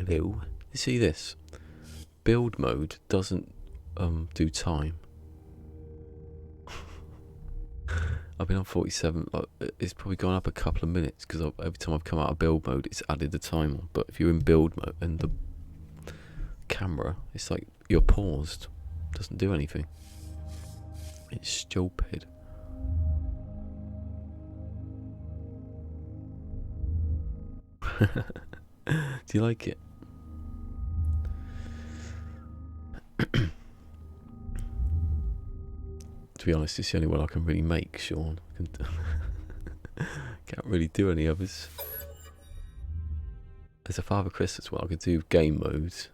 Hello. You see this? Build mode doesn't do time. I've been on 47. It's probably gone up a couple of minutes because every time I've come out of build mode, it's added the time on. But if you're in build mode and the camera, it's like you're paused. Doesn't do anything. It's stupid. Do you like it? To be honest, it's the only one I can really make, Sean. Can't really do any others. There's a Father Chris as well. I could do game modes.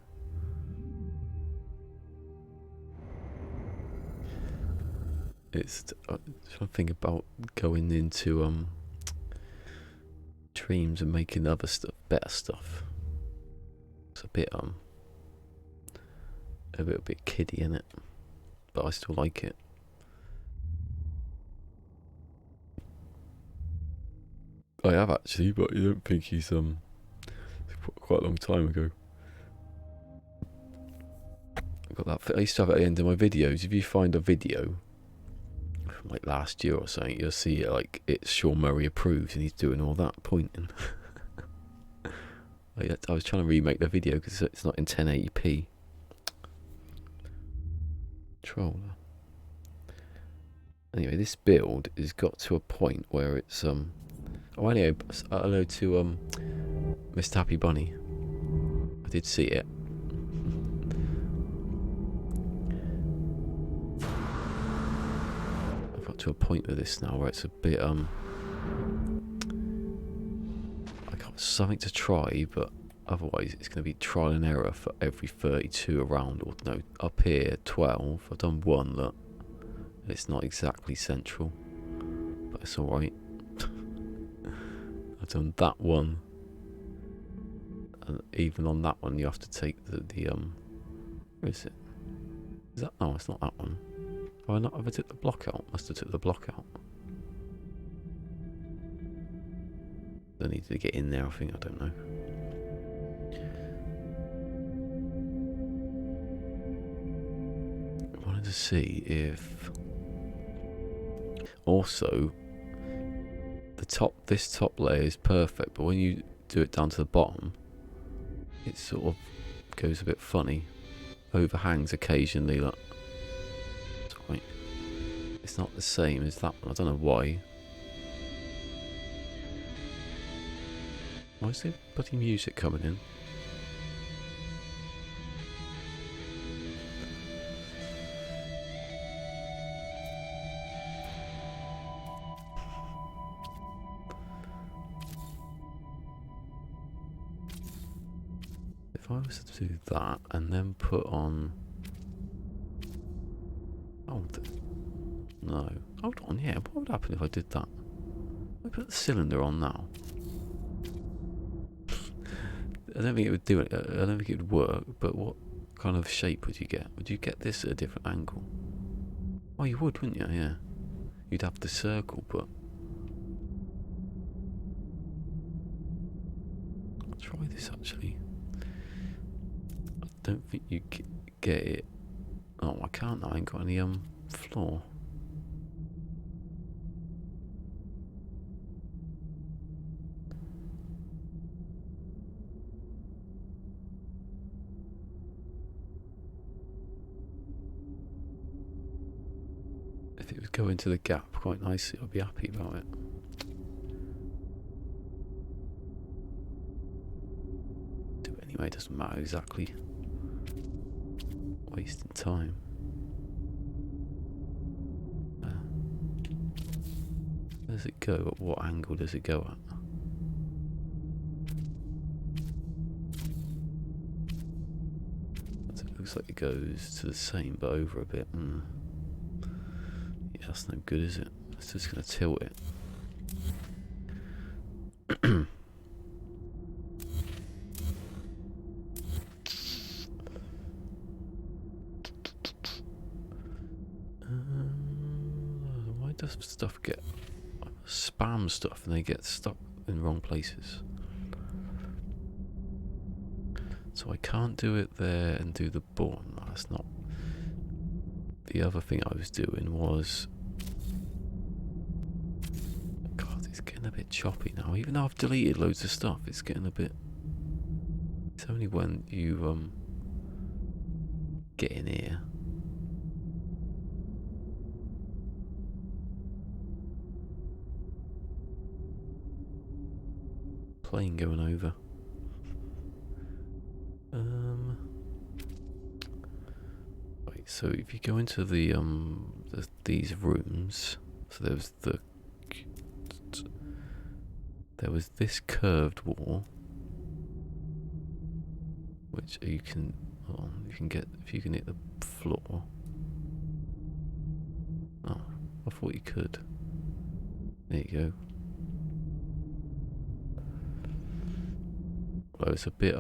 It's trying to think about going into dreams and making other stuff, better stuff. It's a little bit kiddie, in it, but I still like it. I have actually, but you don't think he's quite a long time ago. I got that. I used to have it at the end of my videos. If you find a video from like last year or something, you'll see it like it's Sean Murray approves, and he's doing all that pointing. I was trying to remake the video because it's not in 1080p. Troller. Anyway, this build has got to a point where it's Oh, anyway, hello to Mr. Happy Bunny. I did see it. I've got to a point with this now where it's a bit I got something to try, but otherwise it's going to be trial and error for every 32 around, or no, up here 12. I've done one, look. It's not exactly central, but it's alright. I've done that one, and even on that one you have to take the where is it? Is that, no, it's not that one. Have I took the block out? Must have took the block out. I need to get in there, I think, I don't know. I wanted to see if also this top layer is perfect, but when you do it down to the bottom, it sort of goes a bit funny. Overhangs occasionally, like. Sorry. It's not the same as that one. I don't know why. Why is there bloody music coming in? If I was to do that and then put on... Oh, no. Hold on, yeah, what would happen if I did that? I put the cylinder on now. I don't think it would do it. I don't think it would work, but what kind of shape would you get? Would you get this at a different angle? Oh, you would, wouldn't you? Yeah. You'd have the circle, but... I'll try this, actually. I don't think you get it. Oh, I can't. I ain't got any floor. If it would go into the gap quite nicely, I'd be happy about it. Do it anyway, it doesn't matter exactly. Wasting time. Where does it go? At what angle does it go at? It looks like it goes to the same, but over a bit. Yeah, that's no good, is it? It's just going to tilt it. Why does stuff get... spam stuff and they get stuck in wrong places? So I can't do it there and do the bore. No, that's not. The other thing I was doing was... God, it's getting a bit choppy now. Even though I've deleted loads of stuff, it's getting a bit... It's only when you get in here. Plane going over. Right, so if you go into these rooms, so there was this curved wall, which you can get if you can hit the floor. Oh, I thought you could. There you go. Well, it's a bit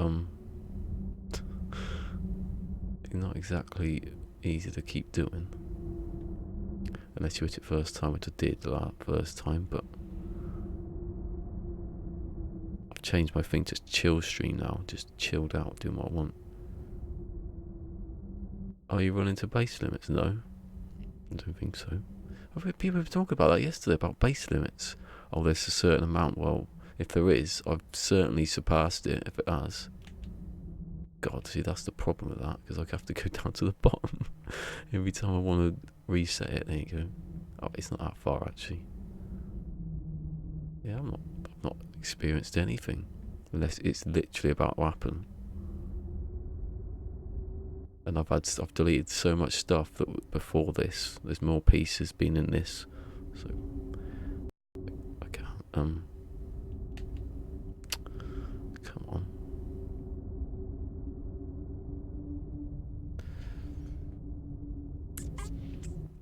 not exactly easy to keep doing, unless you hit it first time, which I did that first time. But I've changed my thing to chill stream now. Just chilled out, doing what I want. Are you running to base limits? No, I don't think so. I've heard people talking about that yesterday, about base limits. Oh, there's a certain amount. Well, if there is, I've certainly surpassed it, if it has. God, see, that's the problem with that, because I have to go down to the bottom every time I want to reset it. There you go. Oh, it's not that far, actually. Yeah, I've not experienced anything, unless it's literally about to happen. And I've deleted so much stuff that before this, there's more pieces been in this, so I can't. Come on.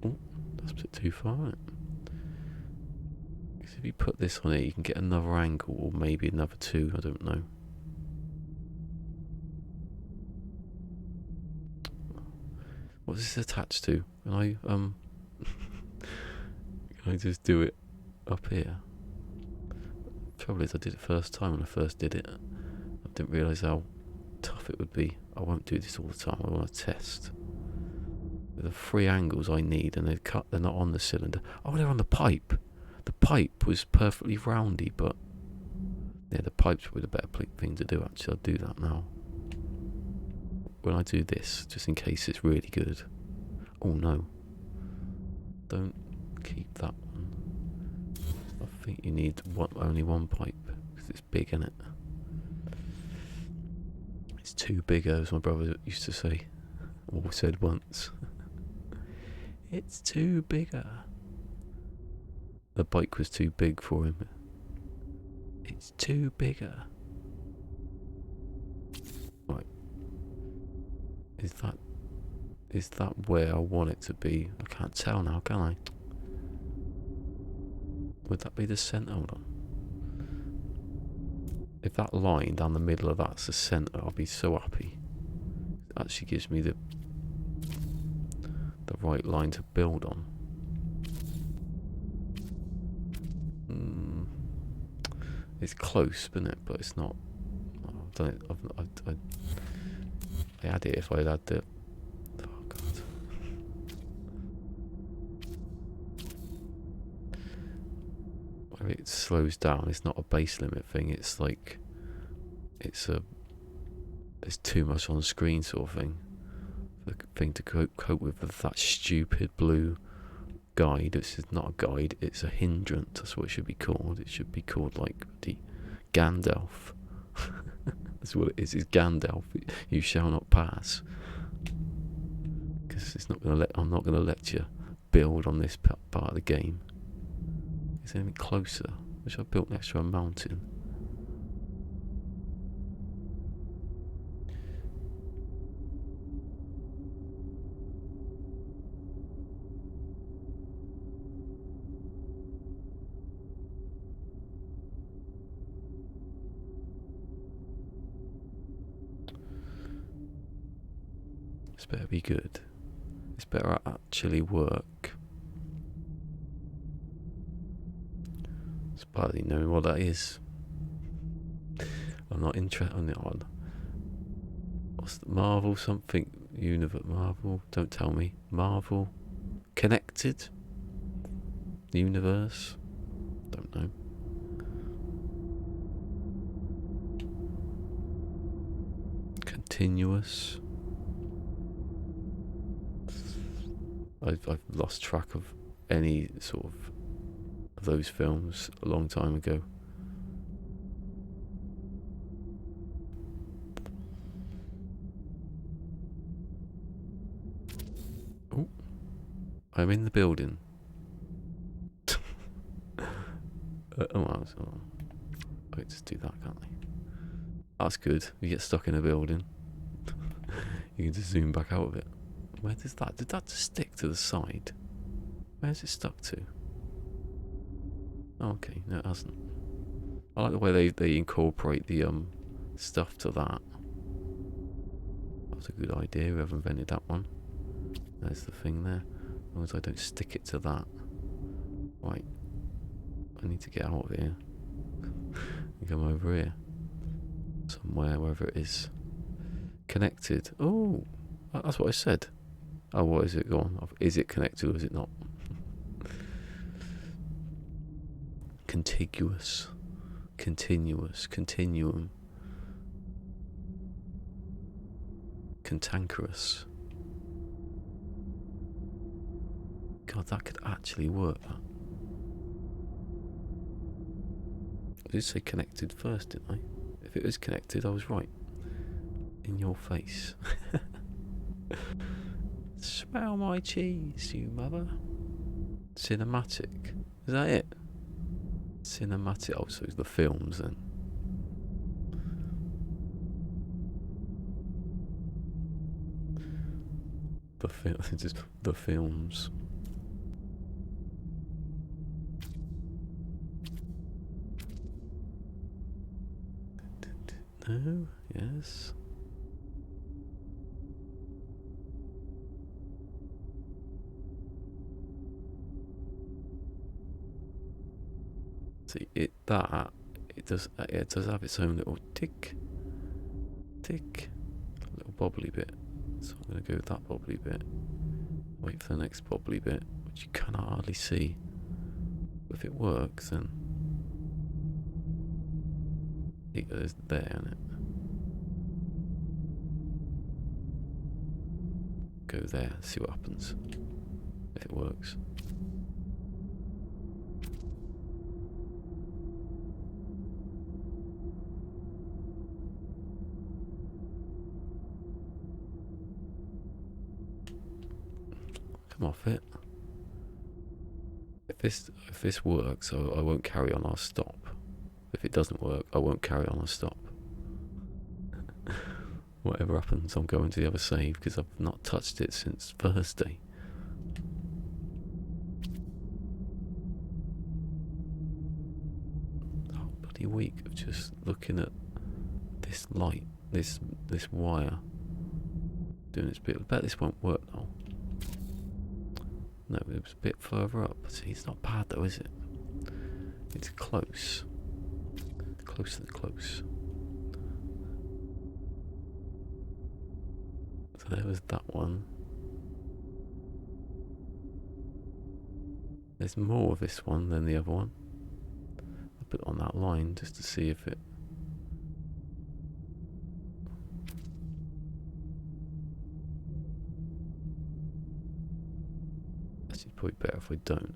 Oh, that's a bit too far, isn't it? Because if you put this on it, you can get another angle, or maybe another two. I don't know. What's this attached to? Can I can I just do it up here? The trouble is, I did it first time when I first did it. I didn't realise how tough it would be. I won't do this all the time. I want to test. The three angles I need, and they're not on the cylinder. Oh, they're on the pipe. The pipe was perfectly roundy, but yeah, the pipe's probably the better thing to do. Actually, I'll do that now. When I do this, just in case it's really good. Oh no! Don't keep that one. I think you need only one pipe because it's big, isn't it? It's too big, as my brother used to say, or said once. It's too bigger. The bike was too big for him. It's too bigger. Right. Is that where I want it to be? I can't tell now, can I? Would that be the centre? Hold on. If that line down the middle of that's the centre, I'll be so happy. It actually gives me the right line to build on. It's close, isn't it? But it's not. I've done it. I had it if I had the. Oh god. When it slows down, it's not a base limit thing. It's like it's too much on screen sort of thing. The thing to cope with that stupid blue guide. This is not a guide, it's a hindrance. That's what it should be called. It should be called like the Gandalf. That's what it is. It's Gandalf. You shall not pass. Because I'm not gonna let you build on this part of the game. Is there anything closer? Which I built next to a mountain. This better be good. This better actually work. It's partly knowing what that is. I'm not interested on it. What's the Marvel something? Universe Marvel? Don't tell me. Marvel? Connected? Universe? Don't know. Continuous? I've lost track of any sort of those films a long time ago. Oh, I'm in the building. I just do that, can't I? That's good. You get stuck in a building, you can just zoom back out of it. Where does that? Did that just stick to the side? Where's it stuck to? Oh, okay, no, it hasn't. I like the way they incorporate the stuff to that. That was a good idea. Whoever invented that one. There's the thing there. As long as I don't stick it to that. Right. I need to get out of here. And come over here. Somewhere, wherever it is. Connected. Oh, that's what I said. Oh, what is it? Go on. Is it connected or is it not? Contiguous. Continuous. Continuum. Cantankerous. God, that could actually work, that. I did say connected first, didn't I? If it was connected, I was right. In your face. Smell my cheese, you mother. Cinematic. Is that it? Cinematic. Oh, so it's the films then. Just the films. No. Yes. See it does have its own little tick, little bobbly bit. So I'm going to go with that bobbly bit. Wait for the next bobbly bit, which you cannot hardly see. But if it works, then it goes there, isn't it? Go there, see what happens. If it works. Come off it. If this works, I won't carry on, I'll stop. If it doesn't work, I won't carry on, I'll stop. Whatever happens, I'm going to the other save because I've not touched it since Thursday. Oh, bloody week of just looking at this light, this wire, doing its bit. I bet this won't work now. No, it was a bit further up. See, it's not bad though, is it? It's close. Closer than close. So there was that one. There's more of this one than the other one. I'll put it on that line just to see if it... Actually, probably better if I don't.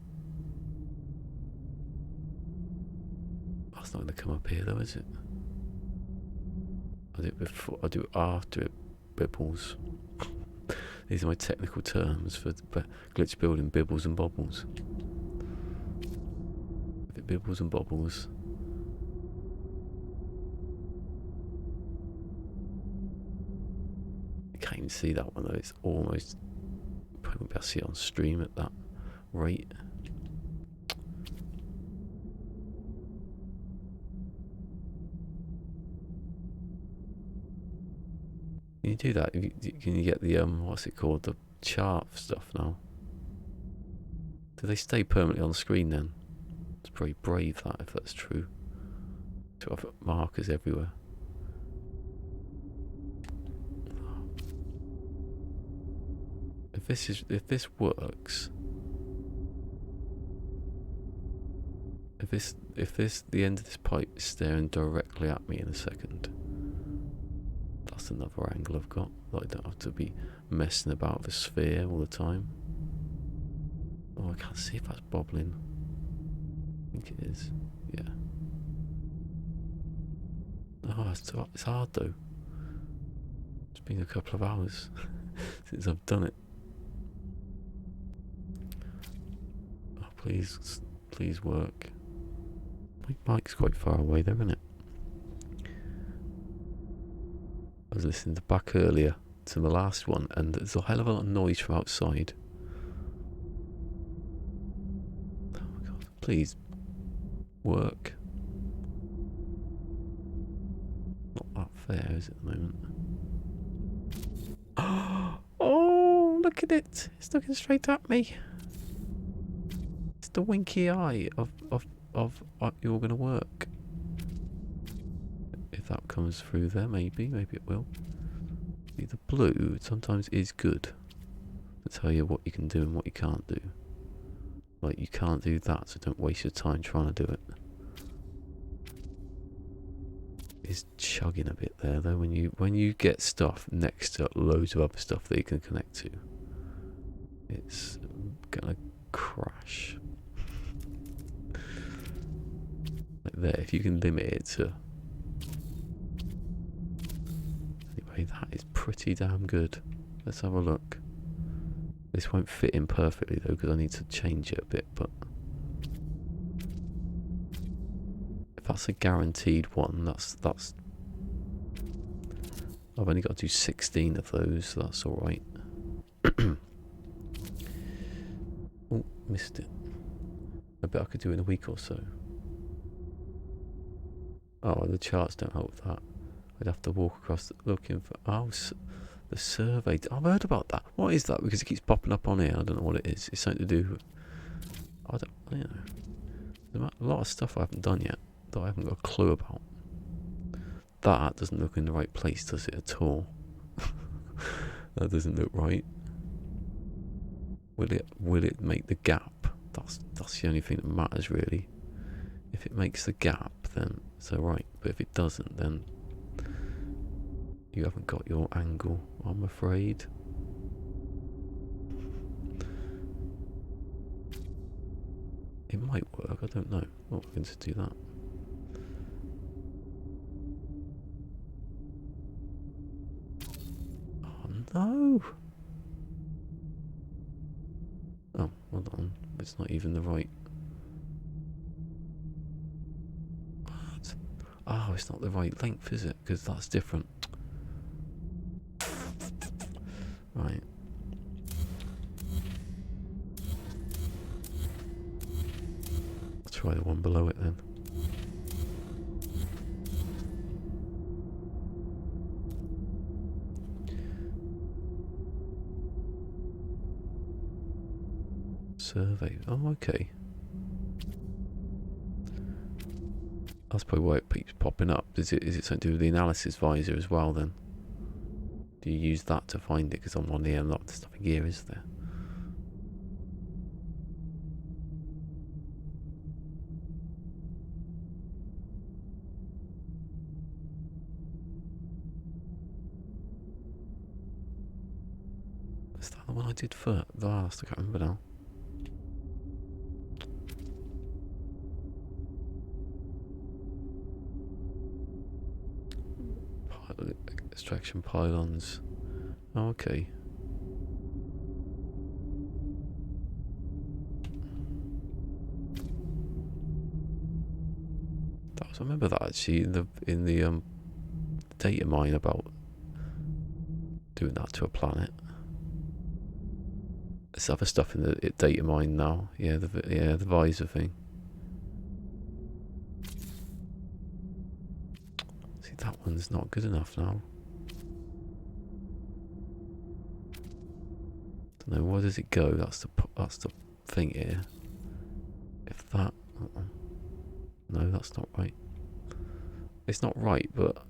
Oh, it's not going to come up here though, is it? I'll do it before, I'll do it after it bibbles. These are my technical terms for glitch building, bibbles and bobbles. If it bibbles and bobbles. You can't even see that one though, it's almost... Probably won't be able to see it on stream at that rate. Can you do that? Can you get the what's it called, the chart stuff now? Do they stay permanently on the screen then? It's pretty brave that, if that's true. To have markers everywhere. if this works, if the end of this pipe is staring directly at me in a second, that's another angle I've got. That I don't have to be messing about with a sphere all the time. Oh, I can't see if that's bobbling. I think it is. Yeah. Oh, it's hard though. It's been a couple of hours since I've done it. Oh, please work. My mic's quite far away there, isn't it? I was listening back earlier to the last one, and there's a hell of a lot of noise from outside. Oh my god, please work. Not that fair, is it, at the moment? Oh, look at it! It's looking straight at me. It's the winky eye of you're gonna work. If that comes through there, maybe it will. See, the blue sometimes is good to tell you what you can do and what you can't do. Like, you can't do that, so don't waste your time trying to do it. It's chugging a bit there though when you get stuff next to loads of other stuff that you can connect to. It's gonna crash. Like there, if you can limit it to. Anyway, that is pretty damn good. Let's have a look. This won't fit in perfectly though, because I need to change it a bit, but if that's a guaranteed one, that's I've only got to do 16 of those, so that's alright. Oh, missed it. I bet I could do it in a week or so. Oh, the charts don't help with that. I'd have to walk across looking for... Oh, the survey. I've heard about that. What is that? Because it keeps popping up on here. I don't know what it is. It's something to do... I don't know. There's a lot of stuff I haven't done yet that I haven't got a clue about. That doesn't look in the right place, does it, at all? That doesn't look right. Will it make the gap? That's the only thing that matters, really. If it makes the gap, then it's alright. But if it doesn't, then you haven't got your angle, I'm afraid. It might work, I don't know. I'm not going to do that. Oh no! Oh, hold on. It's not even the right... What? Oh, it's not the right length, is it? Because that's different. Right. Let's try the one below it then. Survey. Oh, okay. That's probably why it keeps popping up. Is it something to do with the analysis visor as well then? Do you use that to find it? Because I'm on here, not there's nothing here, is there? Is that the one I did first? Last, I can't remember now. Extraction pylons. Oh, okay. I remember that actually in the data mine about doing that to a planet. There's other stuff in the data mine now. Yeah, the visor thing. See, that one's not good enough now. Don't know, where does it go? That's the thing here. If that... No, that's not right. It's not right, but...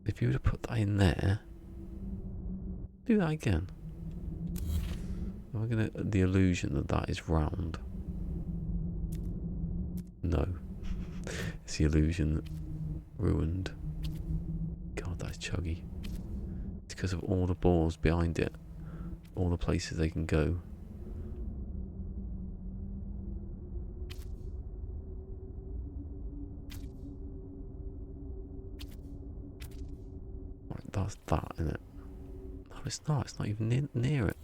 If you were to put that in there... do that again? Am I gonna the illusion that that is round? No. It's the illusion ruined. God, that's chuggy. It's because of all the balls behind it. All the places they can go. Right, that's that, isn't it? No, it's not. It's not even near it.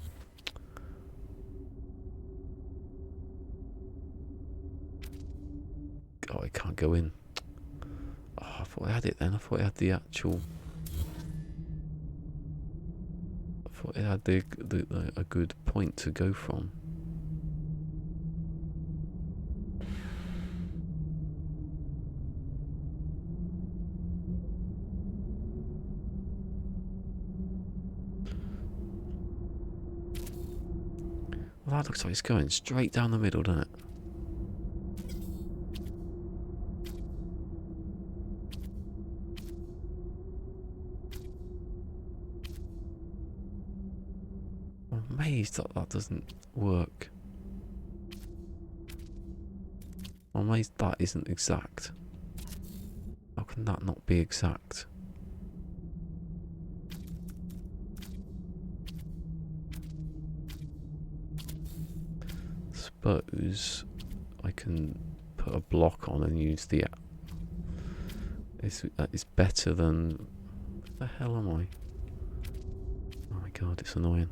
Oh, I can't go in. Oh, I thought I had it then. I thought I had the actual... I thought it had a good point to go from. Well, that looks like it's going straight down the middle, doesn't it? I'm amazed that that doesn't work. I'm amazed that isn't exact. How can that not be exact? Suppose I can put a block on and use the... It's better than... What the hell am I? Oh my god, it's annoying.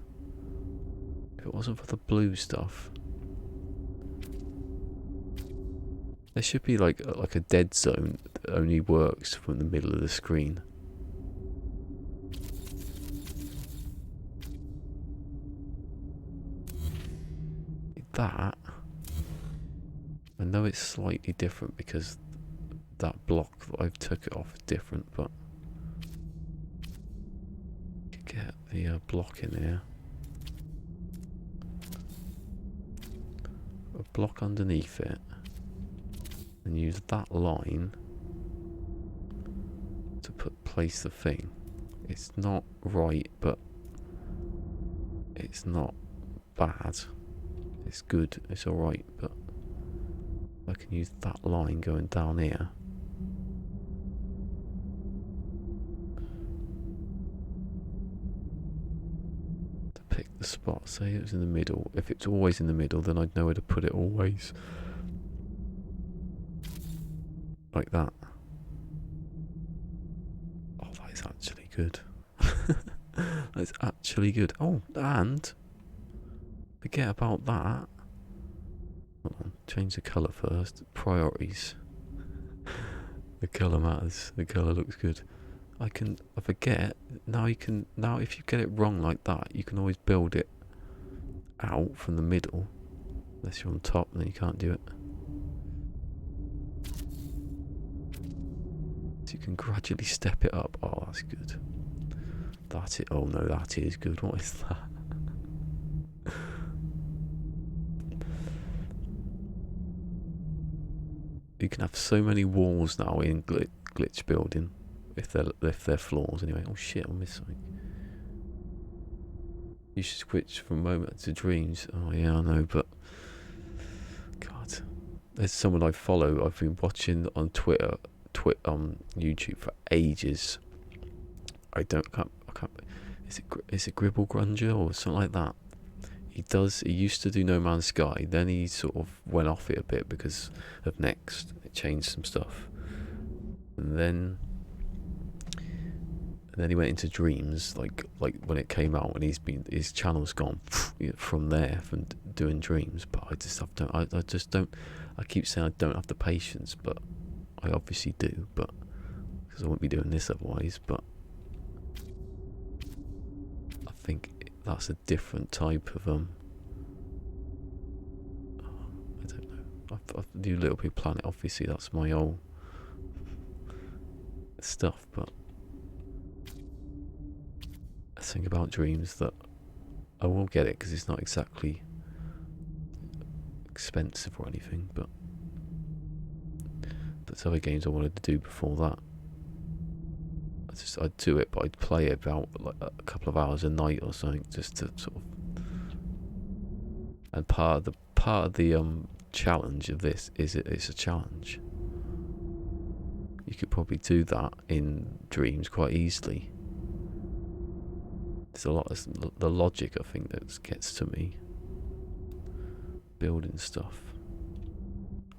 If it wasn't for the blue stuff... There should be like a dead zone that only works from the middle of the screen. That... I know it's slightly different because that block that I've took it off is different, but... Get the block in here. A block underneath it. And use that line to place the thing. It's not right, but it's not bad. It's good, it's alright, but I can use that line going down here. To pick the spot. Say it was in the middle. If it's always in the middle, then I'd know where to put it always. Like that. Oh, that is actually good. That's actually good. Oh, and forget about that. Hold on, change the colour first. Priorities. The colour matters. The colour looks good. I forget. Now if you get it wrong like that, you can always build it out from the middle. Unless you're on top, then you can't do it. You can gradually step it up. Oh, that's good. That's it. Oh no, that is good. What is that? You can have so many walls now in glitch building, if they're floors anyway. Oh shit, I missed something. You should switch from moment to dreams. Oh yeah, I know, but God, there's someone I follow. I've been watching on Twitter. On YouTube for ages. I can't. Is it Gribble Grunger or something like that? He used to do No Man's Sky. Then he sort of went off it a bit because of Next. It changed some stuff, and then he went into Dreams. Like when it came out, and his channel's gone from there from doing Dreams. But I just don't. I keep saying I don't have the patience, but I obviously do, but because I wouldn't be doing this otherwise. But I think that's a different type of I don't know. I do Little Big Planet. Obviously, that's my old stuff. But I think about Dreams that I will get it because it's not exactly expensive or anything, but. There's other games I wanted to do before that. I'd do it, but I'd play it about like a couple of hours a night or something, just to sort of. And part of the challenge of this is it's a challenge. You could probably do that in dreams quite easily. There's a lot of the logic, I think, that gets to me. Building stuff.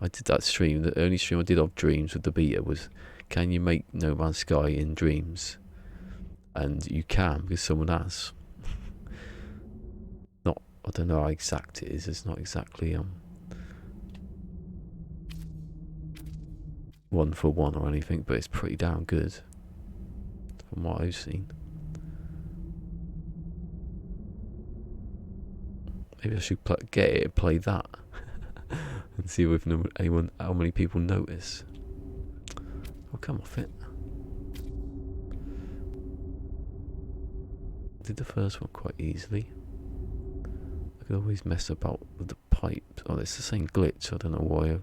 I did that stream. The only stream I did of dreams with the beta was, can you make No Man's Sky in dreams? And you can, because someone has. Not, I don't know how exact it is. It's not exactly one for one or anything, but it's pretty damn good from what I've seen. Maybe I should get it and play that and see if how many people notice. I'll come off it. Did the first one quite easily. I could always mess about with the pipes. Oh, it's the same glitch. I don't know why.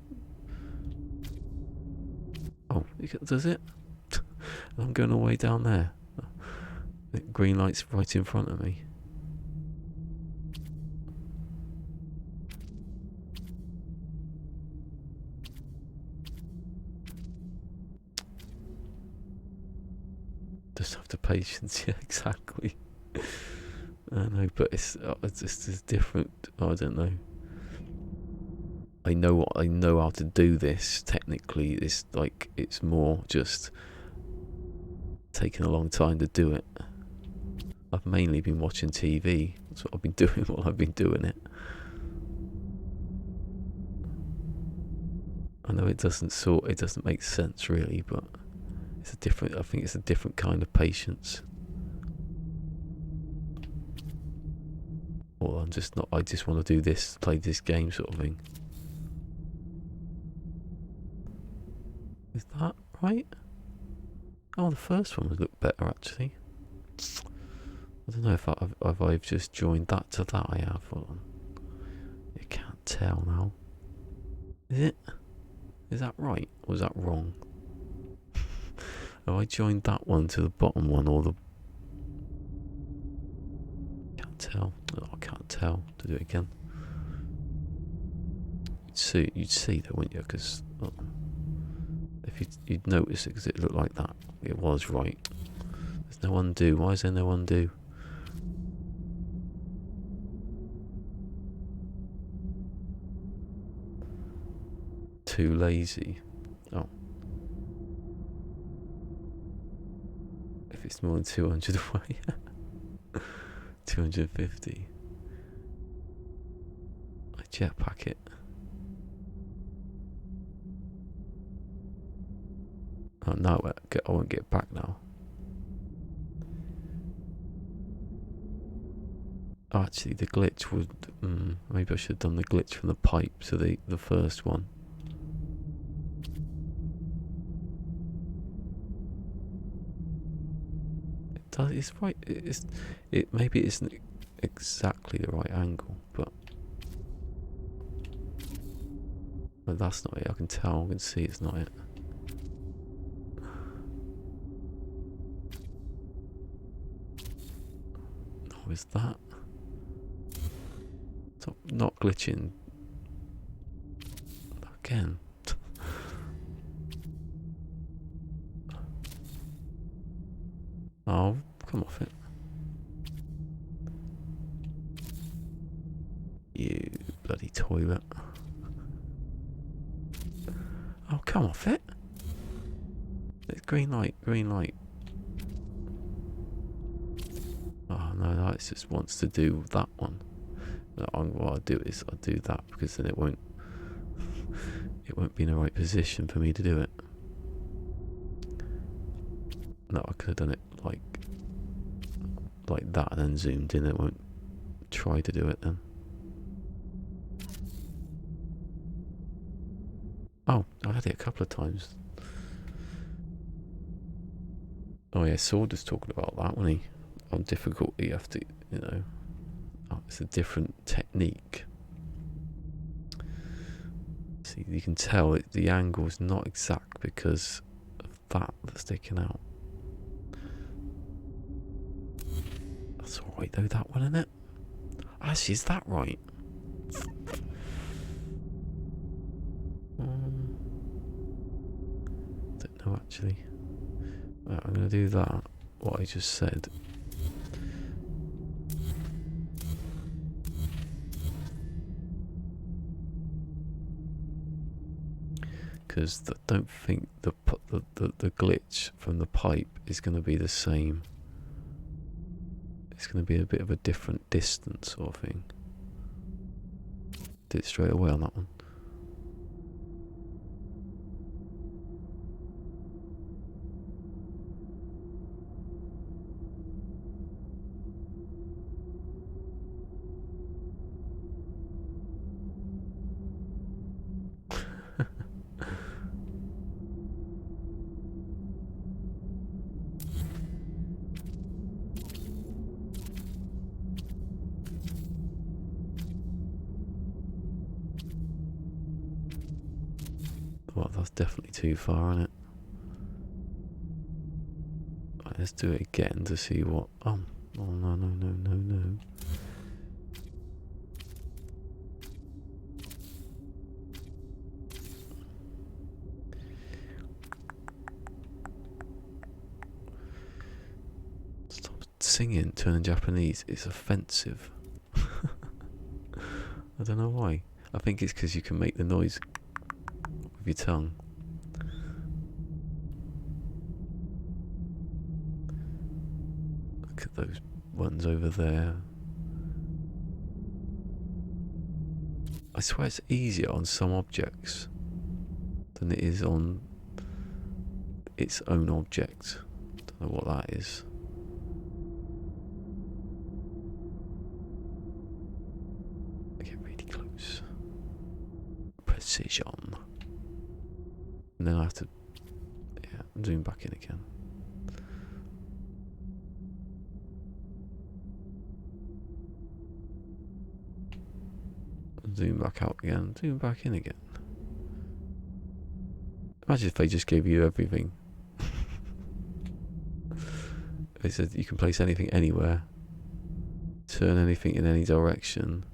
Oh, does it? I'm going all the way down there. The green light's right in front of me. Just have the patience, yeah, exactly. I know, but it's just different. I don't know. I know how to do this. Technically, it's more just taking a long time to do it. I've mainly been watching TV. That's what I've been doing while I've been doing it. I know it doesn't make sense really, but I think it's a different kind of patience. Or I just want to do this, play this game sort of thing. Is that right? Oh, the first one would look better actually. I don't know if I've just joined that to that. I have. Hold on. You can't tell now. Is it? Is that right? Or is that wrong? Have I joined that one to the bottom one or the... Can't tell. Oh, I can't tell. To do it again. You'd see though, wouldn't you? Because if you'd notice it, because it looked like that. It was right. There's no undo. Why is there no undo? Too lazy. Oh. If it's more than 200 away. 250. I jetpack it. Oh no, I won't get back now. Oh, actually, the glitch would... maybe I should have done the glitch from the pipe to the first one. It's right. Maybe it isn't exactly the right angle, but that's not it. I can tell. I can see it's not it. Oh, is that? Stop not glitching again. Oh, come off it. You bloody toilet. Oh, come off it. It's green light, green light. Oh no, that just wants to do that one. What I'll do is I'll do that because then it won't be in the right position for me to do it. No, I could have done it like that and then zoomed in. It won't try to do it then. Oh, I had it a couple of times. Oh yeah, Sword was talking about that, wasn't he? On difficulty, you have to, it's a different technique. See, you can tell the angle is not exact because of that that's sticking out. That's alright though, that one, isn't it? Actually, is that right? Don't know actually. Right, I'm going to do that, what I just said. Because I don't think the glitch from the pipe is going to be the same. It's going to be a bit of a different distance sort of thing. Did it straight away on that one. Well, that's definitely too far, isn't it? Right, let's do it again to see what... Oh no. Stop singing, turning Japanese. It's offensive. I don't know why. I think it's because you can make the noise with your tongue. Look at those ones over there. I swear it's easier on some objects than it is on its own object. Don't know what that is. I get really close. Precision. And then I have to, yeah, zoom back in again. Zoom back out again, zoom back in again. Imagine if they just gave you everything. They said you can place anything anywhere, turn anything in any direction.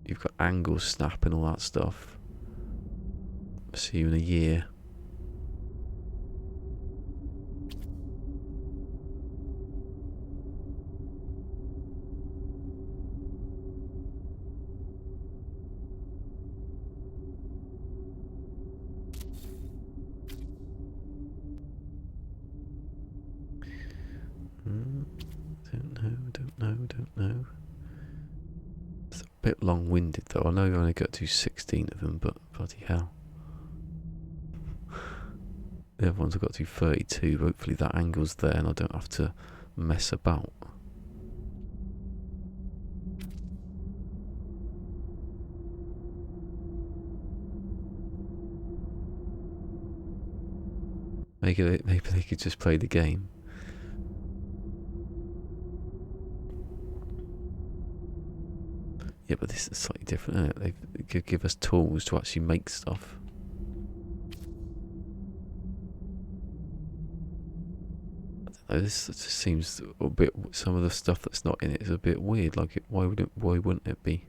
You've got angles, snap and all that stuff. See you in a year. Don't know. It's a bit long-winded though. I know you only got to 16 of them, but bloody hell. The other ones have got to 32. Hopefully that angle's there and I don't have to mess about. Maybe they could just play the game. Yeah, but this is slightly different, isn't it? They could give us tools to actually make stuff. I don't know, this just seems a bit. Some of the stuff that's not in it is a bit weird. Like, why wouldn't it be?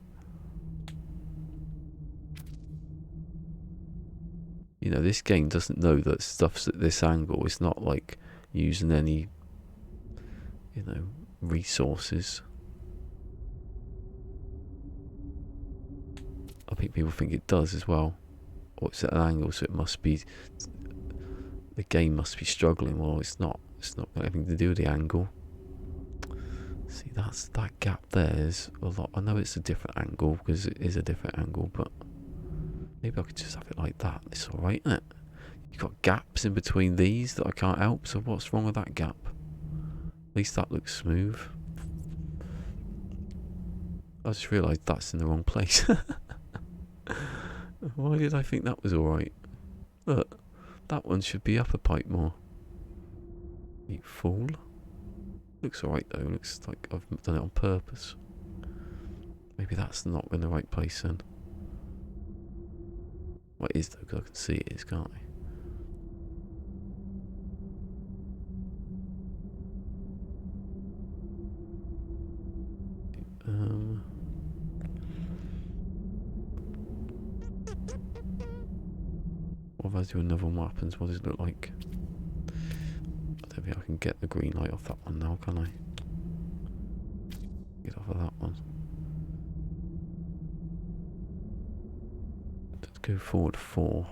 You know, this game doesn't know that stuff's at this angle. It's not like using any, you know, resources. I think people think it does as well. Or it's at an angle, so it must be. The game must be struggling. Well, it's not. It's not got anything to do with the angle. See, that gap there is a lot. I know it's a different angle because it is a different angle, but maybe I could just have it like that. It's all right, isn't it? You've got gaps in between these that I can't help. So what's wrong with that gap? At least that looks smooth. I just realised that's in the wrong place. Why did I think that was alright? Look, that one should be up a pipe more. You fool. Looks alright though, looks like I've done it on purpose. Maybe that's not in the right place then. Well, it is though, because I can see it is, can't I? What if I do another one? What happens? What does it look like? I don't think I can get the green light off that one now, can I? Get off of that one. Let's go forward 4.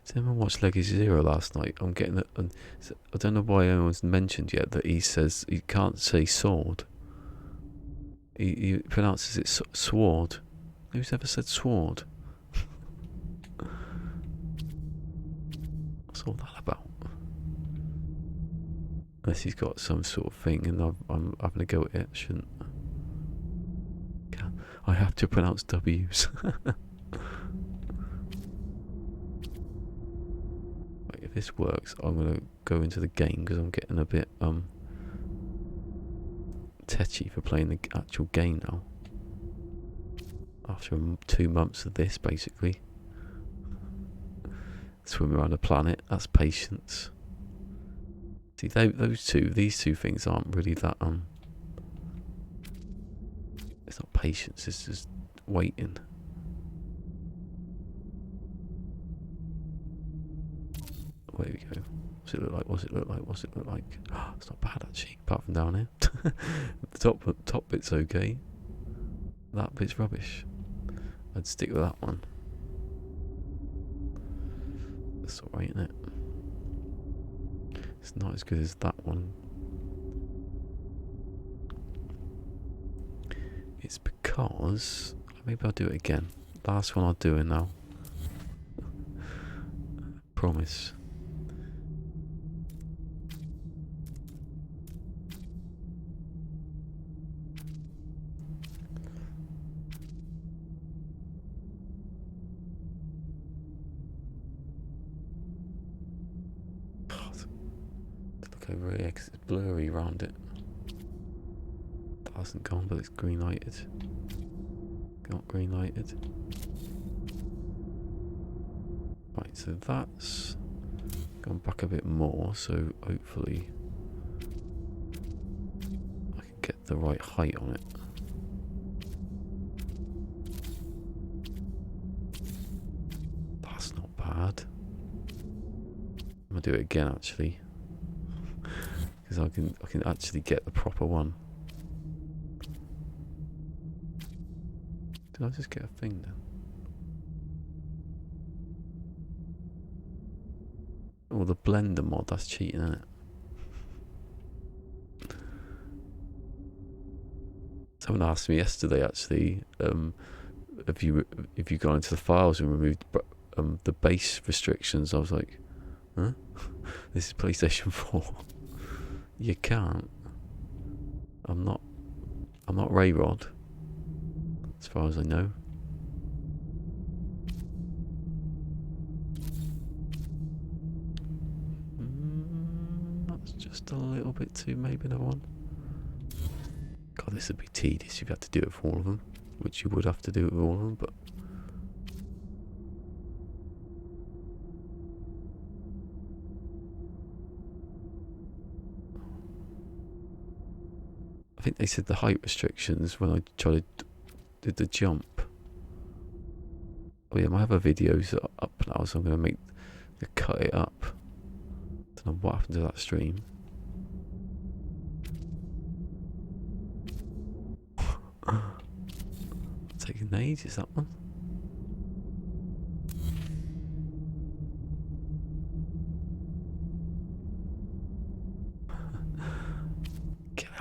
Did anyone watch Legacy Zero last night? I'm getting it. I don't know why anyone's mentioned yet that he says he can't say sword. He pronounces it sword. Who's ever said sword? What's all that about? Unless he's got some sort of thing and I'm having a go at it. Shouldn't. I have to pronounce W's. If this works, I'm going to go into the game because I'm getting a bit tetchy for playing the actual game now. After 2 months of this, basically. Swim around the planet, that's patience. See, these two things aren't really that, it's not patience, it's just waiting. There we go. What's it look like? What's it look like? What's it look like? Oh, it's not bad actually, apart from down here. The top bit's okay. That bit's rubbish. I'd stick with that one. That's alright, isn't it? It's not as good as that one. It's because maybe I'll do it again. Last one I'll do it now. Promise. Over here because it's blurry around it. That hasn't gone, but it's green lighted. Got green lighted. Right, so that's gone back a bit more, so hopefully I can get the right height on it. That's not bad. I'm gonna do it again actually. Because I can actually get the proper one. Did I just get a thing then? Oh, the blender mod, that's cheating, isn't it? Someone asked me yesterday actually, if you gone into the files and removed the base restrictions. I was like, huh? This is PlayStation 4. You can't. I'm not Rayrod, as far as I know. That's just a little bit too, maybe another one. God, this would be tedious if you had to do it for all of them, which you would have to do it with all of them, but I think they said the height restrictions when I did the jump. Oh yeah, my other videos are up now, so I'm going to cut it up. Don't know what happened to that stream. Taking ages, that one.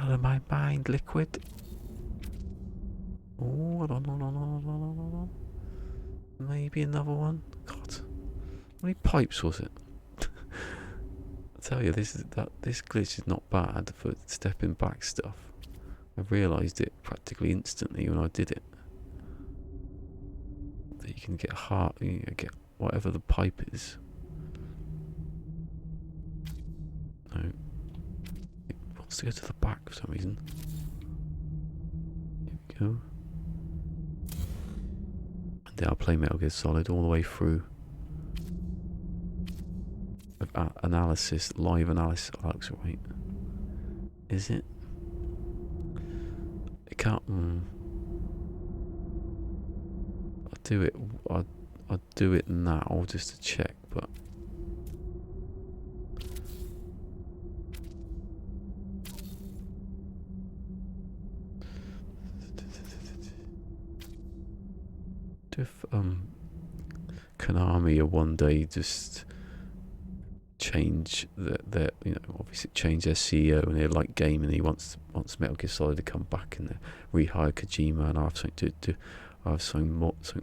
Out of my mind, liquid. Oh, no. Maybe another one. God, how many pipes was it? I tell you, this glitch is not bad for stepping back stuff. I realised it practically instantly when I did it. That you can get you can get whatever the pipe is. No. To go to the back for some reason. Here we go. And then I'll play Metal Gear Solid all the way through. With analysis, live analysis. Oh, that looks right. Is it? It can't. I'll do it. I'll do it now just to check, but. If Konami one day just change their obviously change their CEO and they like gaming, he wants Metal Gear Solid to come back and rehire Kojima, and I have something I have something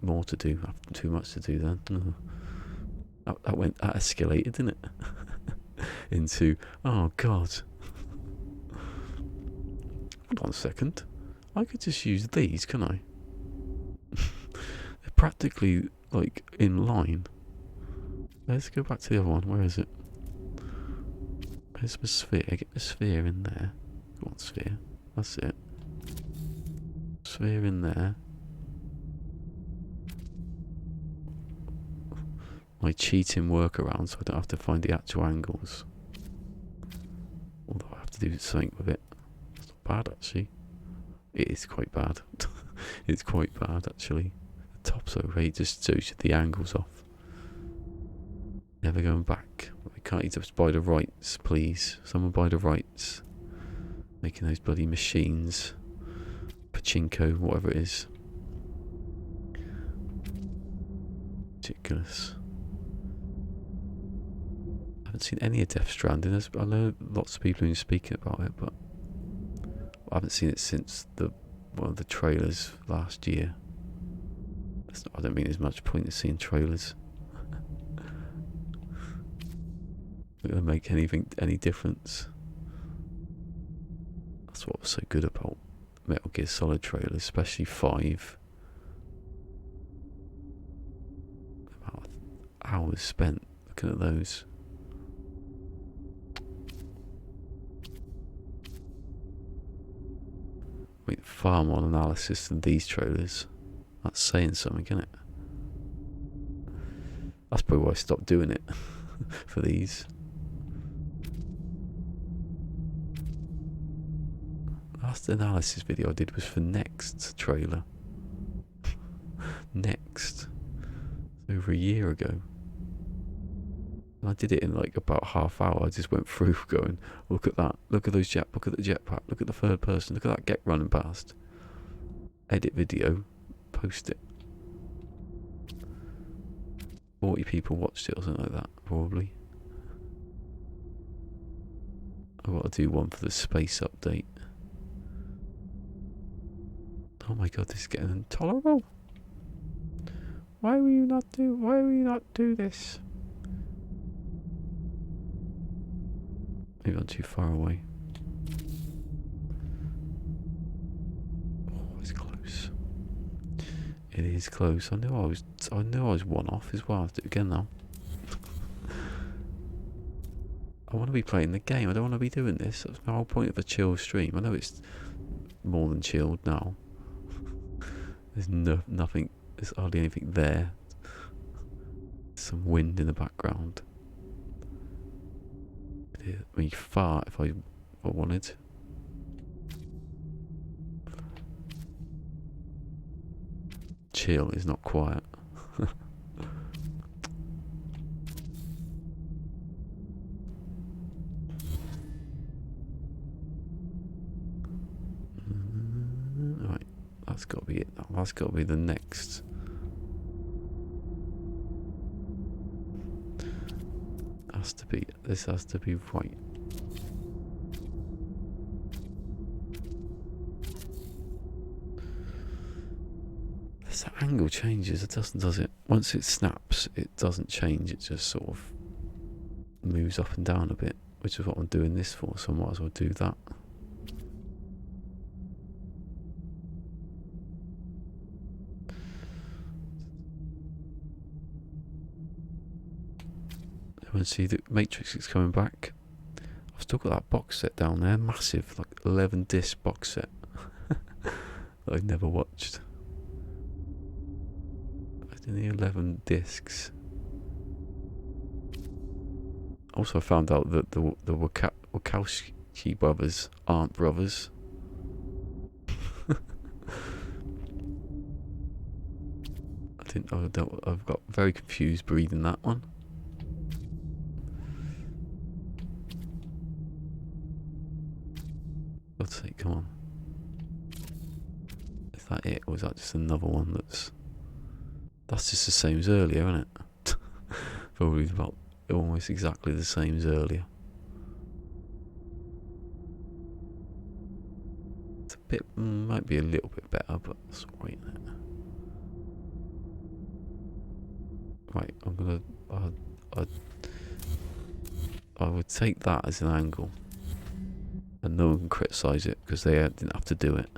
more to do. I have too much to do then. That escalated, didn't it? Into, oh god. Hold on a second. I could just use these, can I? They're practically like in line. Let's go back to the other one. Where is it? Where's the sphere? Get the sphere in there. Go on, sphere. That's it. Sphere in there. My cheating workaround so I don't have to find the actual angles. Although I have to do something with it. It's not bad actually. It is quite bad. It's quite bad actually. The top's okay, just shows you the angles off. Never going back. We can't you just buy the rights, please? Someone buy the rights. Making those bloody machines. Pachinko, whatever it is. Ridiculous. I haven't seen any of Death Stranding. I know lots of people who are speaking about it, but I haven't seen it since one of the trailers last year. I don't think there's much point in seeing trailers. Not going to make any difference. That's what was so good about Metal Gear Solid trailers, especially 5. About hours spent looking at those. I mean, far more analysis than these trailers. That's saying something, isn't it? That's probably why I stopped doing it for these. Last analysis video I did was for Next trailer. Next. Over a year ago. And I did it in like about half hour. I just went through going, look at that, look at those look at the jetpack, look at the third person, look at that get running past. Edit video, post it. 40 people watched it or something like that, probably. I've got to do one for the space update. Oh my god, this is getting intolerable. Why will you not do this? Maybe I'm too far away. Oh, it's close. It is close. I knew I was one off as well. I'll do it again now. I want to be playing the game. I don't want to be doing this. That's the whole point of a chill stream. I know it's more than chilled now. There's nothing. There's hardly anything there. Some wind in the background. I mean, fart if I wanted. Chill is not quiet. Right, that's got to be it. That's got to be the next. This has to be right. This angle changes. It doesn't, does it? Once it snaps, it doesn't change. It just sort of moves up and down a bit, which is what I'm doing this for. So I might as well do that. And see the Matrix is coming back. I've still got that box set down there, massive, like 11 disc box set that I've never watched. I did the 11 discs. Also, I found out that the Cheeky brothers aren't brothers. I've got very confused reading that one. God's sake, come on. Is that it, or is that just another one that's just the same as earlier, isn't it? Probably about almost exactly the same as earlier. It's a bit, might be a little bit better, but it's alright, isn't it? Right, I'm gonna, I would take that as an angle, and no one can criticise it because they didn't have to do it.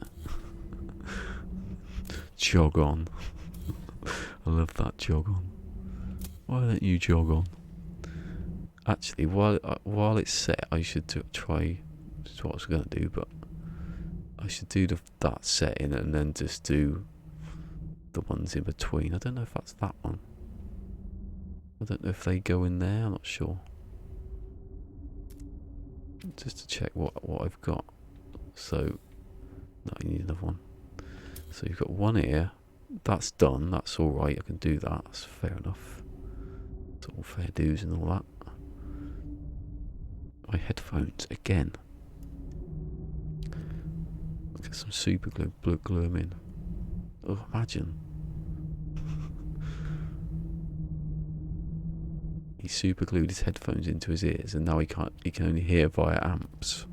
Jog on. I love that, jog on. Why don't you jog on? Actually, while it's set, I should try. This is what I was gonna do, but I should do that setting and then just do the ones in between. I don't know if that's that one. I don't know if they go in there. I'm not sure. Just to check what I've got. So, no, you need another one. So you've got one here. That's done. That's all right. I can do that. That's fair enough. It's all fair dues and all that. My headphones again. Get some super glue them in. Oh, imagine. He super glued his headphones into his ears, and now he can only hear via amps.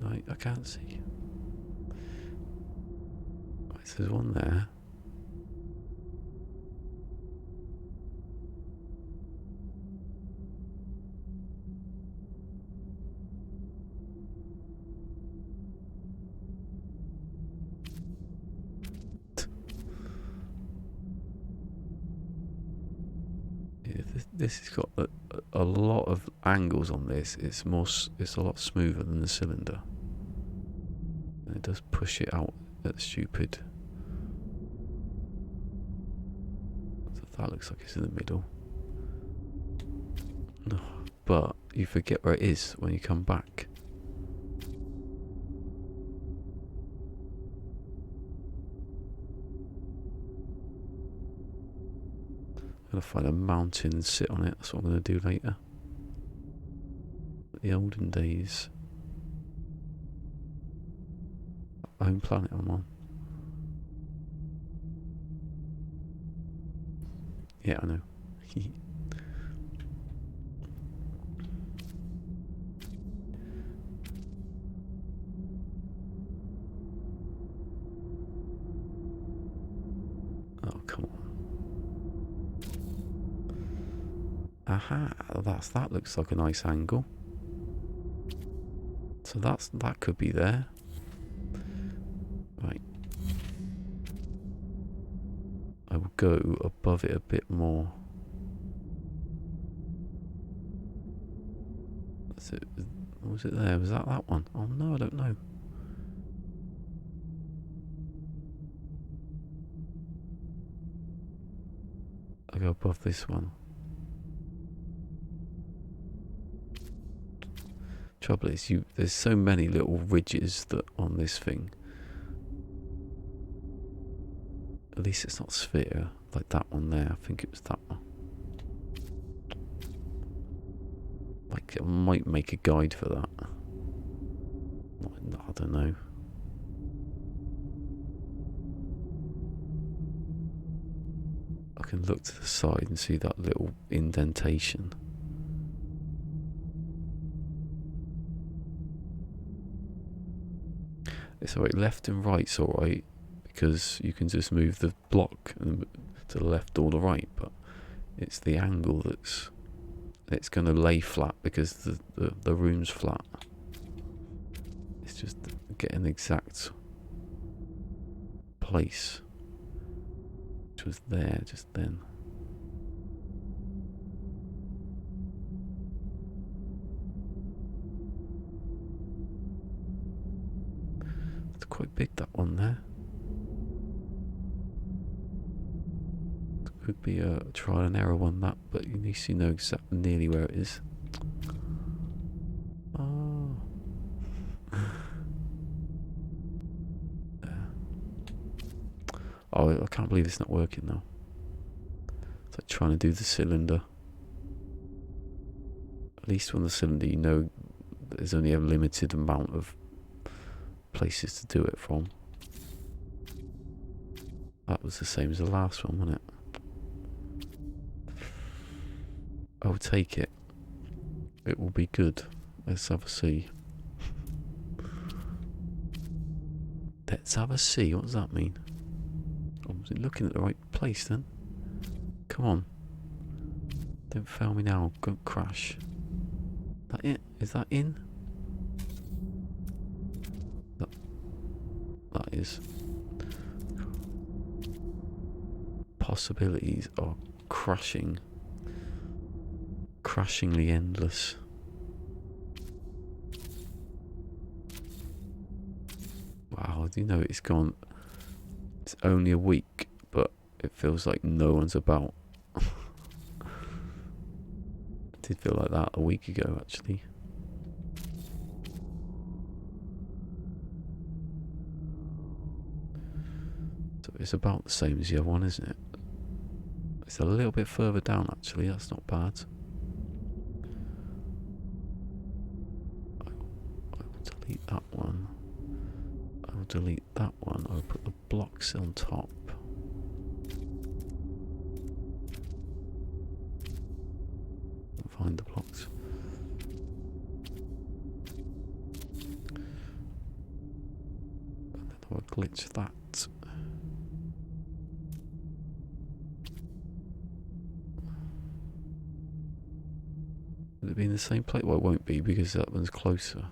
Right, I can't see. Right, so there's one there. This has got a lot of angles on this. It's a lot smoother than the cylinder. And it does push it out at stupid. So that looks like it's in the middle. No, but you forget where it is when you come back. I'm going to find a mountain and sit on it. That's what I'm going to do later. The olden days. Home planet I'm on. Yeah, I know. Oh, come on. Aha, that looks like a nice angle. So that could be there. Right. I will go above it a bit more. That's it. Was it there? Was that one? Oh no, I don't know. I go above this one. Trouble is, there's so many little ridges that on this thing. At least it's not sphere like that one there. I think it was that one. Like, I might make a guide for that. I don't know. I can look to the side and see that little indentation. It's alright, left and right's alright, because you can just move the block to the left or the right, but it's the angle it's going to lay flat because the room's flat. It's just getting the exact place, which was there just then. It's quite big, that one there. could be a trial and error one, that, but at least you know exactly nearly where it is. Oh. Oh, I can't believe it's not working now. It's like trying to do the cylinder. At least on the cylinder, you know there's only a limited amount of places to do it from. That was the same as the last one, wasn't it? I'll take it. It will be good. Let's have a see. Let's have a see. What does that mean? Oh, was it looking at the right place then? Come on. Don't fail me now. Don't crash. That it? Is that in? That is. Possibilities are crashingly endless. Wow, do you know it's gone? It's only a week, but it feels like no one's about. It did feel like that a week ago, actually. So it's about the same as the other one, isn't it? It's a little bit further down, actually. That's not bad. I will delete that one. I will delete that one. I will put the blocks on top. Find the blocks. And then I will glitch that. Will it be in the same place? Well, it won't be because that one's closer.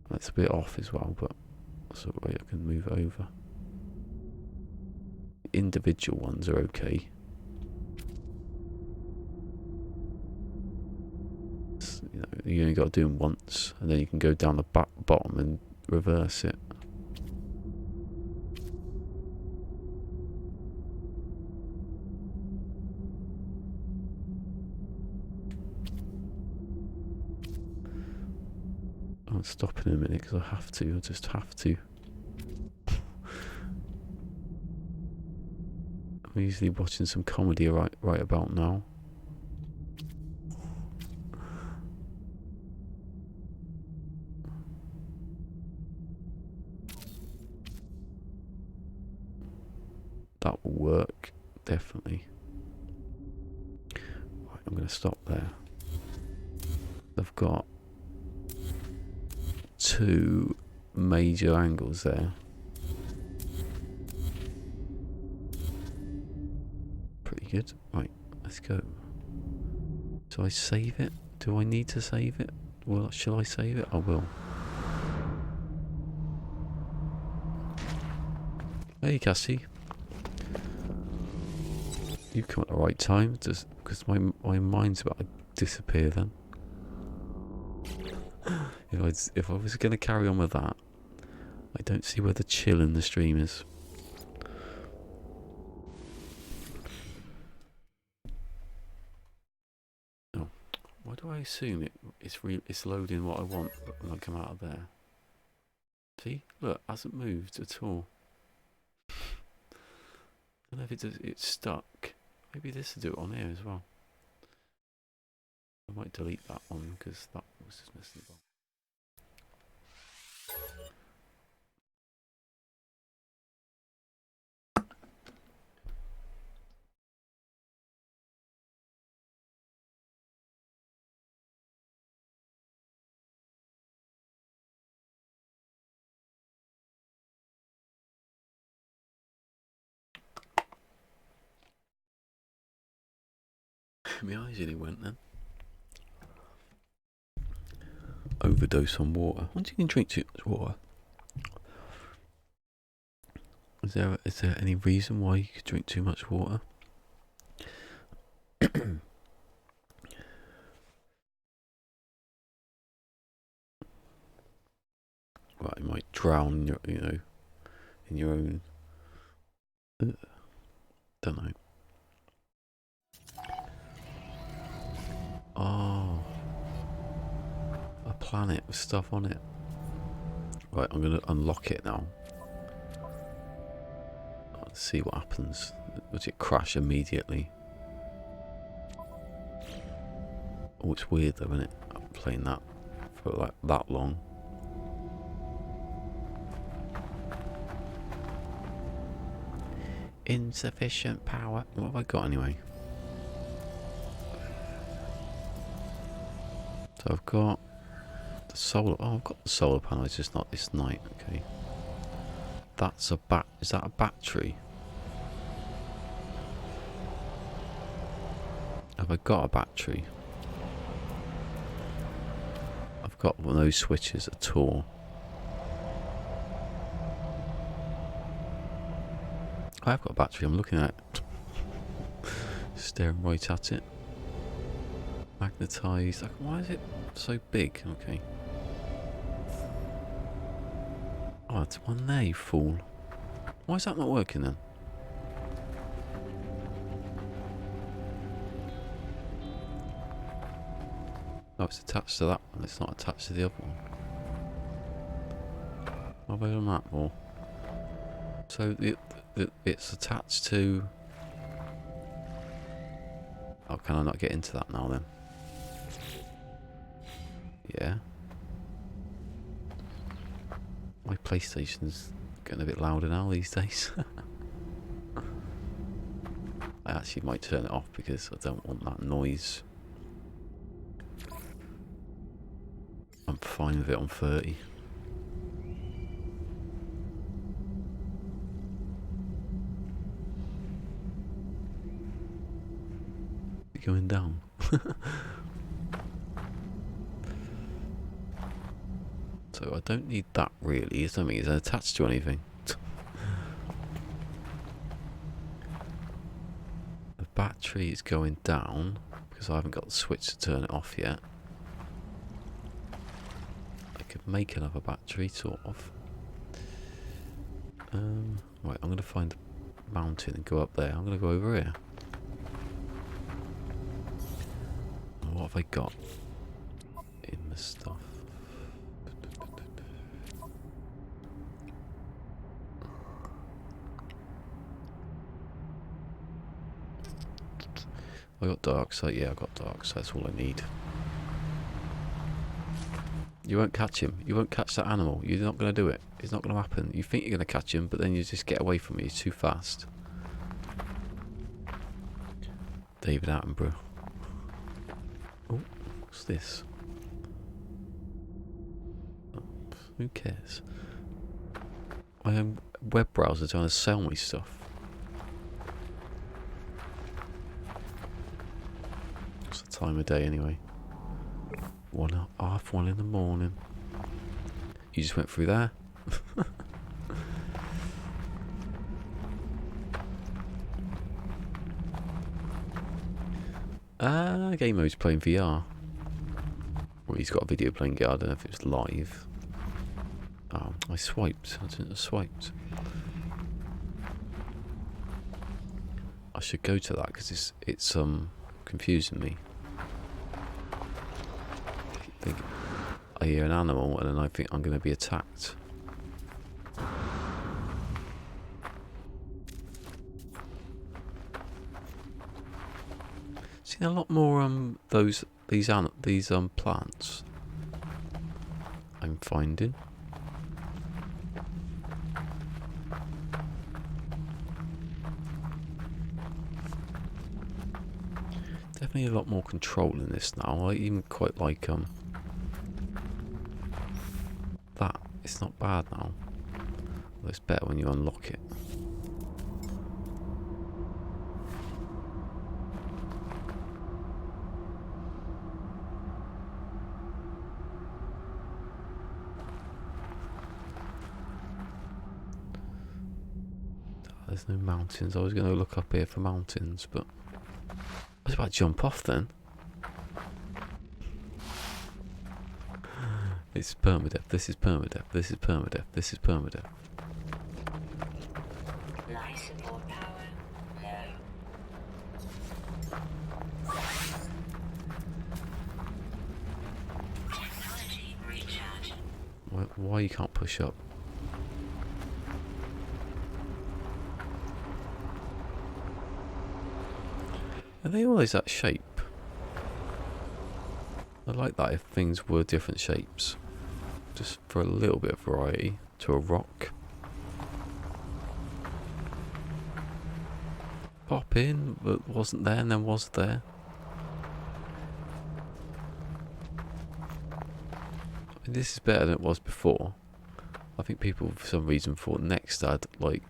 That's a bit off as well, but that's a way I can move it over. Individual ones are okay. You know, you only got to do them once, and then you can go down the bottom and reverse it. I'll stop in a minute because I have to. I just have to. I'm usually watching some comedy right about now. That will work, definitely. Right, I'm going to stop there. I've got two major angles there. Pretty good. Right, let's go. Do I save it? Do I need to save it? Well, shall I save it? I will. Hey, Cassie. You come at the right time, just because my mind's about to disappear then. If I was going to carry on with that, I don't see where the chill in the stream is. Oh, why do I assume it's loading what I want when I come out of there? See, look, it hasn't moved at all. I don't know if it's stuck. Maybe this will do it on here as well. I might delete that one because that was just messing about. My eyes nearly went then. Overdose on water. Once you can drink too much water, is there any reason why you could drink too much water? Right, you might drown in your own. Don't know. Oh, a planet with stuff on it. Right, I'm going to unlock it now. Let's see what happens. Does it crash immediately? Oh, it's weird though, isn't it? I'm playing that for like that long. Insufficient power. What have I got anyway? So I've got the solar. Oh, I've got the solar panel. It's just not this night. Okay. That's a Is that a battery? Have I got a battery? I've got one of those switches at all. I have got a battery. I'm looking at it. Staring right at it. Magnetized. Why is it so big? Okay. Oh, it's one there, you fool. Why is that not working then? Oh, it's attached to that one. It's not attached to the other one. What have I done that for? So it's attached to... Oh, can I not get into that now then? Yeah. My PlayStation's getting a bit louder now these days. I actually might turn it off because I don't want that noise. I'm fine with it on 30. Going down. So I don't need that really. I don't think it's attached to anything. The battery is going down because I haven't got the switch to turn it off yet. I could make another battery, sort of. Right, I'm going to find a mountain and go up there. I'm going to go over here. What have I got in the stuff? I got dark sight. Yeah, I got dark sight. That's all I need. You won't catch him. You won't catch that animal. You're not going to do it. It's not going to happen. You think you're going to catch him, but then you just get away from it. He's too fast. David Attenborough. Oh, what's this? Oh, who cares? I am web browser trying to sell me stuff. What's the time of day anyway? 1:30 in the morning. You just went through there. Game mode's playing VR. Well, he's got a video playing VR. I don't know if it was live. Oh, I swiped. I didn't have swiped. I should go to that because it's confusing me. I hear an animal and then I think I'm going to be attacked. Seen a lot more these plants. I'm finding. Definitely a lot more control in this now. I even quite like that. It's not bad now. Well, it's better when you unlock it. There's no mountains. I was going to look up here for mountains, but I was about to jump off then. It's PermaDEAD. This is PermaDEAD. This is PermaDEAD. This is PermaDEAD. Life support power low. Why you can't push up? Are they always that shape? I like that if things were different shapes. Just for a little bit of variety to a rock. Pop in, but wasn't there and then was there. I mean, this is better than it was before. I think people for some reason thought next had like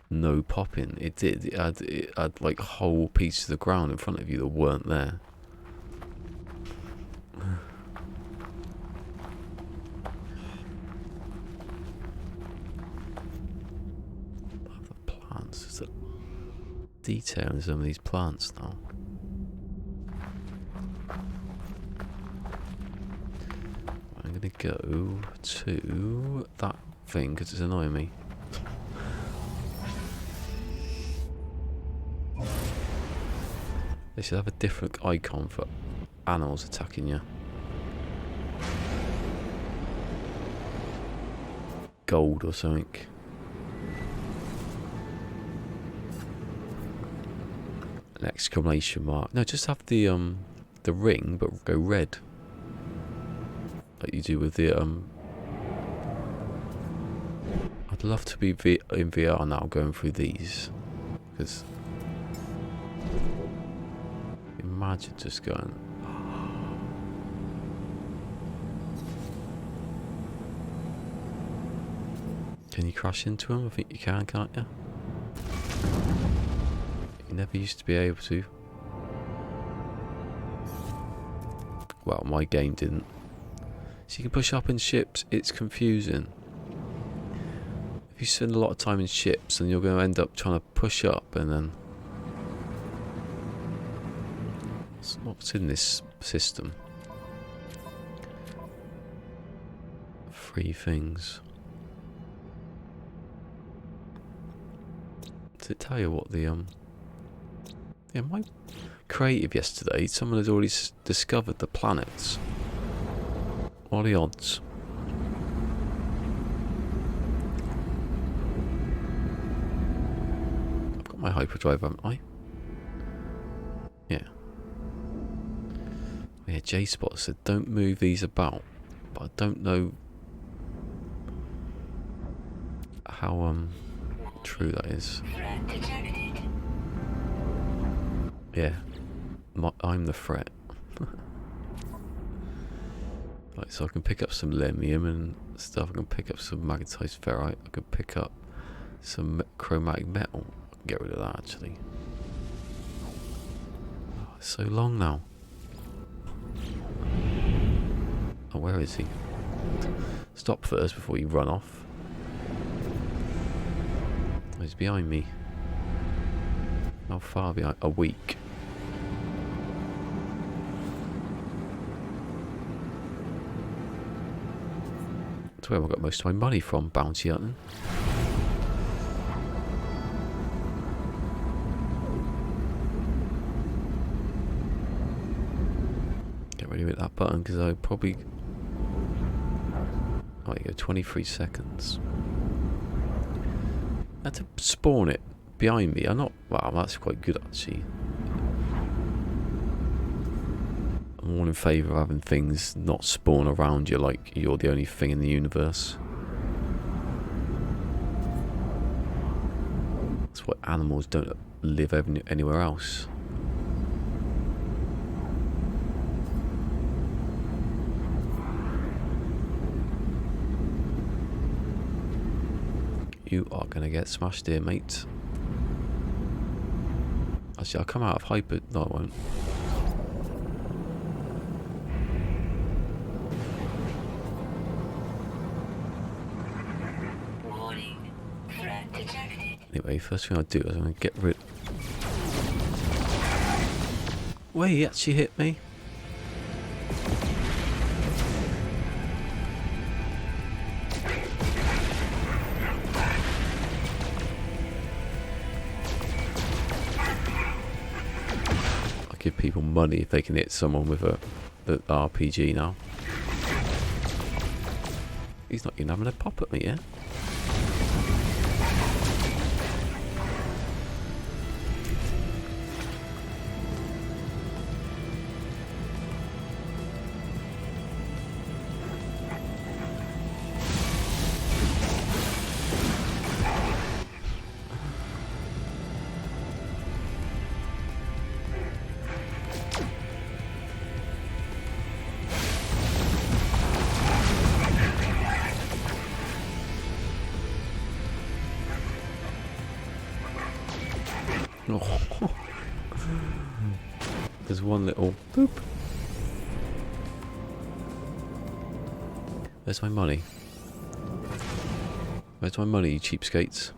no popping. It did. It had like whole pieces of the ground in front of you that weren't there. The plants. There's a detail in some of these plants now. I'm gonna go to that thing because it's annoying me. They should have a different icon for animals attacking you. Gold or something. An exclamation mark. No, just have the ring, but go red. Like you do with the I'd love to be in VR now, going through these, because imagine just going. Can you crash into them? I think you can, can't you? You never used to be able to. Well, my game didn't. So you can push up in ships, it's confusing. If you spend a lot of time in ships, then you're going to end up trying to push up and then... What's in this system? 3 things. Does it tell you what the yeah, my creative yesterday, someone had already discovered the planets. What are the odds? I've got my hyperdrive, haven't I? Yeah. Yeah, J-Spot said don't move these about, but I don't know how true that is. Yeah, I'm the threat. Right, so I can pick up some lemium and stuff. I can pick up some magnetized ferrite. I can pick up some chromatic metal. I can get rid of that actually. Oh, it's so long now. Oh, where is he? Stop first before you run off. Oh, he's behind me. How far behind? A week. That's where I got most of my money from, bounty hunting. Get ready with that button because I probably... Oh, you go, 23 seconds. I had to spawn it behind me. I'm not... Wow, that's quite good actually. I'm all in favour of having things not spawn around you like you're the only thing in the universe. That's why animals don't live anywhere else. You are going to get smashed here, mate. Actually, I'll come out of hyper... No, I won't. Warning. Threat detected. Anyway, first thing I'll do is I'm going to get rid... Wait, he actually hit me. Give people money if they can hit someone with the RPG now. He's not even having a pop at me, yeah? Oh. There's one little boop. Where's my money? Where's my money, you cheapskates?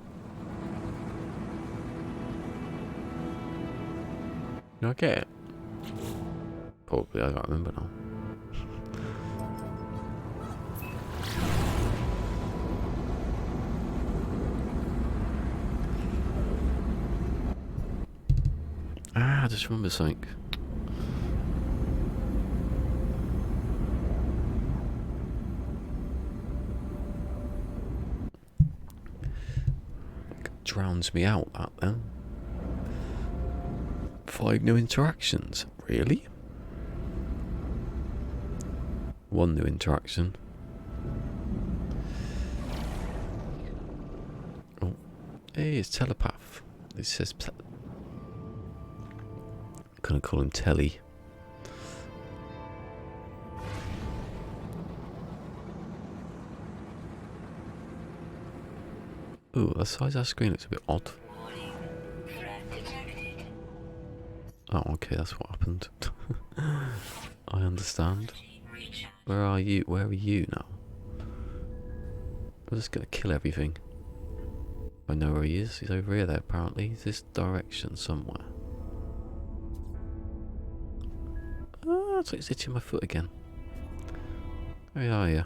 Did I get it? Probably, I can't remember now. I just remember something. Drowns me out, that then. 5 new interactions. Really? 1 new interaction. Oh. Hey, it's telepath. It says... Gonna call him Telly. Ooh, the size of our screen looks a bit odd. Warning. Threat detected. Oh, okay, that's what happened. I understand. Reach out. Where are you? Where are you now? I'm just gonna kill everything. I know where he is. He's over here, there, apparently. He's this direction somewhere. Ah, it's like it's itching my foot again. Where are you?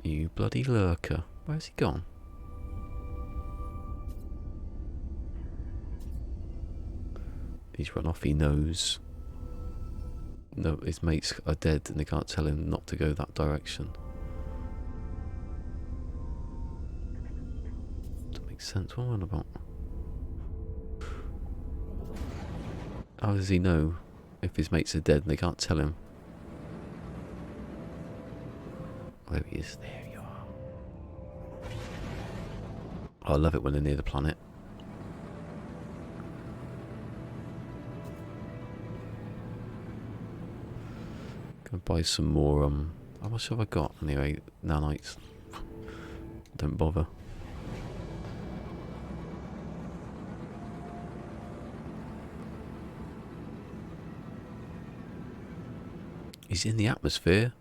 You bloody lurker. Where's he gone? He's run off, he knows. No, his mates are dead and they can't tell him not to go that direction. Doesn't make sense, what am I on about? How does he know if his mates are dead and they can't tell him? There he is, there you are. Oh, I love it when they're near the planet. Gonna buy some more, how much have I got? Anyway, nanites. Don't bother. He's in the atmosphere.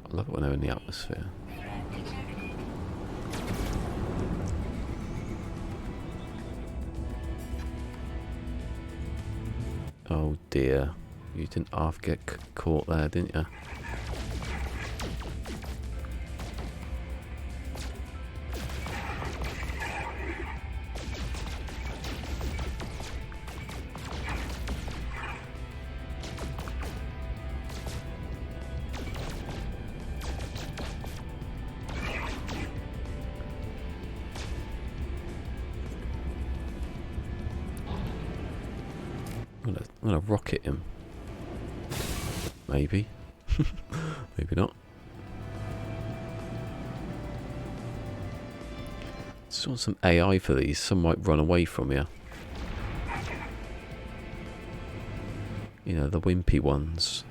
I love it when they're in the atmosphere. Threat detected. Oh dear. You didn't half get caught there, didn't you? I'm gonna rocket him. Maybe. Maybe not. Just want some AI for these. Some might run away from you. You know, the wimpy ones.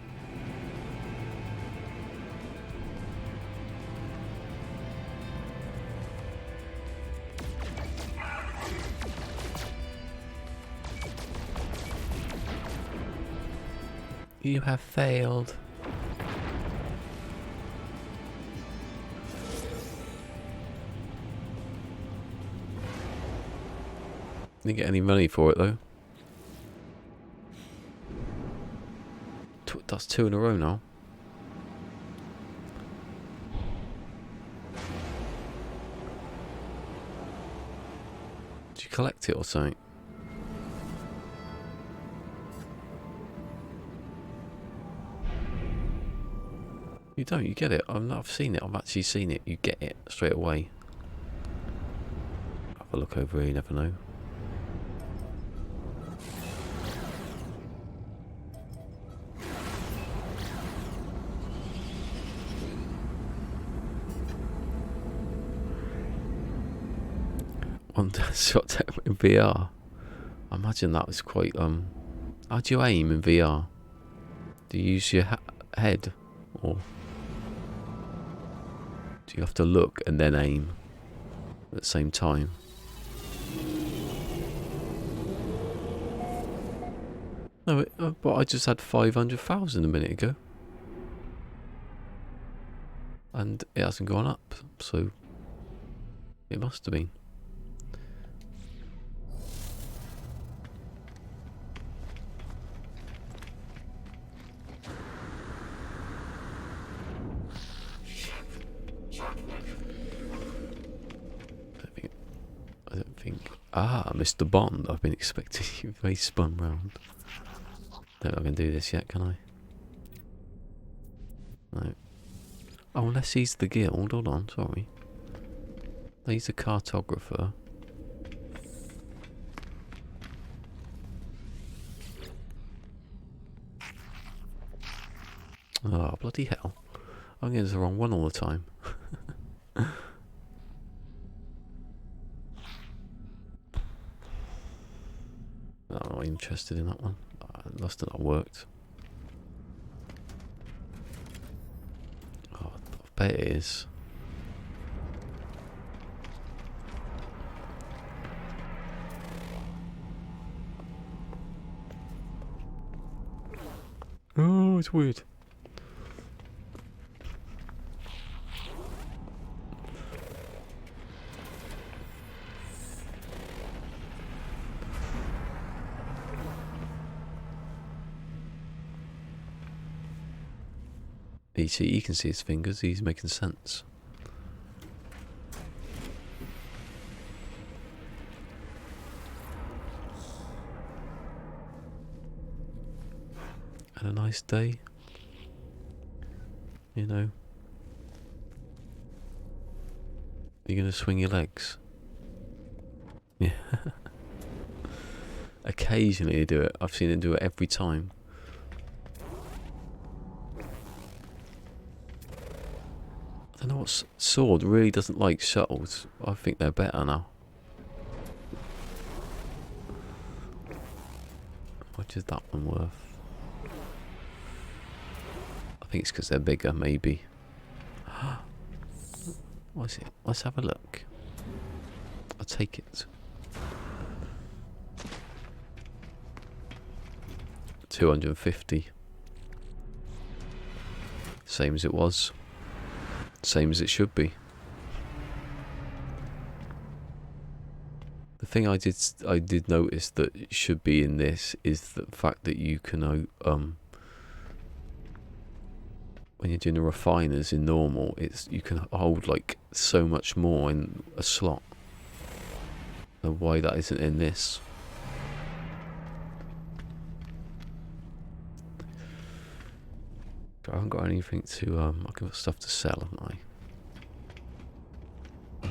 You have failed. Didn't get any money for it though. That's 2 in a row now. Did you collect it or something? You don't. You get it. I've seen it. I've actually seen it. You get it straight away. Have a look over here. You never know. One shot in VR. I imagine that was quite how do you aim in VR? Do you use your head, or do you have to look and then aim at the same time? No, but I just had 500,000 a minute ago, and it hasn't gone up, so it must have been. I don't think. Ah, Mr. Bond. I've been expecting you. They spun round. Don't know if I can do this yet, can I? No. Oh, unless he's the guild. Hold on, sorry. He's a cartographer. Oh, bloody hell. I'm getting the wrong one all the time. I'm not interested in that one. It must have not worked. Oh, I bet it is. Oh, it's weird. You can see his fingers, he's making sense. Had a nice day. You know. You're gonna swing your legs. Yeah. Occasionally you do it. I've seen him do it every time. I don't know what sword really doesn't like shuttles. I think they're better now. How much is that one worth? I think it's because they're bigger, maybe. What is it? Let's have a look. I'll take it. 250. Same as it was. Same as it should be. The thing I did notice that it should be in this is the fact that you can when you're doing the refiners in normal, you can hold like so much more in a slot. And why that isn't in this? I haven't got anything to I've got stuff to sell, haven't I?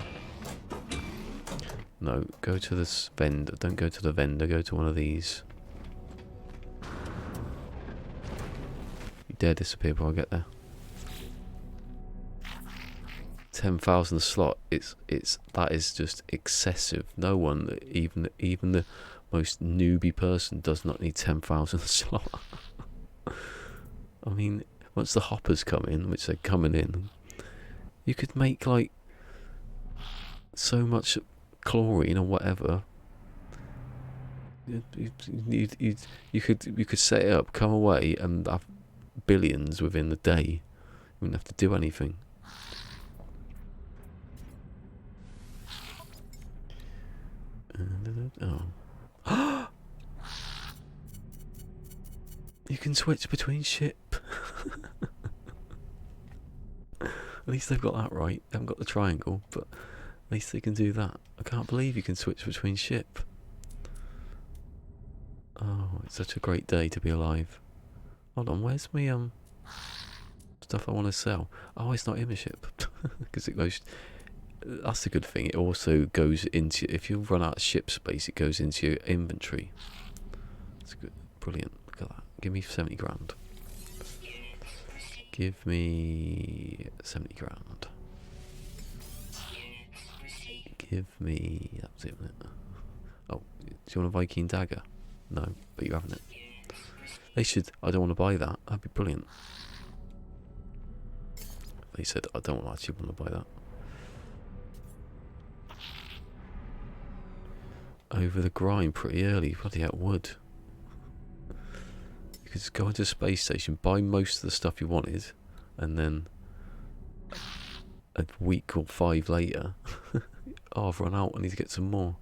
No, go to this vendor. Don't go to the vendor, go to one of these. You dare disappear before I get there. 10,000 a slot, that is just excessive. No one, even the most newbie person does not need 10,000 a slot. I mean, once the hoppers come in, which they're coming in, you could make like so much chlorine or whatever. You could set it up, come away, and have billions within the day. You wouldn't have to do anything. Oh. You can switch between ship. At least they've got that right. They haven't got the triangle, but at least they can do that. I can't believe you can switch between ship. Oh, it's such a great day to be alive. Hold on, where's me stuff I want to sell. Oh, it's not in the ship because it goes. That's the good thing. It also goes into, if you run out of ship space, it goes into your inventory. That's good. Brilliant. Look at that. Give me 70 grand. Give me 70 grand. Give me. That's it, isn't it? Oh, do you want a Viking dagger? No, but you haven't it. They should. I don't want to buy that. That'd be brilliant. They said I don't actually want to buy that. Over the grind pretty early. Bloody hell, wood. You could just go into a space station, buy most of the stuff you wanted, and then a week or 5 later, oh, I've run out. I need to get some more.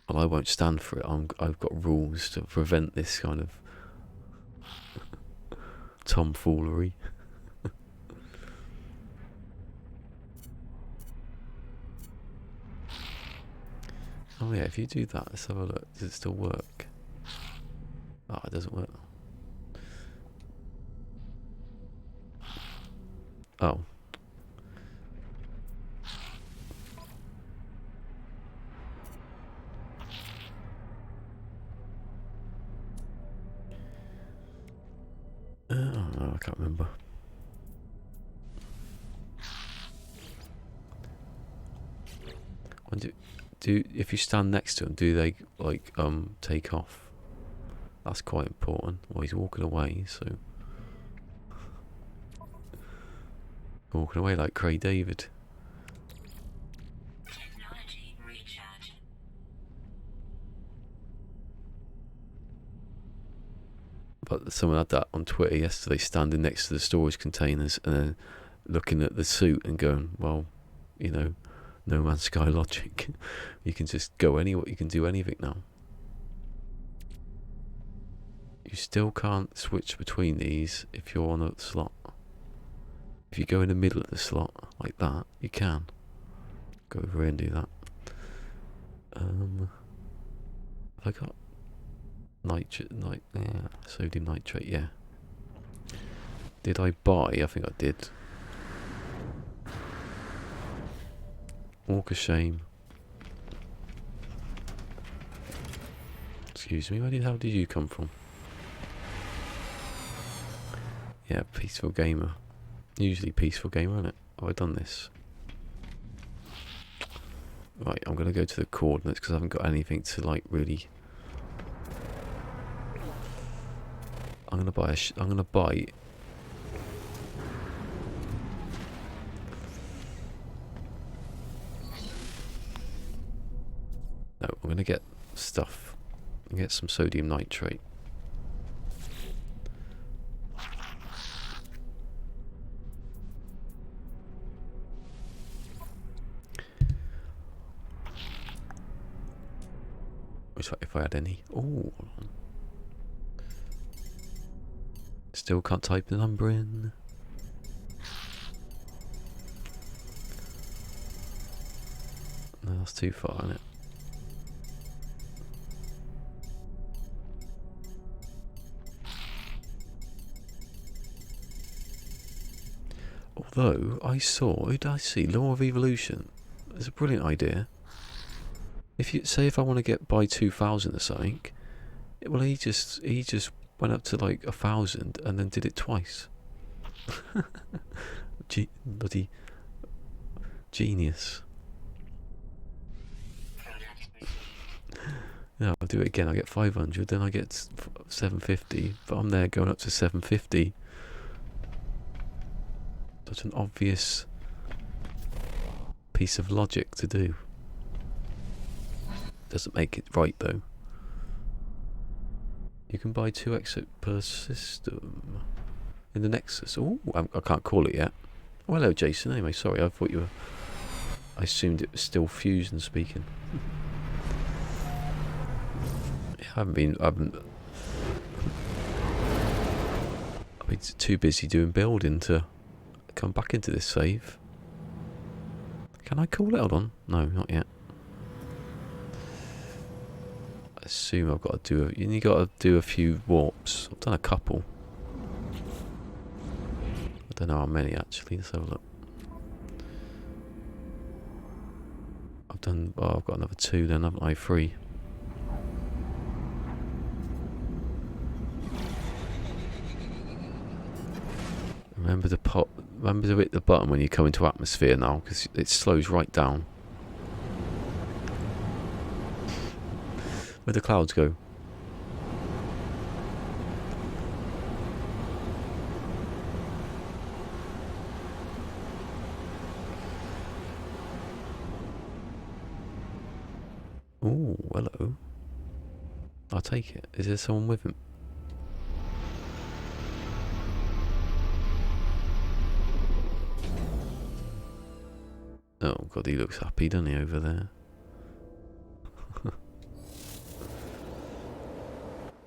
Well, I won't stand for it. I've got rules to prevent this kind of tomfoolery. Oh yeah, if you do that, let's have a look. Does it still work? Oh, it doesn't work. Oh. I can't remember. When do if you stand next to them, do they like take off? That's quite important. Well, he's walking away, so walking away like Craig David. Technology recharge. But someone had that on Twitter yesterday, standing next to the storage containers and then looking at the suit and going, well, you know, No Man's Sky logic. You can just go anywhere. You can do anything now. You still can't switch between these if you're on a slot. If you go in the middle of the slot like that, you can. Go over here and do that. Have I got sodium nitrate? Yeah. Did I buy? I think I did. Walk of shame. Excuse me, where the hell did you come from? Yeah, peaceful gamer. Usually peaceful gamer, isn't it? Have I done this? Right, I'm gonna go to the coordinates because I haven't got anything to like really. I'm gonna buy I'm gonna buy. No, I'm gonna get stuff. And get some sodium nitrate. If I had any. Oh, still can't type the number in. No, that's too far, isn't it? Although I saw, who did I see? Law of Evolution. It's a brilliant idea. If you say, if I want to get by 2,000 or something, well, he just went up to like 1,000 and then did it twice. Bloody genius. Yeah, I'll do it again. I get 500, then I get 750, but I'm there going up to 750. Such an obvious piece of logic to do. Doesn't make it right though. You can buy 2 exit per system in the Nexus. Oh, I can't call it yet. Oh, hello, Jason. Anyway, sorry, I thought you were. I assumed it was still Fusion speaking. I've been too busy doing building to come back into this save. Can I call it? Hold on. No, not yet. assume I've got to do you got to do a few warps. I've done a couple. I don't know how many actually. Let's have a look. I've got another 2 then, haven't I? 3. Remember to hit the button when you come into atmosphere now, because it slows right down. Where'd the clouds go? Oh, hello. I'll take it. Is there someone with him? Oh god, he looks happy, doesn't he, over there?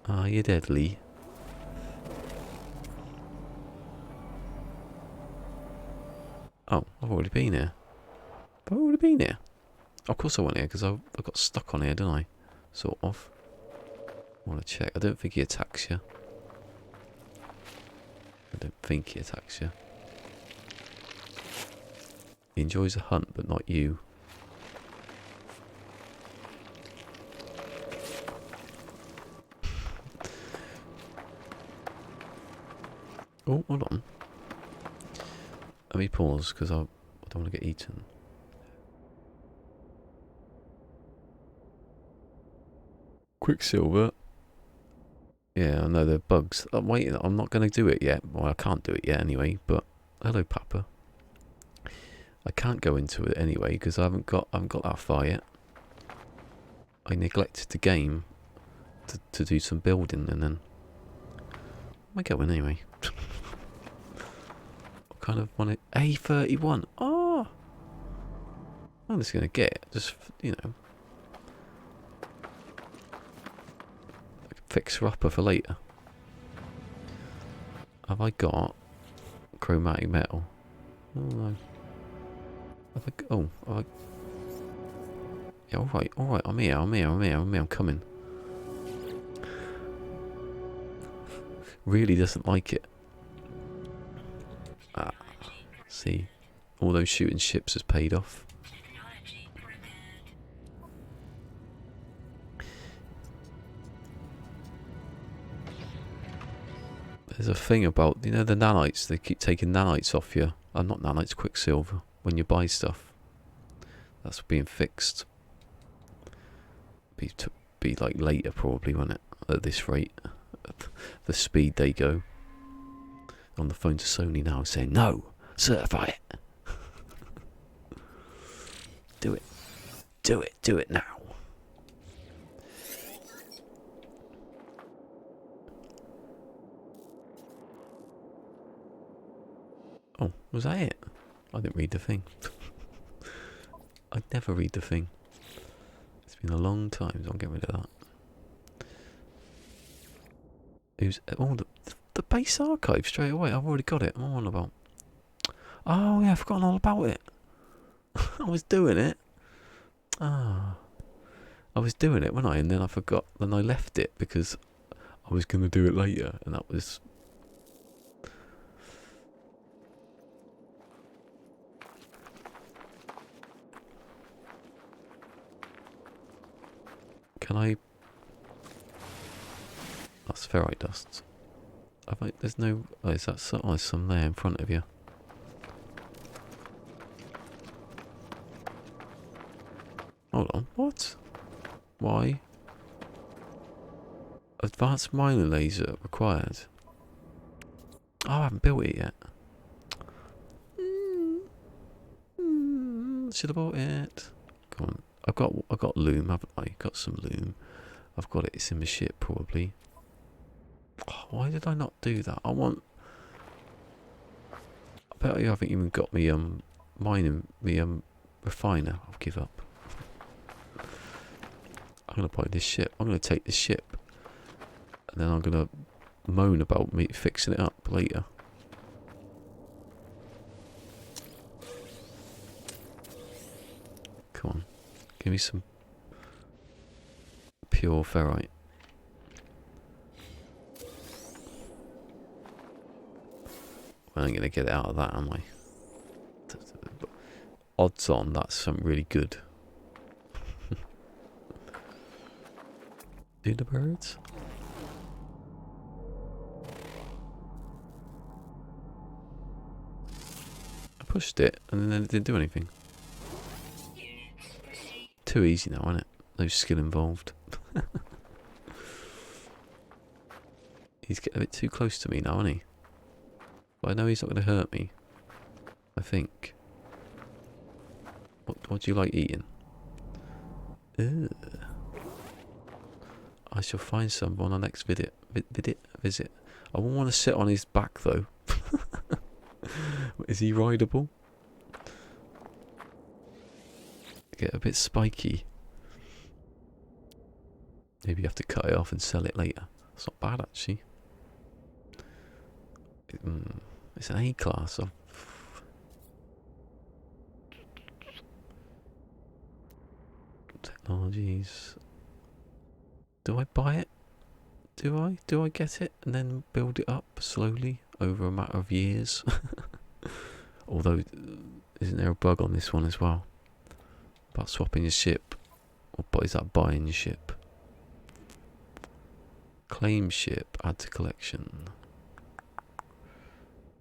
Are you deadly? Oh, I've already been here. Have I already been here? Of course I went here, because I got stuck on here, didn't I? Sort of. I want to check. I don't think he attacks you. I don't think he attacks you. He enjoys the hunt, but not you. Oh, hold on. Let me pause, because I don't want to get eaten. Quicksilver. Yeah, I know they're bugs. I'm waiting. I'm not going to do it yet. Well, I can't do it yet anyway, but... Hello, Papa. I can't go into it anyway, because I haven't got that far yet. I neglected the game to do some building, and then... Where am I going anyway? I kind of want it... A31! Oh! I'm just going to get it. Just, you know... Fixer-upper for later. Have I got chromatic metal? Oh, no. Have I... Yeah, alright, I'm here, I'm coming. Really doesn't like it. Ah, see, all those shooting ships has paid off. Technology prepared. There's a thing about, you know, the nanites, they keep taking nanites off you. Not nanites, quicksilver, when you buy stuff. That's being fixed. Be like later probably, won't it? At this rate. The speed they go. On the phone to Sony now saying, no, certify it. Do it now. Oh, was that it? I didn't read the thing. I never read the thing. It's been a long time, so I'll get rid of that. Who's the base archive straight away? I've already got it. I'm on about. Oh yeah, I've forgotten all about it. I was doing it. Ah, I was doing it, wasn't I? And then I forgot. Then I left it because I was going to do it later, and that was. Can I? That's ferrite dust. There's no. Oh, is that some? Oh, there's some there in front of you. Hold on. What? Why? Advanced mining laser required. Oh, I haven't built it yet. Should have bought it. Come on. I've got loom, haven't I? Got some loom. I've got it. It's in the ship probably. Oh, why did I not do that? I bet you haven't even got me mining me refiner. I'll give up. I'm gonna buy this ship. I'm gonna take this ship, and then I'm gonna moan about me fixing it up later. Come on, give me some pure ferrite. I ain't gonna get it out of that, am I? Odds on that's something really good. Do the birds? I pushed it and then it didn't do anything. Too easy now, isn't it? No skill involved. He's getting a bit too close to me now, isn't he? But I know he's not going to hurt me. I think. What do you like eating? Ugh. I shall find some on our next visit. I won't want to sit on his back though. Is he rideable? Get a bit spiky. Maybe you have to cut it off and sell it later. It's not bad actually. It's an A class. Technologies. Do I buy it? Do I? Do I get it and then build it up slowly over a matter of years? Although, isn't there a bug on this one as well? About swapping your ship? Or is that buying your ship? Claim ship, add to collection.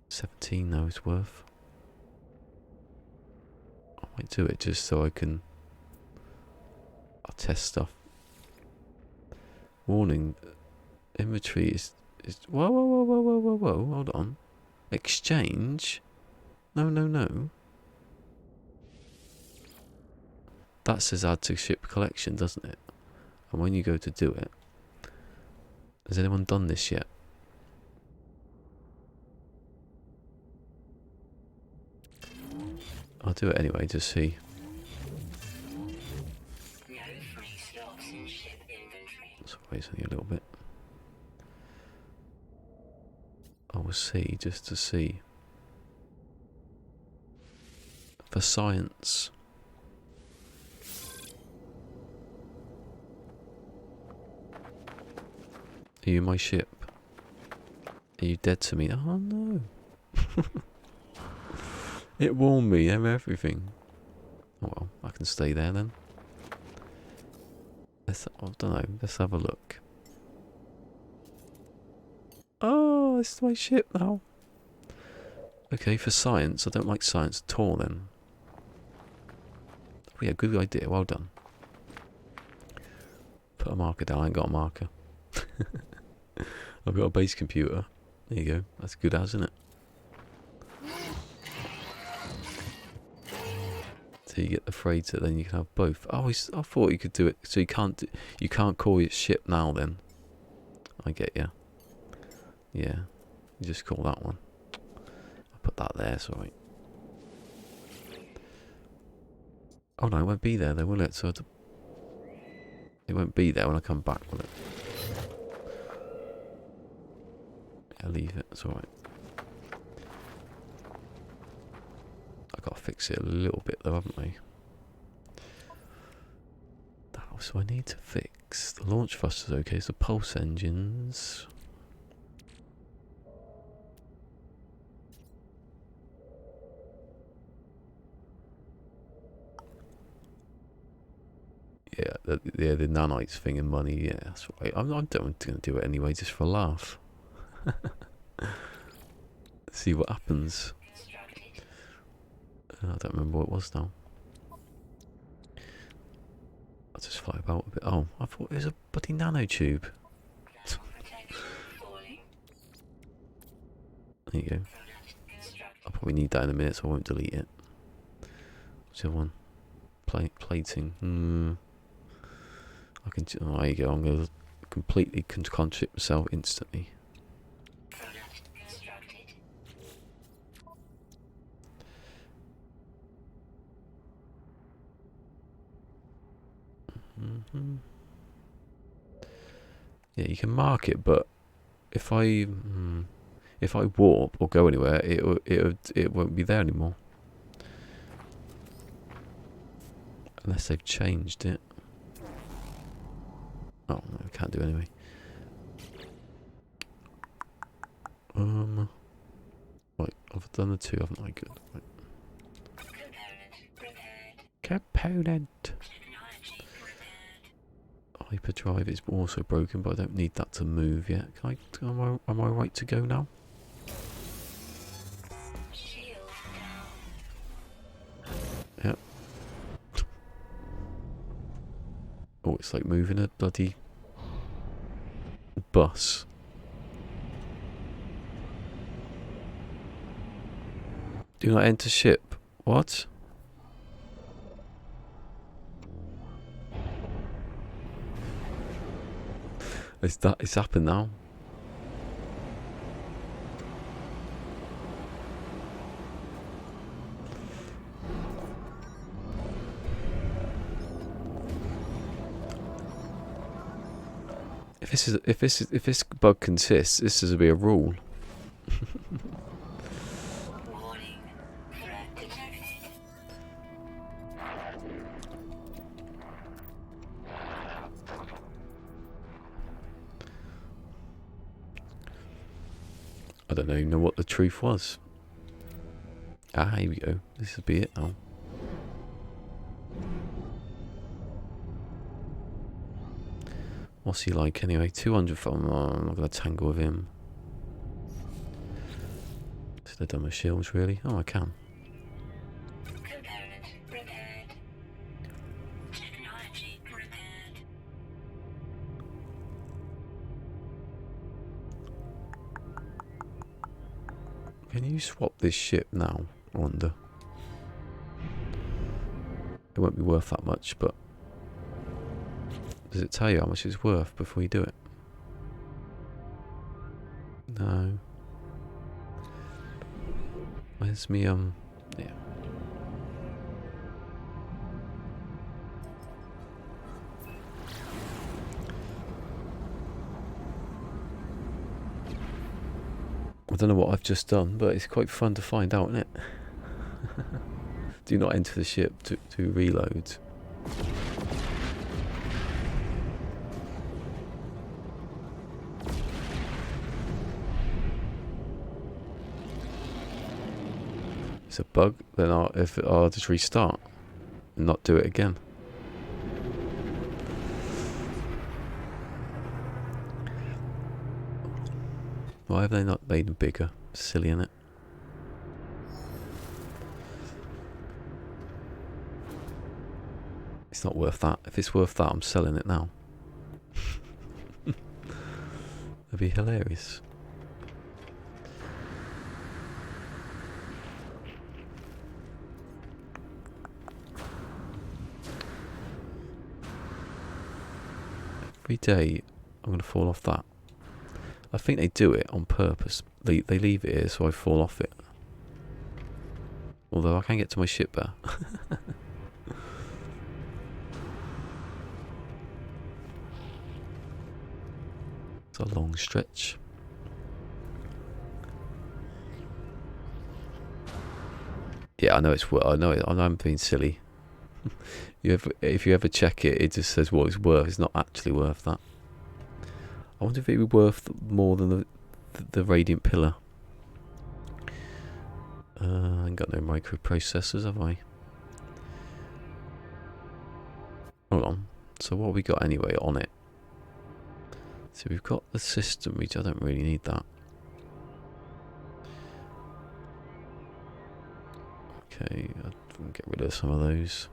17 though is worth. I might do it just so I can... I'll test stuff. Warning, inventory is whoa, hold on. Exchange? No. That says add to ship collection, doesn't it? And when you go to do it, has anyone done this yet? I'll do it anyway, just see. It's only a little bit. I will see, just to see. For science. Are you my ship? Are you dead to me? Oh no. It warned me of everything. Oh well, I can stay there then. I don't know, let's have a look. Oh, it's my ship now. Okay, for science, I don't like science at all then. Oh yeah, good idea, well done. Put a marker down, I ain't got a marker. I've got a base computer. There you go, that's good as, isn't it? So you get the freighter, then you can have both. Oh, I thought you could do it. So you can't call your ship now then. I get you. Yeah, you just call that one. I'll put that there, sorry. Oh no, it won't be there though, will it? So it won't be there when I come back, will it? I'll leave it, it's alright. Got to fix it a little bit though, haven't we? So I need to fix the launch thrusters. Okay, so pulse engines. Yeah, the nanites thing and money. Yeah, that's right. I'm going to do it anyway, just for a laugh. See what happens. I don't remember what it was now. I'll just fly about a bit. Oh, I thought it was a bloody nanotube. There you go. I'll probably need that in a minute, so I won't delete it. What's the other one? Plating. I can. Oh, there you go. I'm going to completely contradict myself instantly. Yeah, you can mark it, but if I warp or go anywhere, it won't be there anymore unless they've changed it. Oh, no, I can't do it anyway. Right, I've done the 2, haven't I? Good. Right. Component. Technology prepared. Hyperdrive is also broken, but I don't need that to move yet. Am I right to go now? Shield down. Yep. Oh, it's like moving a bloody bus. Do not enter ship. What? It's happened now. If this bug consists, this is to be a rule. Warning. Threat detected. I don't even know what the truth was. Ah, here we go. This will be it now. What's he like anyway? 200 from. I'm not going to tangle with him. Should have done my shields really. Oh, I can. Component prepared. Technology prepared. Can you swap this ship now? I wonder. It won't be worth that much, but does it tell you how much it's worth before you do it? No. Where's me, yeah. I don't know what I've just done, but it's quite fun to find out, isn't it? Do not enter the ship to reload. It's a bug, then I'll just restart and not do it again. Why have they not made them bigger? Silly, innit? It's not worth that. If it's worth that, I'm selling it now. That'd be hilarious. Every day I'm going to fall off that. I think they do it on purpose. They leave it here so I fall off it. Although I can get to my ship there. It's a long stretch. Yeah, I know it's. I know I'm being silly. If you ever check it, it just says what it's worth. It's not actually worth that. I wonder if it would be worth more than the radiant pillar. I ain't got no microprocessors, have I? Hold on. So what have we got anyway on it? So we've got the system reach. I don't really need that. Okay, I'll get rid of some of those.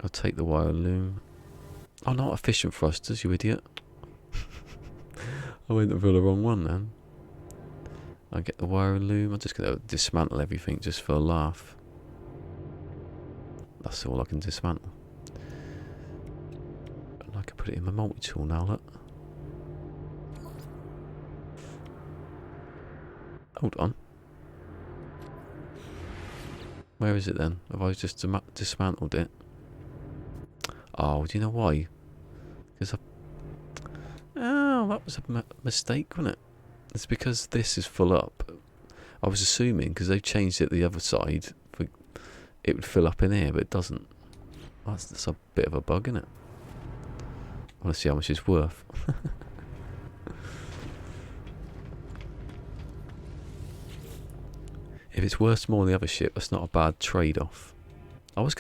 I'll take the wire loom. Oh, not efficient thrusters, you idiot. I went for the wrong one then. I'll get the wire loom. I'm just going to dismantle everything just for a laugh. That's all I can dismantle. And I can put it in my multi-tool now, look. Hold on. Where is it then? Have I just dismantled it? Oh, do you know why? Because oh, that was a mistake, wasn't it? It's because this is full up. I was assuming because they've changed it the other side, it would fill up in here, but it doesn't. That's a bit of a bug, isn't it? I want to see how much it's worth. If it's worth more than the other ship, that's not a bad trade-off. I was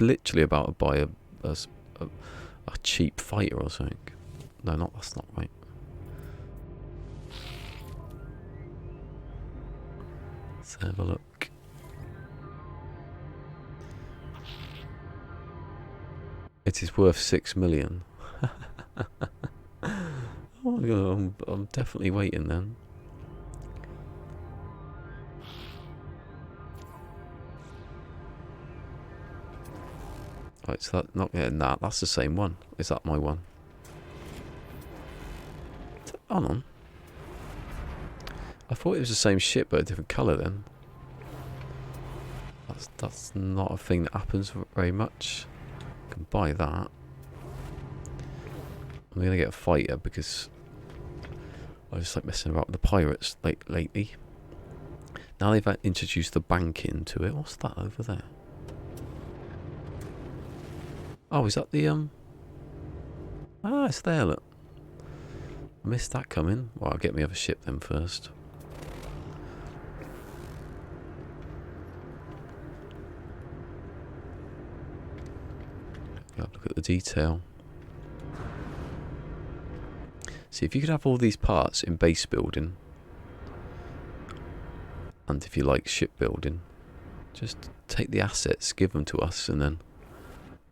literally about to buy a cheap fighter or something. No, that's not right. Let's have a look. It is worth 6 million. Oh, I'm definitely waiting then. Right, so that not getting that. That's the same one. Is that my one? Hold on. I thought it was the same ship but a different colour then. That's not a thing that happens very much. I can buy that. I'm gonna get a fighter because I just like messing around with the pirates lately. Now they've introduced the bank into it. What's that over there? Oh, is that the Ah, it's there, look. I missed that coming. Well, I'll get me other ship then first. Look at the detail. See, if you could have all these parts in base building, and if you like shipbuilding, just take the assets, give them to us, and then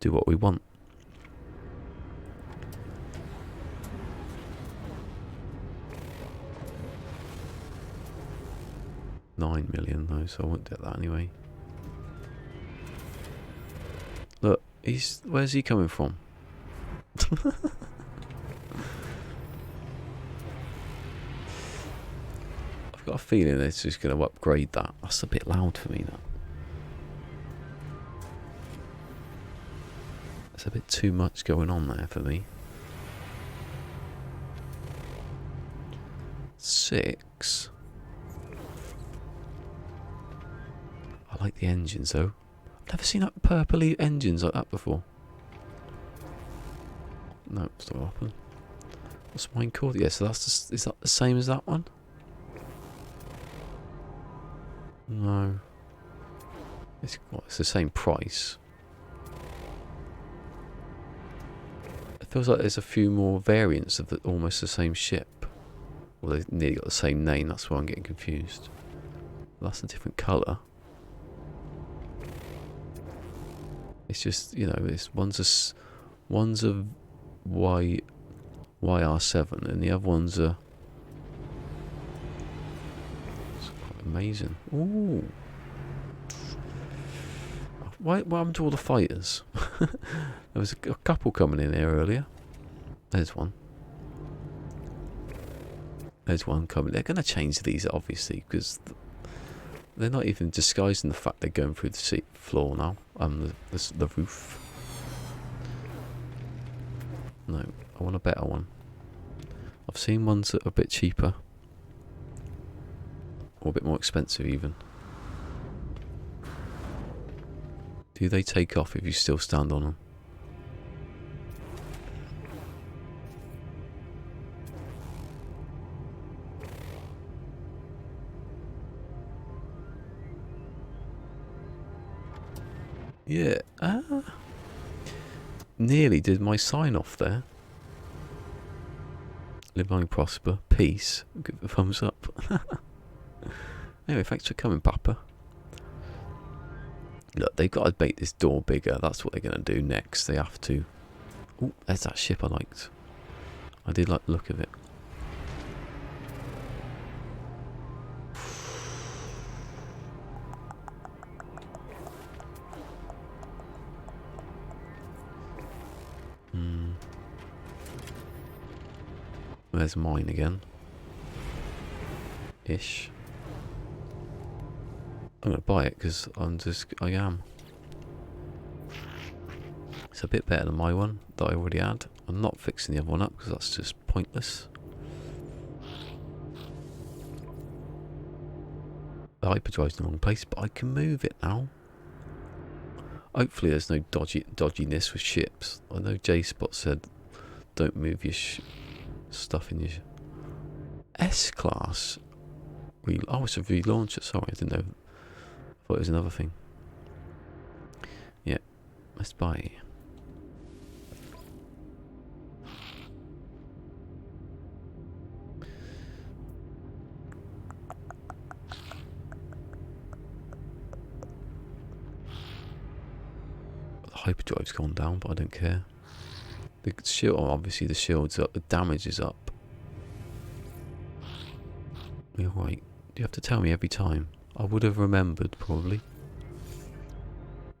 do what we want. $9 million though, so I won't get that anyway. Look, where's he coming from? I've got a feeling it's just going to upgrade that. That's a bit loud for me, that. There's a bit too much going on there for me. 6. I like the engines though. I've never seen purpley engines like that before. No, it's not open. What's mine called? Yeah, so is that the same as that one? No. It's the same price. It feels like there's a few more variants of almost the same ship. Well, they've nearly got the same name, that's why I'm getting confused. That's a different colour. It's just, you know, one's a YR7 and the other one's a... It's quite amazing. Ooh. What happened to all the fighters? There was a couple coming in here earlier. There's one. There's one coming. They're going to change these, obviously, because they're not even disguising the fact they're going through the floor now. The roof. No, I want a better one. I've seen ones that are a bit cheaper. Or a bit more expensive, even. Do they take off if you still stand on them? Yeah. Nearly did my sign off there. Live long and prosper. Peace. Give a thumbs up. Anyway, thanks for coming, Papa. Look, they've got to make this door bigger. That's what they're going to do next. They have to. Oh, there's that ship I liked. I did like the look of it. There's mine again. Ish. I'm going to buy it because I am. It's a bit better than my one that I already had. I'm not fixing the other one up because that's just pointless. The hyperdrive's in the wrong place, but I can move it now. Hopefully there's no dodginess with ships. I know J-Spot said don't move your stuff in your S-Class. Oh, it's a relauncher. Sorry, I didn't know. I thought it was another thing. Yeah, let's buy. Hyperdrive's gone down, but I don't care. The shield, obviously the shield's up, the damage is up. You're right. You have to tell me every time. I would have remembered, probably.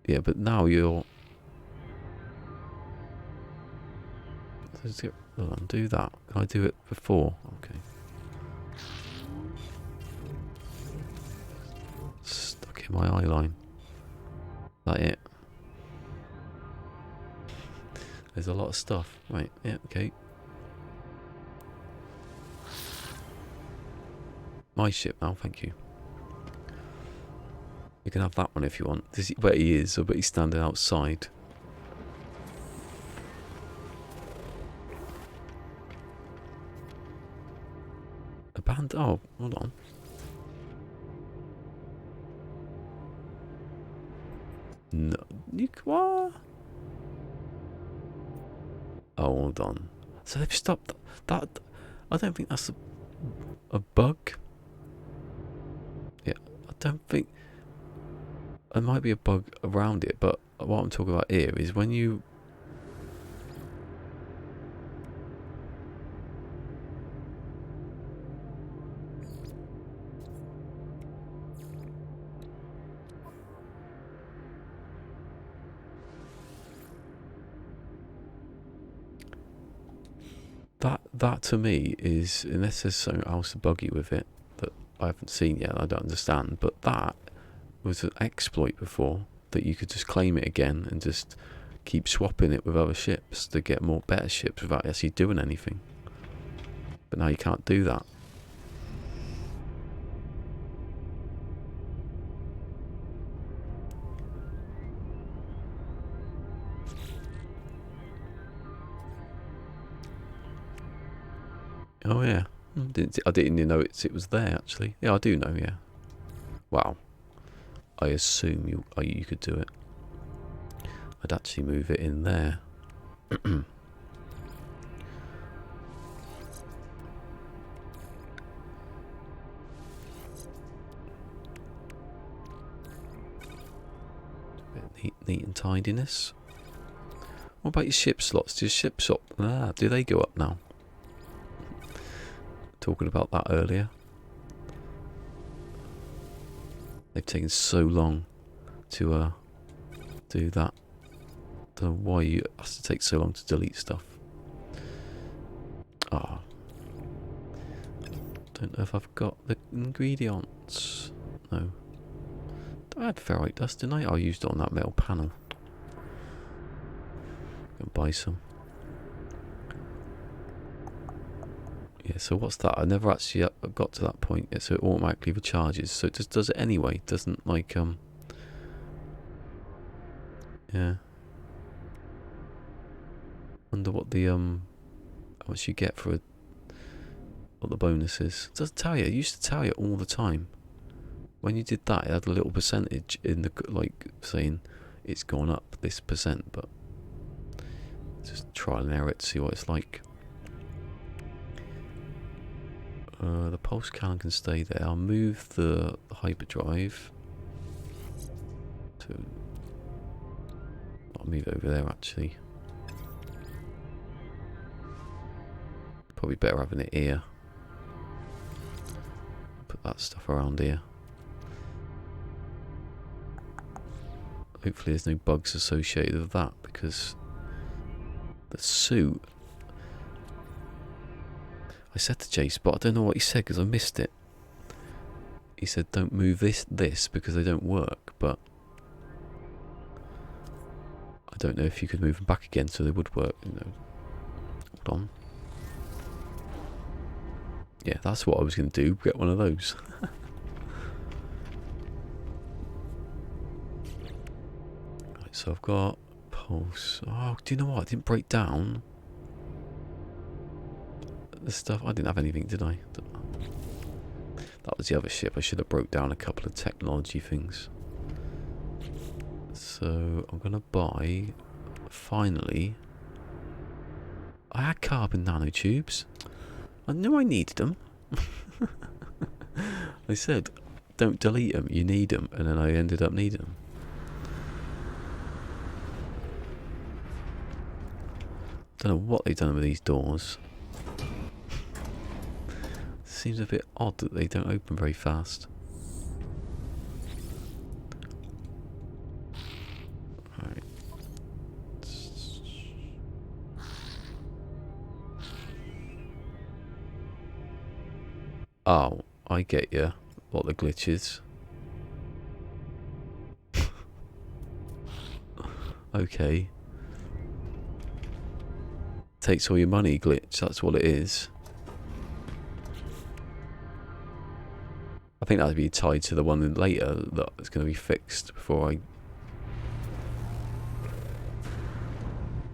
Yeah, but now you're... Hold on, do that. Can I do it before? Okay. Stuck in my eye line. Is that it? There's a lot of stuff. Right, yeah, okay. My ship now, thank you. You can have that one if you want. Where he is, I bet he's standing outside. A band? Oh, hold on. No, you what? Oh, hold on. So they've stopped that. I don't think that's a bug. Yeah, I don't think. There might be a bug around it, but what I'm talking about here is when you... That to me is, unless there's something else buggy with it that I haven't seen yet, I don't understand, but that was an exploit before, that you could just claim it again and just keep swapping it with other ships to get better ships without actually doing anything. But now you can't do that. Oh yeah, I didn't even know it was there actually. Yeah, I do know. Yeah. Wow. I assume you could do it. I'd actually move it in there. Neat and tidiness. What about your ship slots? Do they go up now? Talking about that earlier. They've taken so long to do that. Don't know why it has to take so long to delete stuff. Ah. Don't know if I've got the ingredients. No. I had ferrite dust, didn't I? I used it on that metal panel. Go buy some. Yeah, so what's that? I never actually got to that point yet, so it automatically recharges. So it just does it anyway. It doesn't like, yeah. Wonder what the, how much you get for what the bonus is. It doesn't tell you. It used to tell you all the time. When you did that, it had a little percentage in the, like, saying it's gone up this percent, but just trial and error it to see what it's like. The pulse cannon can stay there. I'll move the hyperdrive to... I'll move it over there actually. Probably better having it here. Put that stuff around here. Hopefully there's no bugs associated with that, because the suit... I said to Jace, but I don't know what he said because I missed it. He said don't move this because they don't work, but I don't know if you could move them back again so they would work. You know. Hold on. Yeah, that's what I was going to do. Get one of those. Right, So I've got pulse. Oh, do you know what? I didn't break down the stuff. I didn't have anything, did I? That was the other ship. I should have broke down a couple of technology things. So I'm going to buy, finally, I had carbon nanotubes. I knew I needed them. I said, don't delete them, you need them. And then I ended up needing them. Don't know what they've done with these doors. Seems a bit odd that they don't open very fast. Alright. Oh, I get you. What the glitch is. Okay. Takes all your money glitch, that's what it is. I think that would be tied to the one later that's going to be fixed before I...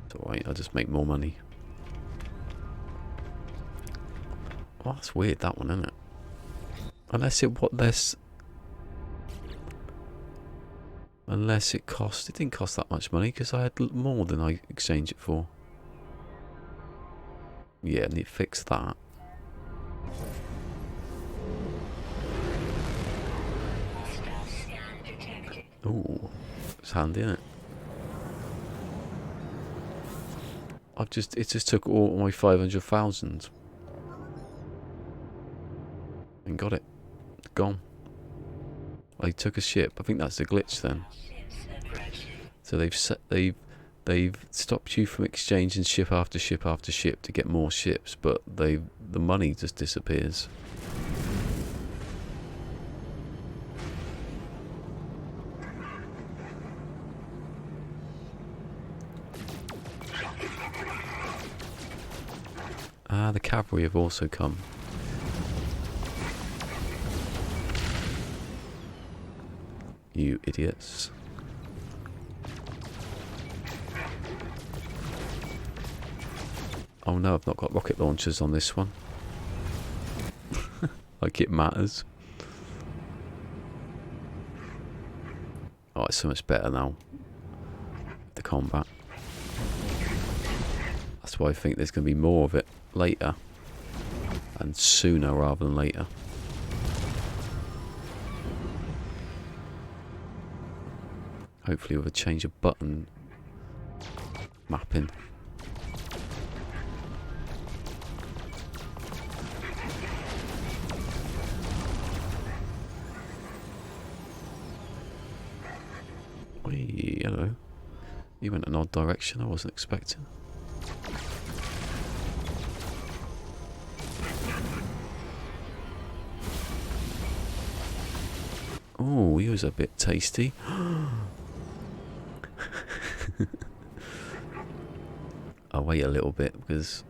It's alright, I'll just make more money. Oh, that's weird, that one, isn't it? Unless it... Unless it cost... It didn't cost that much money because I had more than I exchanged it for. Yeah, and it fixed that. Ooh, it's handy, isn't it? It just took all my 500,000 and got it. Gone. I took a ship. I think that's the glitch then. So they've stopped you from exchanging ship after ship after ship to get more ships, but the money just disappears. Ah, the cavalry have also come. You idiots. Oh no, I've not got rocket launchers on this one. Like it matters. Oh, it's so much better now. The combat. That's why I think there's going to be more of it later. And sooner rather than later. Hopefully with a change of button mapping. Wee, hello. You went an odd direction I wasn't expecting. Oh, he was a bit tasty. I'll wait a little bit because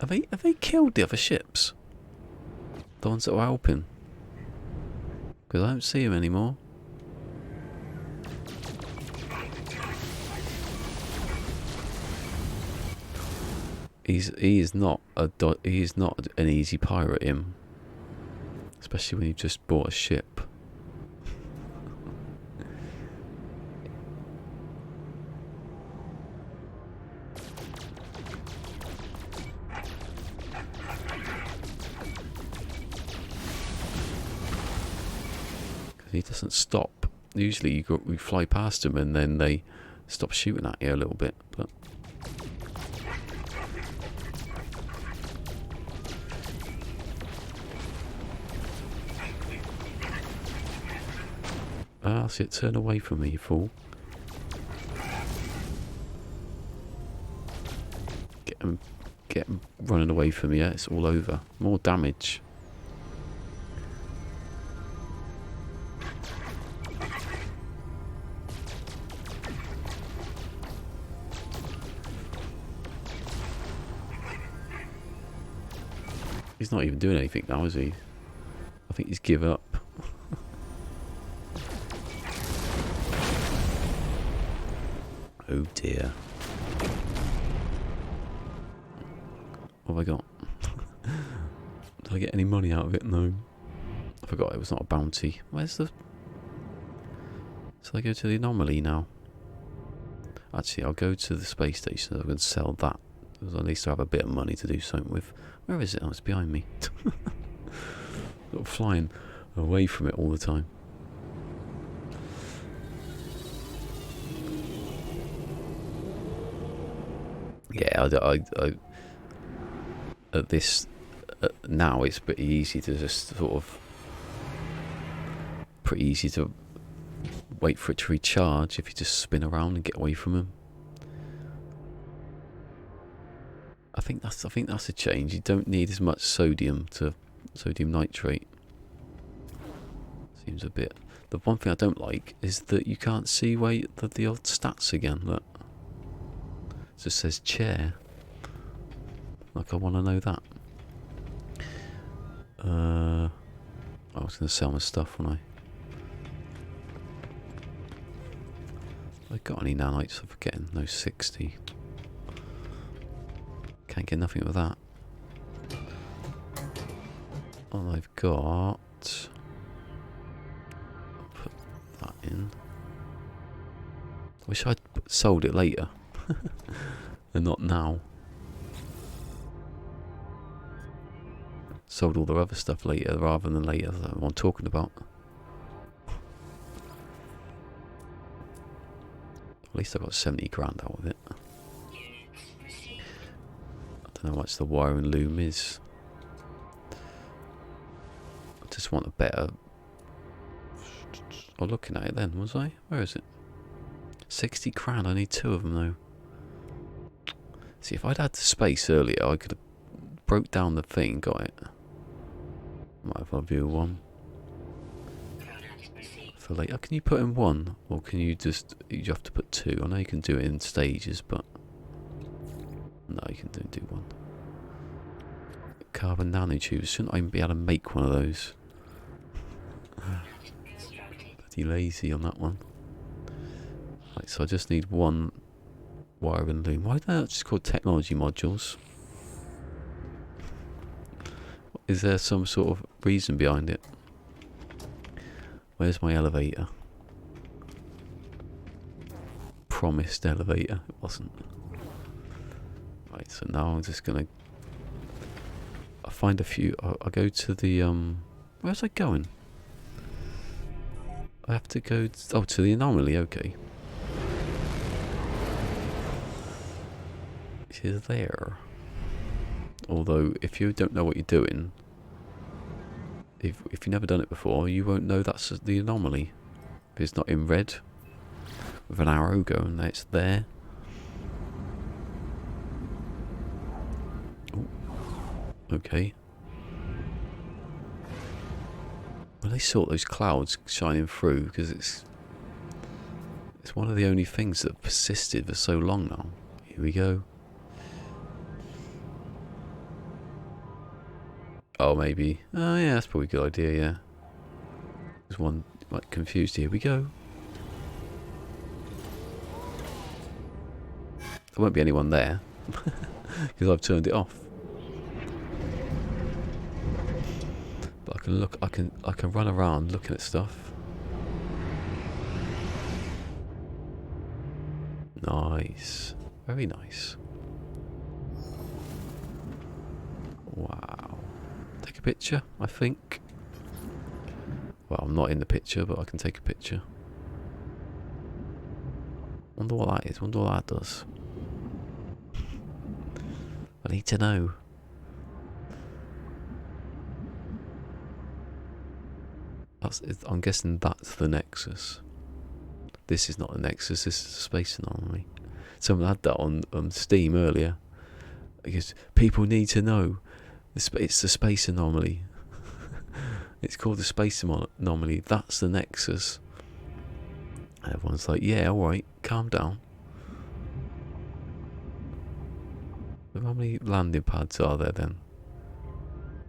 have they killed the other ships? The ones that were helping? Because I don't see them anymore. He is not an easy pirate, him. Especially when you've just bought a ship. Because he doesn't stop. Usually we fly past him and then they stop shooting at you a little bit, but ah, see it, turn away from me, you fool. Get him running away from me, yeah, it's all over. More damage. He's not even doing anything now, is he? I think he's give up. dear. What have I got? Did I get any money out of it? No. I forgot it was not a bounty. Where's the... So I go to the anomaly now. Actually, I'll go to the space station. I'm going to sell that. Because at least I have a bit of money to do something with. Where is it? Oh, it's behind me. Sort of flying away from it all the time. Yeah, I at this now it's pretty easy to just sort of pretty easy to wait for it to recharge if you just spin around and get away from them. I think that's a change. You don't need as much sodium nitrate. Seems a bit. The one thing I don't like is that you can't see where the old stats again. Look, it just says chair. Like I want to know that. I was going to sell my stuff, wasn't I got any nanites? I'm forgetting. No, 60. Can't get nothing with that. Oh, I've got... I'll put that in. Wish I'd sold it later. And not now. Sold all the other stuff later rather than later. That's what I'm talking about. At least I got 70 grand out of it. I don't know how much the wire and loom is. I just want a better... Oh, looking at it then, was I? Where is it? 60 grand, I need 2 of them though. See, if I'd had the space earlier, I could have broke down the thing, got it. Might have a view one. For later, can you put in 1? Or can you just, you have to put 2? I know you can do it in stages, but... No, you can do 1. Carbon nanotubes, shouldn't I even be able to make one of those? Bloody lazy on that one. Right, so I just need 1 wire and loom. Why are they just called technology modules? Is there some sort of reason behind it? Where's my elevator? Promised elevator. It wasn't. Right, so now I'm just gonna... I'll find a few... I'll go to the... Where's I going? I have to go... to the anomaly, okay. She's there. Although, if you don't know what you're doing... If you've never done it before, you won't know that's the anomaly. If it's not in red, with an arrow going, it's there. Ooh. Okay. Well, they sort those clouds shining through because it's one of the only things that have persisted for so long now. Here we go. Oh, maybe. Oh, yeah, that's probably a good idea, yeah. There's one, like, confused. Here we go. There won't be anyone there. Because I've turned it off. But I can look, I can run around looking at stuff. Nice. Very nice. Wow. Take a picture, I think. Well, I'm not in the picture, but I can take a picture. Wonder what that is, wonder what that does. I need to know. I'm guessing that's the Nexus. This is not the Nexus, this is a space anomaly. Someone had that on Steam earlier. Because people need to know. It's the space anomaly. It's called the space anomaly. That's the Nexus. And everyone's like, yeah, alright, calm down. How many landing pads are there then?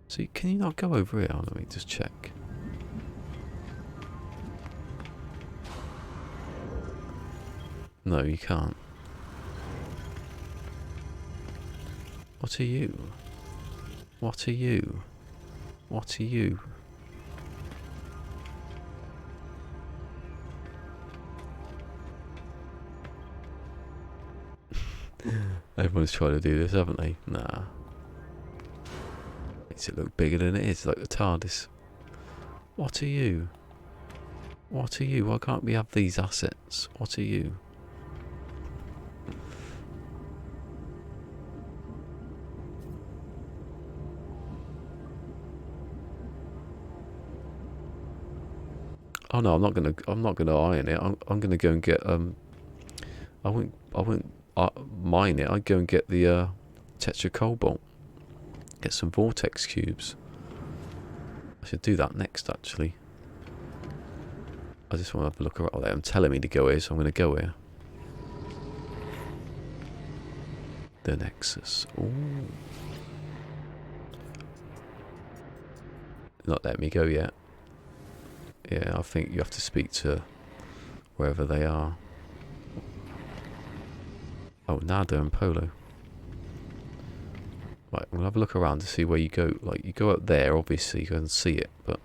So can you not go over here? Let me just check. No, you can't. What are you? What are you? What are you? Everyone's trying to do this, haven't they? Nah. Makes it look bigger than it is, like the TARDIS. What are you? What are you? Why can't we have these assets? What are you? Oh no, I'm not gonna iron it. I'm gonna go and get I won't mine it. I'd go and get the Tetra Cobalt. Get some vortex cubes. I should do that next, actually. I just want to have a look around. I'm telling me to go here, so I'm going to go here. The Nexus. Ooh. Not letting me go yet. Yeah, I think you have to speak to wherever they are. Oh, Nada and Polo. Right, I'm going to have a look around to see where you go. Like, you go up there, obviously, you can see it, but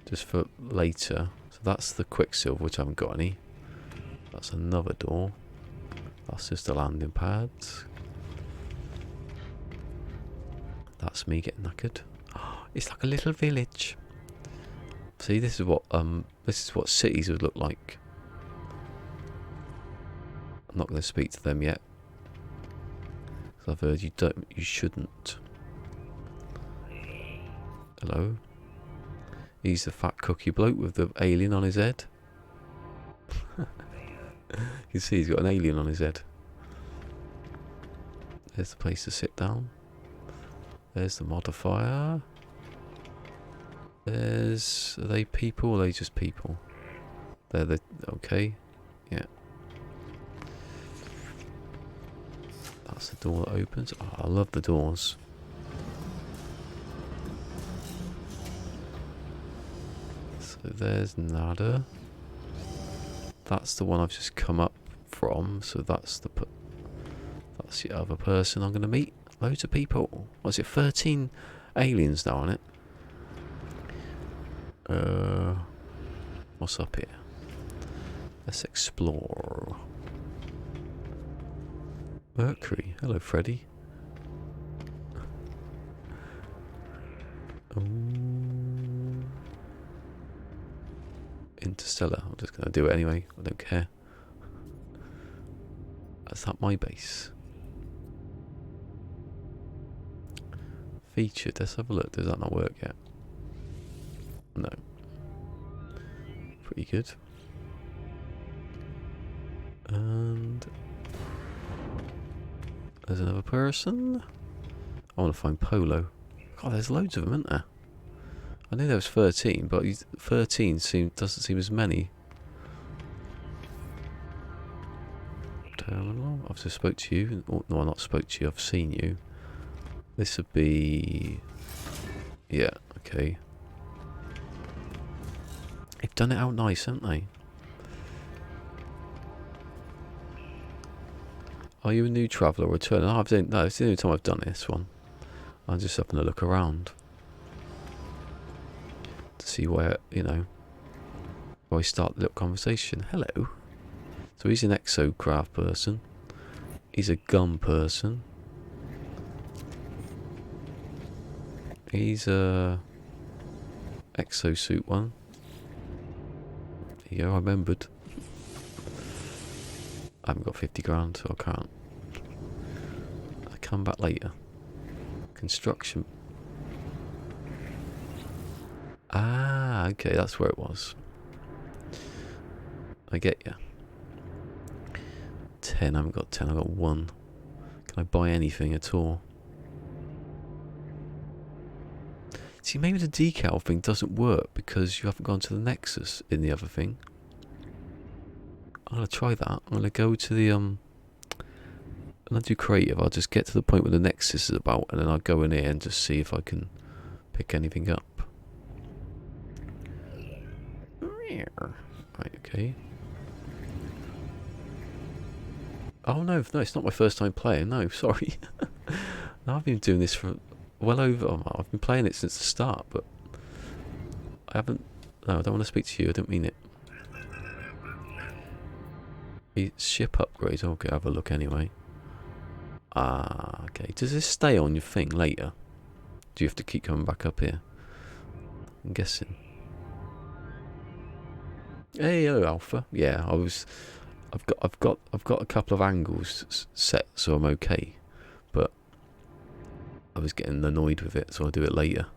just for later. So that's the Quicksilver, which I haven't got any. That's another door. That's just a landing pad. That's me getting knackered. Oh, it's like a little village. See, this is what cities would look like. I'm not going to speak to them yet. Because I've heard you shouldn't. Hello? He's the fat cookie bloke with the alien on his head. You can see he's got an alien on his head. There's the place to sit down. There's the modifier. Are they people or are they just people? They're the, okay, yeah. That's the door that opens. Oh, I love the doors. So there's Nada. That's the one I've just come up from. So that's the other person I'm going to meet. Loads of people. Was it 13 aliens now on it? What's up here? Let's explore. Mercury. Hello, Freddy. Ooh. Interstellar. I'm just going to do it anyway. I don't care. Is that my base? Featured. Let's have a look. Does that not work yet? No. Pretty good. And there's another person. I want to find Polo. God, there's loads of them, isn't there? I knew there was 13, but 13 doesn't seem as many. Terminal. I've just spoke to you. Oh, no, I not spoke to you. I've seen you. This would be... Yeah, okay. They've done it out nice, haven't they? Are you a new traveller or returner? No, no, it's the only time I've done this one. I'm just having a look around. To see where, you know, where I start the little conversation. Hello. So he's an exocraft person. He's a gun person. He's a exosuit one. There you go, I remembered. I haven't got 50 grand, so I can't. I'll come back later. Construction. Ah, okay, that's where it was. I get you. 10, I haven't got 10, I've got 1. Can I buy anything at all? See, maybe the decal thing doesn't work because you haven't gone to the Nexus in the other thing. I'm going to try that. I'm going to go to the, when I do creative, I'll just get to the point where the Nexus is about, and then I'll go in here and just see if I can pick anything up. Right, okay. Oh no, no, it's not my first time playing. No, sorry. No, I've been doing this for well over. I've been playing it since the start, but I haven't. No, I don't want to speak to you. I don't mean it. Ship upgrades. Okay, have a look anyway. Ah, okay. Does this stay on your thing later? Do you have to keep coming back up here? I'm guessing. Hey, hello, Alpha. Yeah, I've got a couple of angles set, so I'm okay. But I was getting annoyed with it, so I'll do it later.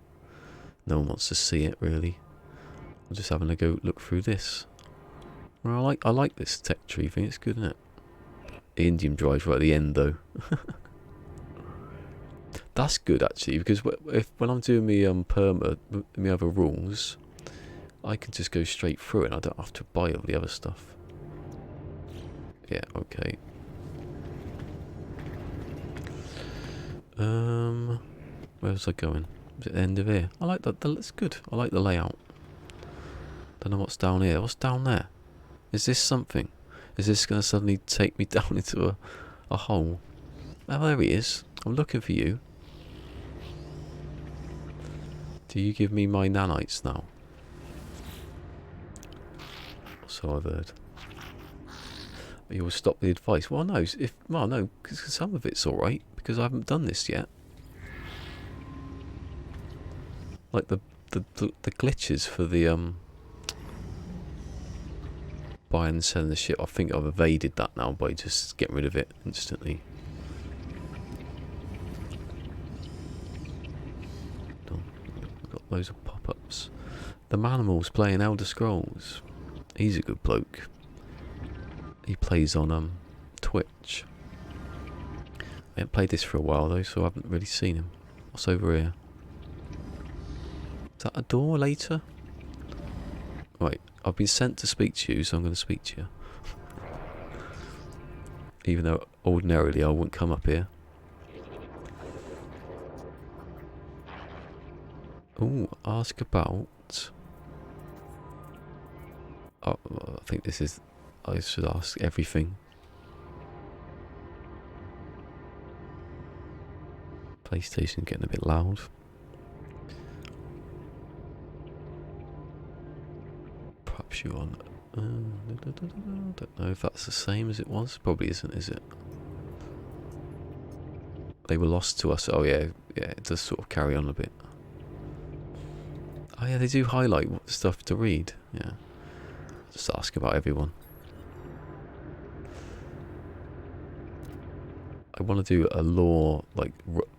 No one wants to see it really. I'm just having to go look through this. Well, I like this tech tree thing. It's good, isn't it? The Indian drive's right at the end, though. That's good actually, because when I'm doing my perma, my other rules, I can just go straight through it. And I don't have to buy all the other stuff. Yeah, okay. Where was I going? Was it the end of here? I like that. It's good. I like the layout. Don't know what's down here. What's down there? Is this something? Is this going to suddenly take me down into a hole? Oh, there he is. I'm looking for you. Do you give me my nanites now? So I've heard. You will stop the advice. Well, no. No, because some of it's all right because I haven't done this yet. Like the glitches for the buying and selling the ship. I think I've evaded that now by just getting rid of it instantly. We've got loads of pop-ups. The Manimal's playing Elder Scrolls. He's a good bloke. He plays on Twitch. I haven't played this for a while though, so I haven't really seen him. What's over here? Is that a door later? Right, I've been sent to speak to you, so I'm going to speak to you. Even though ordinarily I wouldn't come up here. Oh, ask about... Oh, I think this is... I should ask everything. PlayStation getting a bit loud. Perhaps you on... don't know if that's the same as it was. Probably isn't, is it? They were lost to us. Oh yeah, yeah, it does sort of carry on a bit. Oh yeah, they do highlight stuff to read. Yeah. Just ask about everyone. I want to do a lore like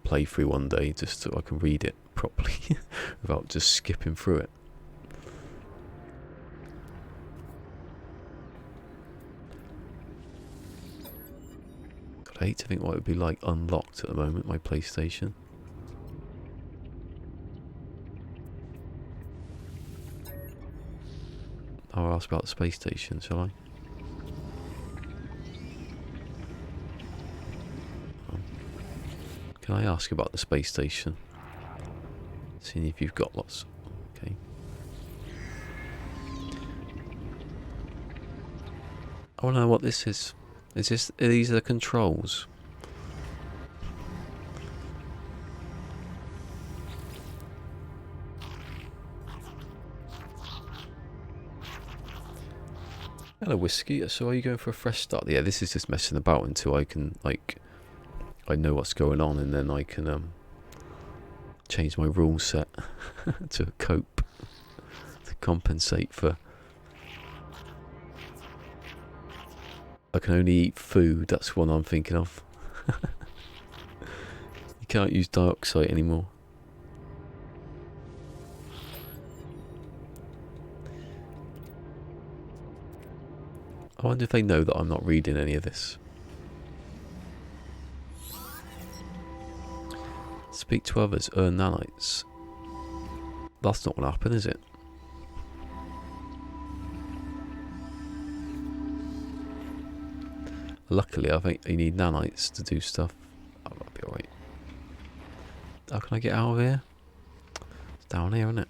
playthrough one day, just so I can read it properly without just skipping through it. God, I hate to think what it would be like unlocked at the moment, my PlayStation. I'll ask about the space station, shall I? Can I ask about the space station? Seeing if you've got lots. Okay. I want to know what this is. Are these the controls? Hello, Whiskey. So are you going for a fresh start? Yeah, this is just messing about until I can, like, I know what's going on, and then I can change my rule set to cope, to compensate for... I can only eat food, that's what I'm thinking of. You can't use dioxide anymore. I wonder if they know that I'm not reading any of this. Speak to others, earn nanites. That's not going to happen, is it? Luckily, I think you need nanites to do stuff. Oh, that'll be alright. How can I get out of here? It's down here, isn't it?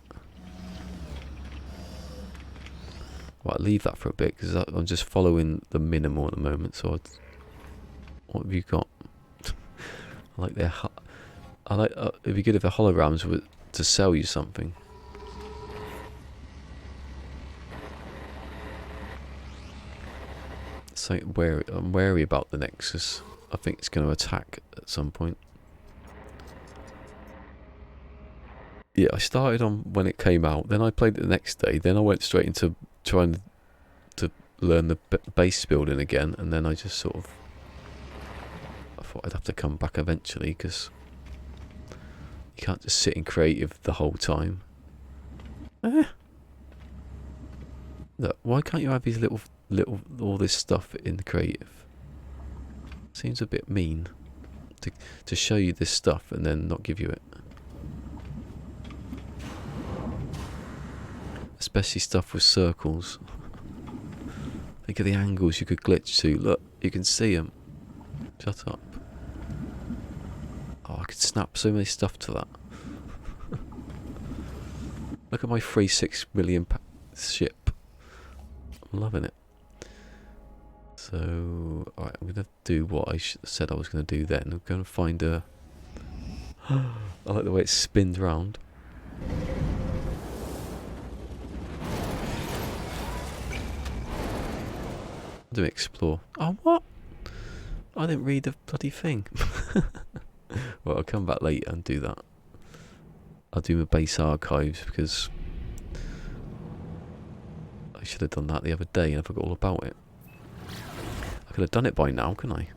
Right, leave that for a bit, because I'm just following the minimal at the moment, so What have you got? I like their. I like. It'd be good if the holograms were to sell you something. So I'm wary about the Nexus. I think it's going to attack at some point. Yeah, I started on when it came out. Then I played it the next day. Then I went straight into trying to learn the base building again. And then I just sort of... I thought I'd have to come back eventually because you can't just sit in creative the whole time. Look, why can't you have these little all this stuff in the creative? Seems a bit mean to show you this stuff and then not give you it. Especially stuff with circles. Think of the angles you could glitch to. Look, you can see them. Shut up. Oh, I could snap so many stuff to that. Look at my 3.6 million ship. I'm loving it. So, alright, I'm going to do what I said I was going to do then. I'm going to find a... I like the way it spins round. Do explore. Oh, what? I didn't read the bloody thing. Well, I'll come back later and do that. I'll do my base archives because I should have done that the other day and I forgot all about it. I could have done it by now, couldn't I?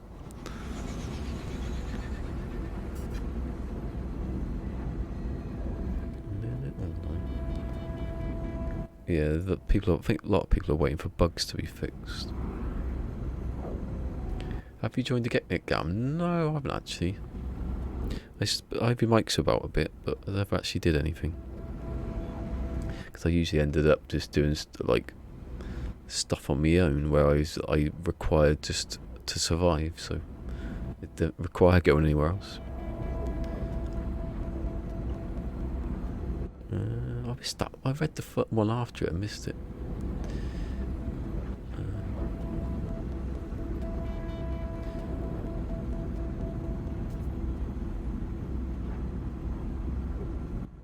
Yeah, I think a lot of people are waiting for bugs to be fixed. Have you joined the Get Gam? No, I haven't actually. I have your mics about a bit, but I never actually did anything. Because I usually ended up just doing like stuff on my own where I required just to survive, so it didn't require going anywhere else. I missed that. I read the one after it. I missed it.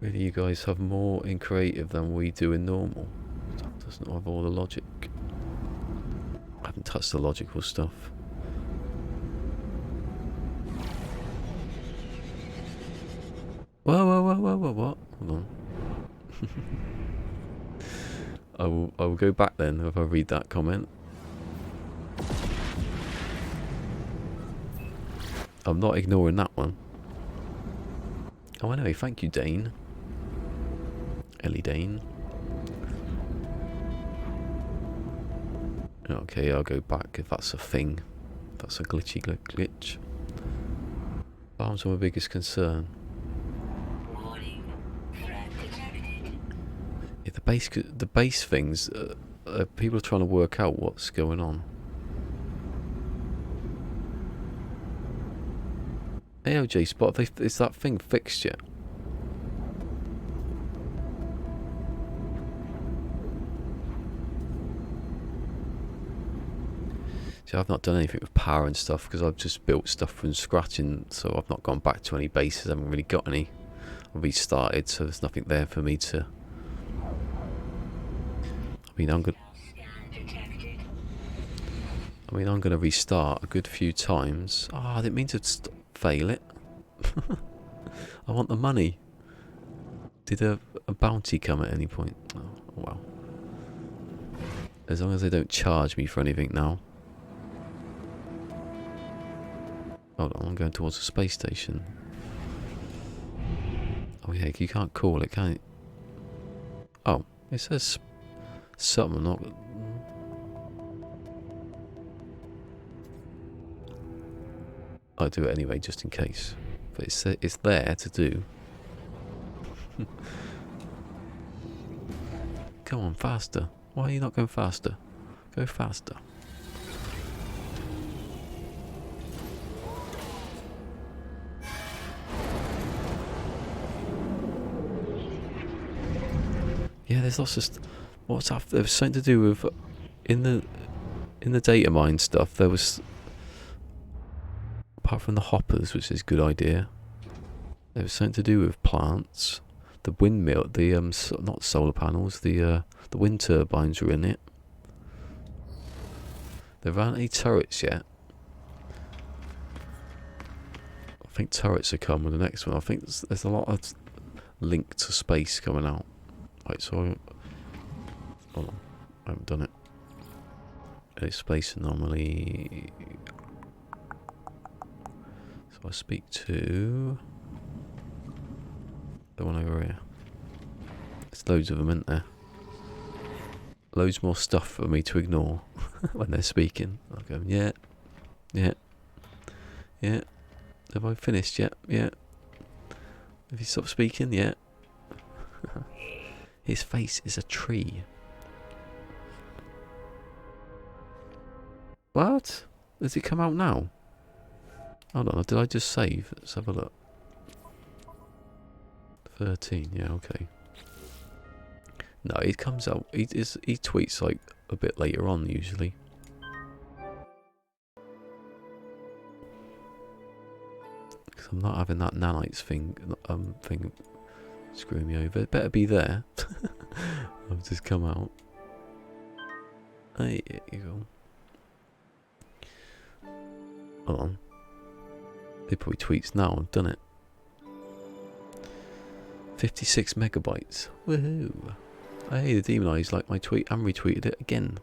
Really, you guys have more in creative than we do in normal. That doesn't have all the logic. I haven't touched the logical stuff. Whoa, what? Hold on. I will go back then if I read that comment. I'm not ignoring that one. Oh, anyway, thank you, Dane. Ellie Dane. Okay, I'll go back if that's a thing. That's a glitchy glitch. Farms are my biggest concern. Warning. Threat detected. Yeah, the base things, people are trying to work out what's going on. AOJ spot, is that thing fixed yet? See, I've not done anything with power and stuff because I've just built stuff from scratch, and so I've not gone back to any bases. I haven't really got any. I've restarted, so there's nothing there for me to. I mean, I'm gonna restart a good few times. Oh, I didn't mean to fail it. I want the money. Did a bounty come at any point? Oh, well. As long as they don't charge me for anything now. Hold on, I'm going towards the space station. Oh yeah, you can't call it, can you? Oh, it says something, not... I'll do it anyway, just in case. But it's there to do. Come on, faster. Why are you not going faster? Go faster. Yeah, there's lots of what's up? There was something to do with in the data mine stuff. There was Apart from the hoppers, which is a good idea. There was something to do with plants. The windmill, the not solar panels, the wind turbines are in it. There aren't any turrets yet. I think turrets are coming with the next one. I think there's a lot of link to space coming out. Right, so hold on, I haven't done it. It's space anomaly. So I speak to the one over here. There's loads of them, isn't there? Loads more stuff for me to ignore when they're speaking. I'll go, yeah, yeah, yeah. Have I finished yet? Yeah. Have you stopped speaking? Yeah. His face is a tree. What? Does it come out now? Hold on, did I just save? Let's have a look. 13, yeah, okay. No, it comes out, he tweets like a bit later on usually. Because I'm not having that nanites thing screwing me over. It better be there. I've just come out. There you go. Hold on. It probably tweets now, I've done it. 56 megabytes. Woohoo. Hey, the Demon Eyes liked my tweet and retweeted it again.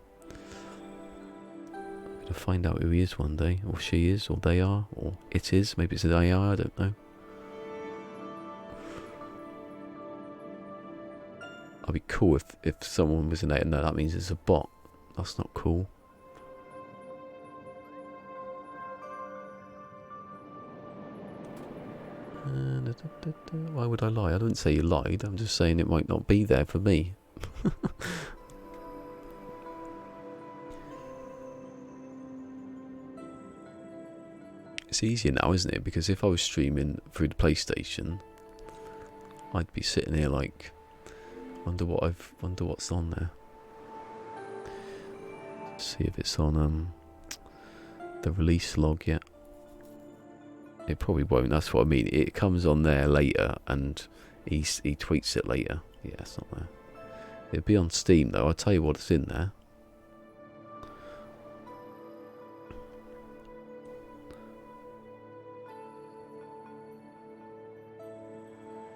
I'm going to find out who he is one day, or she is, or they are, or it is. Maybe it's an AI, I don't know. I'd be cool if someone was an AI. No, that means it's a bot. That's not cool. Why would I lie? I didn't say you lied. I'm just saying it might not be there for me. It's easier now, isn't it? Because if I was streaming through the PlayStation, I'd be sitting here like, wonder what's on there. See if it's on the release log yet. It probably won't. That's what I mean. It comes on there later, and he tweets it later. Yeah, it's not there. It'll be on Steam though. I'll tell you what, it's in there.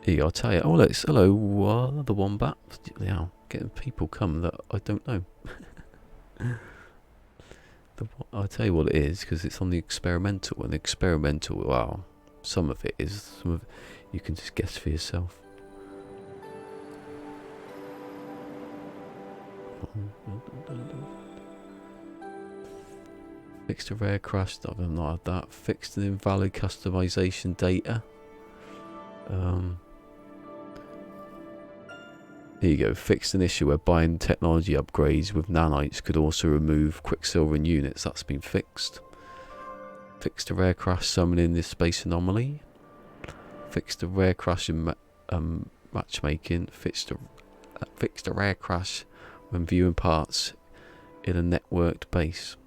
Here, I'll tell you. Oh, look, hello, the wombat. Yeah, getting people come that I don't know. I'll tell you what it is, because it's on the experimental, and the experimental, wow, some of it is, you can just guess for yourself. Fixed a rare crash, I've not had that. Fixed an invalid customization data. Here you go. Fixed an issue where buying technology upgrades with nanites could also remove quicksilver in units. That's been fixed. Fixed a rare crash summoning this space anomaly. Fixed a rare crash in matchmaking. Fixed a rare crash when viewing parts in a networked base.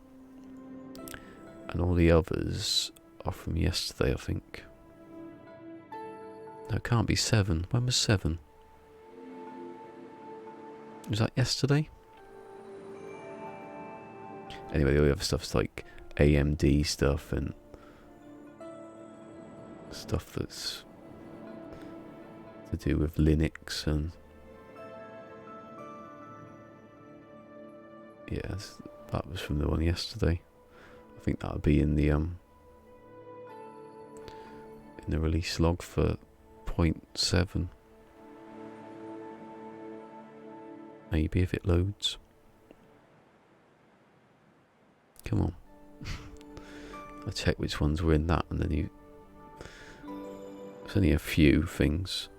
And all the others are from yesterday, I think. No, it can't be 7. When was 7? Was that yesterday? Anyway, all the other stuff's like AMD stuff and stuff that's to do with Linux and yeah, that was from the one yesterday. I think that would be in the release log for 0.7. Maybe if it loads. Come on. I check which ones were in that, and then there's only a few things.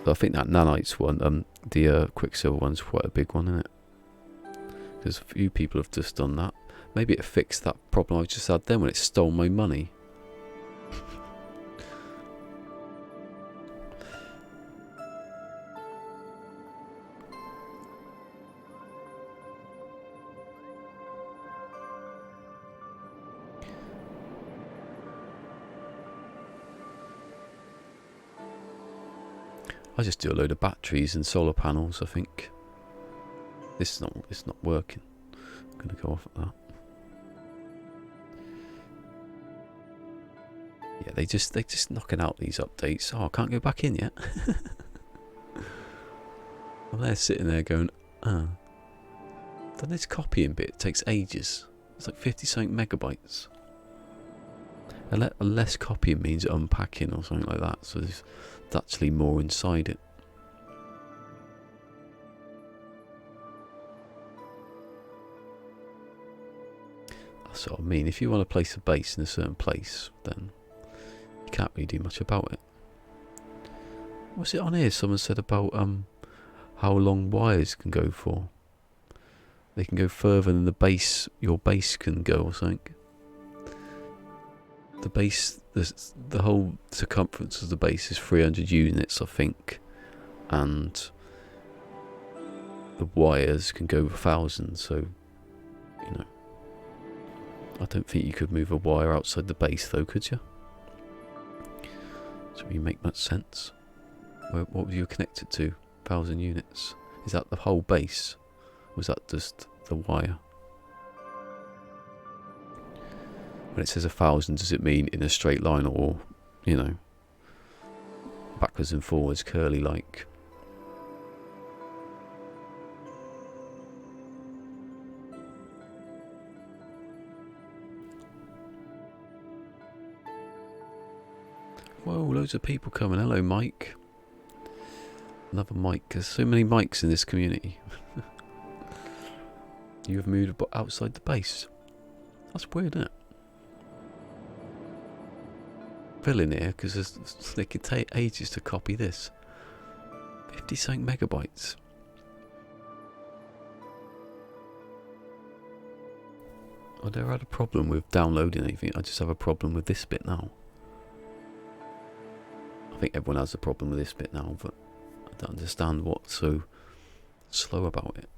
So I think that nanites one, the quicksilver one's quite a big one, isn't it? Because a few people have just done that. Maybe it fixed that problem I just had then when it stole my money. I just do a load of batteries and solar panels, I think. It's not working. I'm gonna go off at that. Yeah, they just knocking out these updates. Oh, I can't go back in yet. I'm there sitting there going, then this copying bit takes ages. It's like 50 something megabytes. Less copying means unpacking or something like that, so there's actually more inside it. That's what I mean. If you want to place a base in a certain place, then you can't really do much about it. What's it on here? Someone said about how long wires can go for. They can go further than your base can go or something. The base, the whole circumference of the base is 300 units, I think, and the wires can go 1,000. So, you know, I don't think you could move a wire outside the base, though, could you? Doesn't really make much sense. What would you connect it to? 1,000 units. Is that the whole base? Or was that just the wire? When it says 1,000, does it mean in a straight line or, you know, backwards and forwards, curly like? Whoa, loads of people coming. Hello, Mike. Another mic. There's so many mics in this community. You have moved outside the base. That's weird, isn't it? Fill in here because they could take ages to copy this. 50 something megabytes. I never had a problem with downloading anything. I just have a problem with this bit now. I think everyone has a problem with this bit now, but I don't understand what's so slow about it.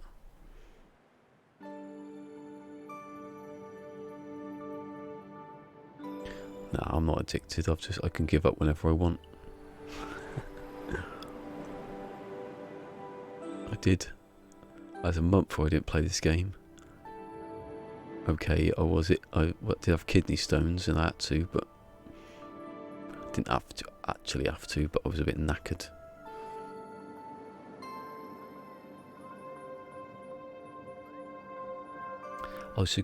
Nah, I'm not addicted. I can give up whenever I want. I did. As a month before I didn't play this game. Okay, I did have kidney stones and I had to, but I didn't actually have to, but I was a bit knackered. Oh, so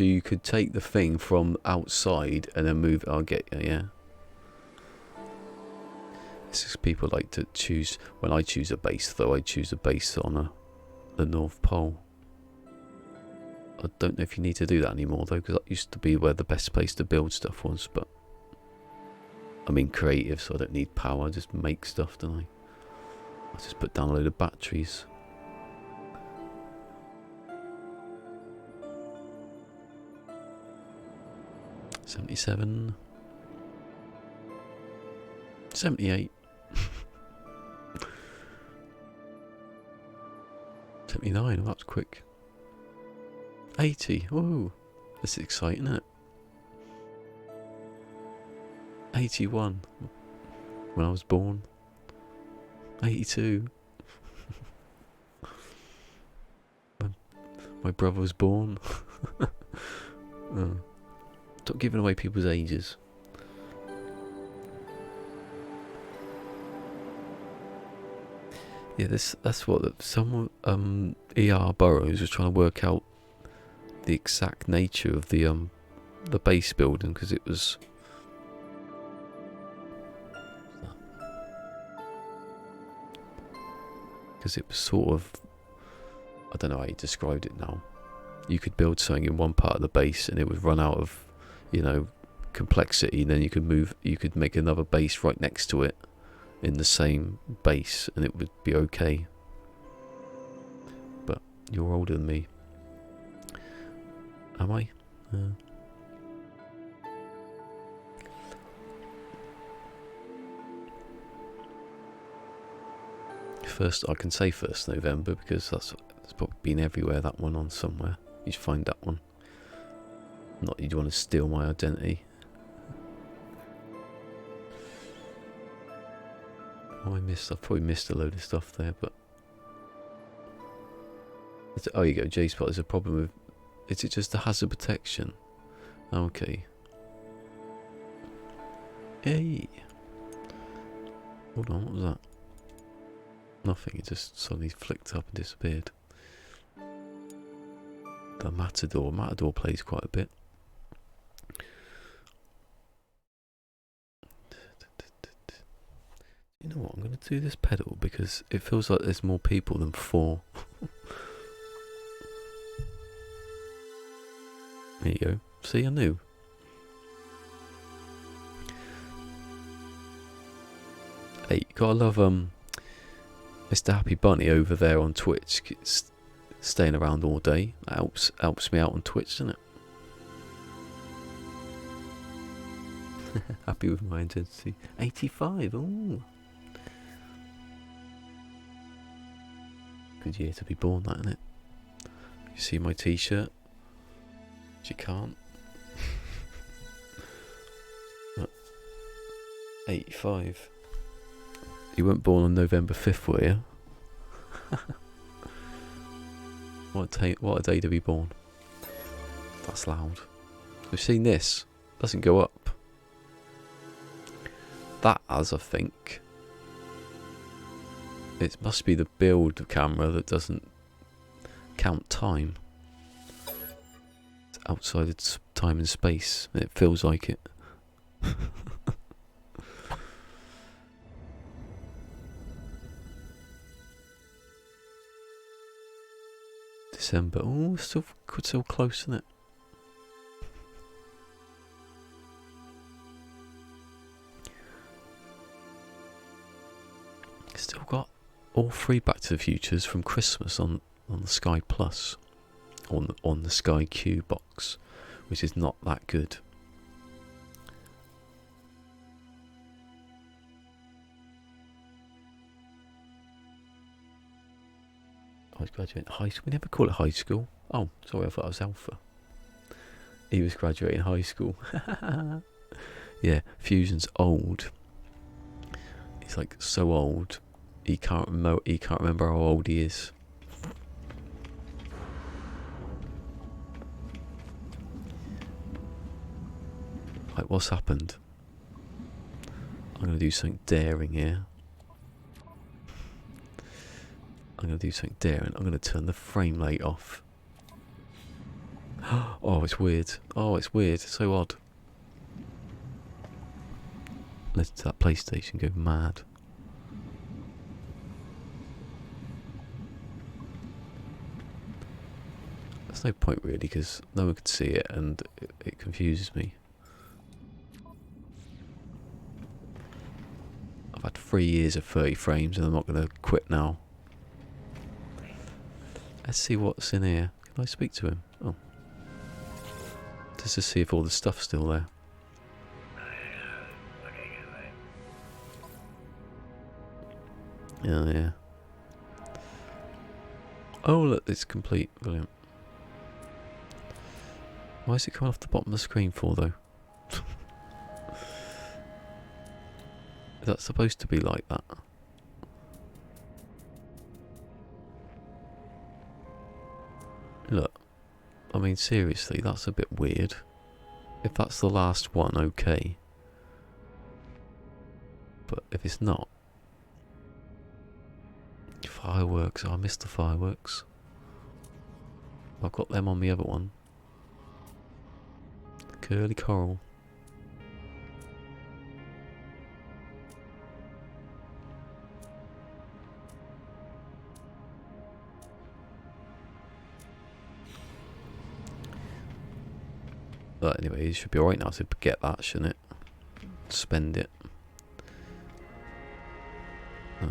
you could take the thing from outside and then move it. I'll get you, yeah. It's just people like to choose. When I choose a base, though, I choose a base on the North Pole. I don't know if you need to do that anymore, though, because that used to be where the best place to build stuff was. But I mean, creative, so I don't need power. I just make stuff, don't I? I just put down a load of batteries. $77, $78, $79. Oh, that's quick. 80. Whoa, that's exciting, isn't it? 81 when I was born. 82. My brother was born. Stop giving away people's ages. Yeah, that's what some ER Burrows was trying to work out the exact nature of the base building, because it was sort of, I don't know how you described it now. You could build something in one part of the base and it would run out of, you know, complexity, and then you could make another base right next to it in the same base and it would be okay. But you're older than me. Am I? I can say 1st November because it's probably been everywhere, that one on somewhere. You should find that one. Not you'd want to steal my identity. Oh, I I've probably missed a load of stuff there, but oh, you go, J-Spot. There's a problem with. Is it just the hazard protection? Okay. Hey. Hold on, what was that? Nothing. It just suddenly flicked up and disappeared. The Matador. Matador plays quite a bit. You know what? I'm going to do this pedal because it feels like there's more people than 4. There you go. See, I knew. Hey, you gotta love Mr. Happy Bunny over there on Twitch. Staying around all day. That helps me out on Twitch, doesn't it? Happy with my intensity. 85. Ooh. Good year to be born, that, isn't it? You see my t-shirt? You can't. 85. You weren't born on November 5th, were you? What a day to be born. That's loud. We've seen this. Doesn't go up. That, as I think, it must be the build camera that doesn't count time. It's outside its time and space, and it feels like it. December. Oh, still close, isn't it? Still got all 3 Back to the Futures from Christmas on the Sky Plus, on the Sky Q box, which is not that good. I was graduating high school. We never call it high school. Oh, sorry, I thought it was Alpha. He was graduating high school. Yeah, Fusion's old. He's like so old. He can't remember how old he is. Like, what's happened? I'm gonna do something daring here. I'm going to do something daring. I'm going to turn the frame rate off. Oh, it's weird. Oh, it's weird. It's so odd. Let that PlayStation go mad. There's no point really, because no one could see it and it confuses me. I've had 3 years of 30 frames and I'm not going to quit now. Let's see what's in here. Can I speak to him? Oh. Just to see if all the stuff's still there. Oh, yeah. Oh, look, it's complete. Brilliant. Why is it coming off the bottom of the screen for, though? Is that supposed to be like that? Look, I mean, seriously, that's a bit weird. If that's the last one, okay. But if it's not... Fireworks, oh, I missed the fireworks. I've got them on the other one. Curly coral. But anyway, it should be alright now to get that, shouldn't it? Spend it. Oh.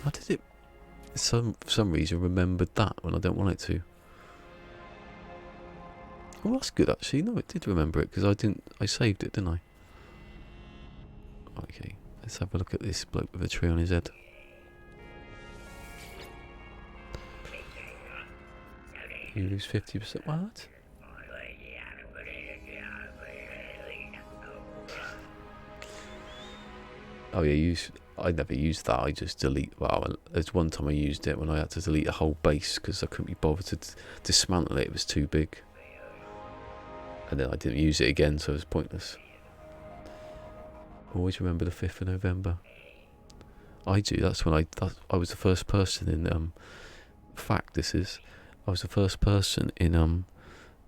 How did it... for some reason remembered that when I don't want it to. Oh, that's good actually. No, it did remember it because I saved it, didn't I? Okay, let's have a look at this bloke with a tree on his head. You lose 50%. What? Oh yeah, I never used that. I just delete. Well, there's one time I used it when I had to delete a whole base because I couldn't be bothered to dismantle it. It was too big. And then I didn't use it again, so it was pointless. Always remember the 5th of November. I do. That's when I was the first person in fact. This is. I was the first person in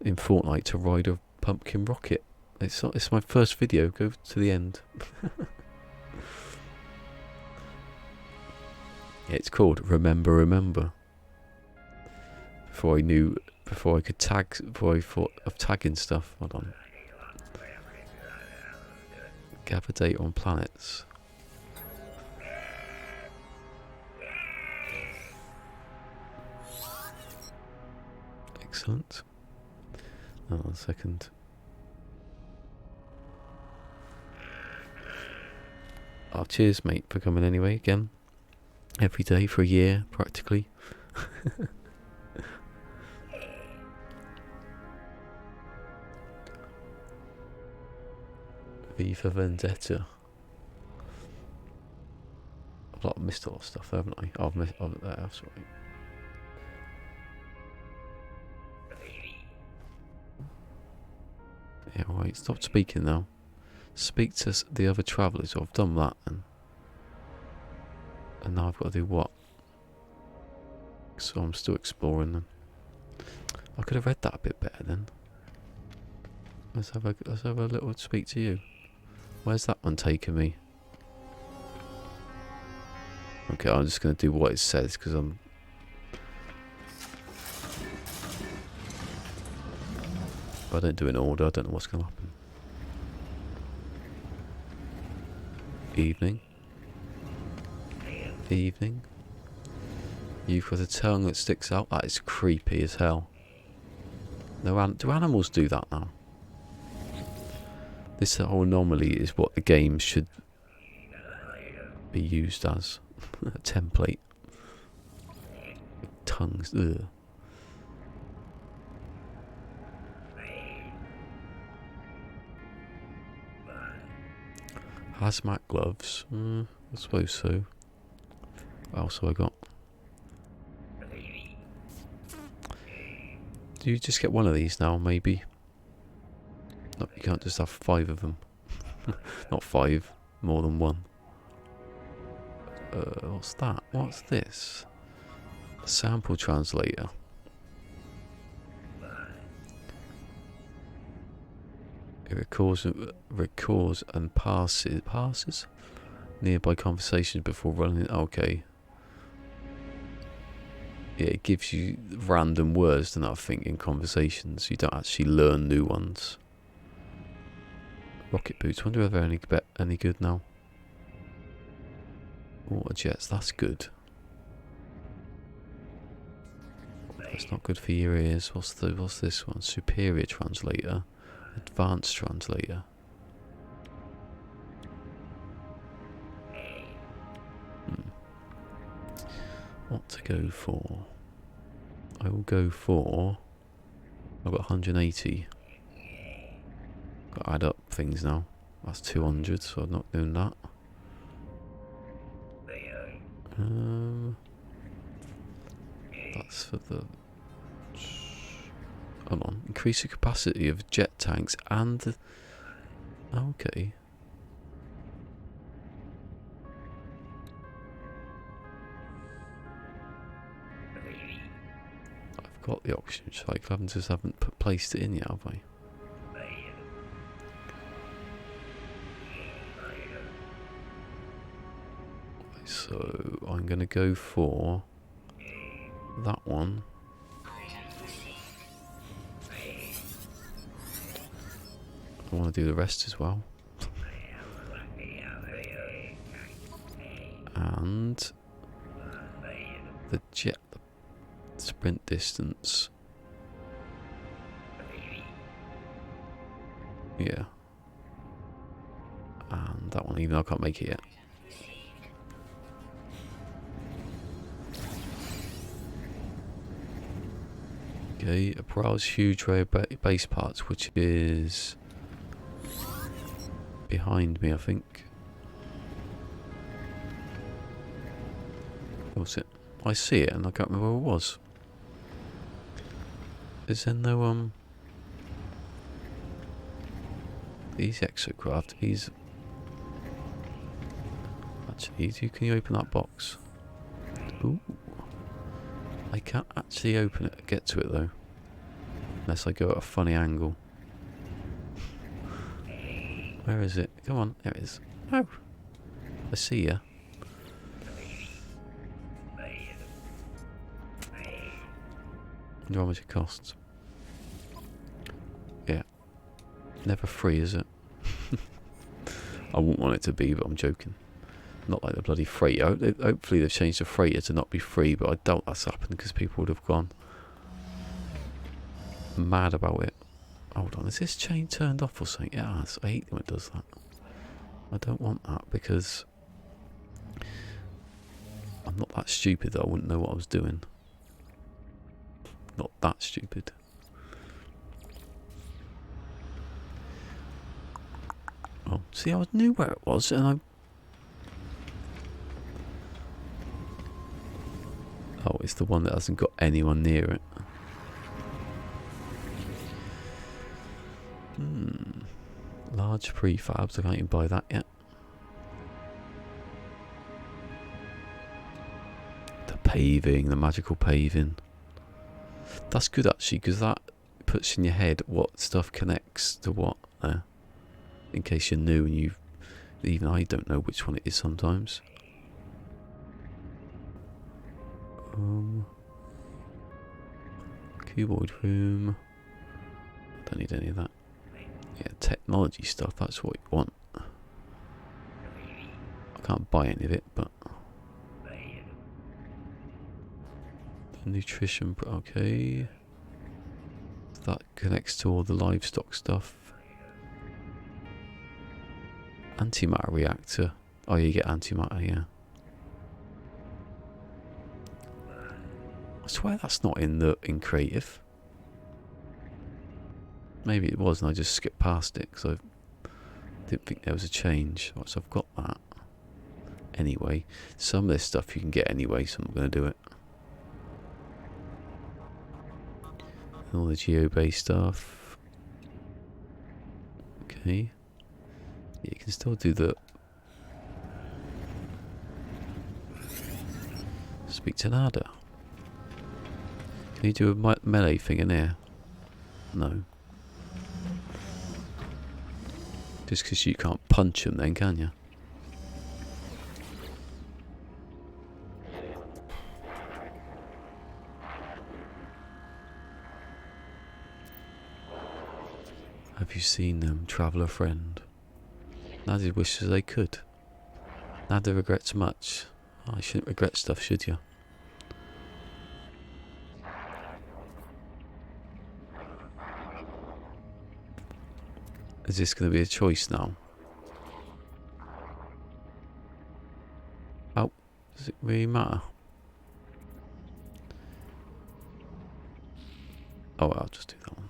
Fortnite to ride a pumpkin rocket. It's my first video. Go to the end. Yeah, it's called Remember. Before I could tag, before I thought of tagging stuff. Hold on. Gather data on planets. Excellent. Hold on a second. Oh, cheers, mate, for coming anyway, again. Every day for a year, practically. V for Vendetta. I've missed a lot of stuff, haven't I? I've missed. That's right. Yeah, right. Stop speaking now. Speak to the other travellers. I've done that, and now I've got to do what? So I'm still exploring them. I could have read that a bit better then. Let's have a little speak to you. Where's that one taking me? Okay, I'm just going to do what it says because I'm. If I don't do it in order, I don't know what's going to happen. Evening. Evening. You've got a tongue that sticks out. That is creepy as hell. No, do animals do that now? This whole anomaly is what the game should be used as. A template. Tongues. Ugh. Hazmat gloves. I suppose so. What else have I got? Do you just get one of these now, maybe? No, you can't just have 5 of them. Not 5, more than one. What's that? What's this? A sample translator. It records and passes nearby conversations before running. Okay. Yeah, it gives you random words, and I think in conversations you don't actually learn new ones. Rocket boots. Wonder if they're any good now. Water jets. That's good. That's not good for your ears. What's this one? Superior translator. Advanced translator. What to go for? I will go for. I've got 180. Got to add up things now. That's 200, so I'm not doing that. That's for the. Hold on. Increase the capacity of jet tanks and the. Okay. I've got the oxygen cycle. I haven't placed it in yet, have I? So I'm going to go for that one. I want to do the rest as well. And the jet sprint distance. Yeah. And that one, even though I can't make it yet. Okay, a browse huge array of base parts, which is behind me, I think. What's it? I see it and I can't remember where it was. Is there no these exocraft, these actually can you open that box? Ooh. I can't actually open it, get to it though. Unless I go at a funny angle. Where is it? Come on, there it is. Oh, I see ya. Wonder how much it costs. Yeah. Never free, is it? I wouldn't want it to be, but I'm joking. Not like the bloody freighter. Hopefully they've changed the freighter to not be free, but I doubt that's happened because people would have gone mad about it. Hold on, is this chain turned off or something? It has. I hate when it does that. I don't want that because I'm not that stupid that I wouldn't know what I was doing. Not that stupid. Oh, see, I knew where it was, and I. Oh, it's the one that hasn't got anyone near it. Large prefabs. I can't even buy that yet. The paving, the magical paving. That's good actually, because that puts in your head what stuff connects to what there. In case you're new and even I don't know which one it is sometimes. Cuboid room. Don't need any of that. Yeah, technology stuff, that's what you want. I can't buy any of it, but nutrition, okay. That connects to all the livestock stuff. Antimatter reactor. Oh, yeah, you get antimatter, yeah. I swear that's not in creative. Maybe it was and I just skipped past it because I didn't think there was a change. Right, so I've got that. Anyway, some of this stuff you can get anyway, so I'm not going to do it. All the geo-based stuff. Okay. Yeah, you can still do the... Speak to Nada. Can you do a melee thing in here? No. Just because you can't punch him then, can you? Have you seen them, traveller friend? Nada wishes they could. Nada regrets much. Oh, you shouldn't regret stuff, should you? Is this going to be a choice now? Oh, does it really matter? Oh, I'll just do that one.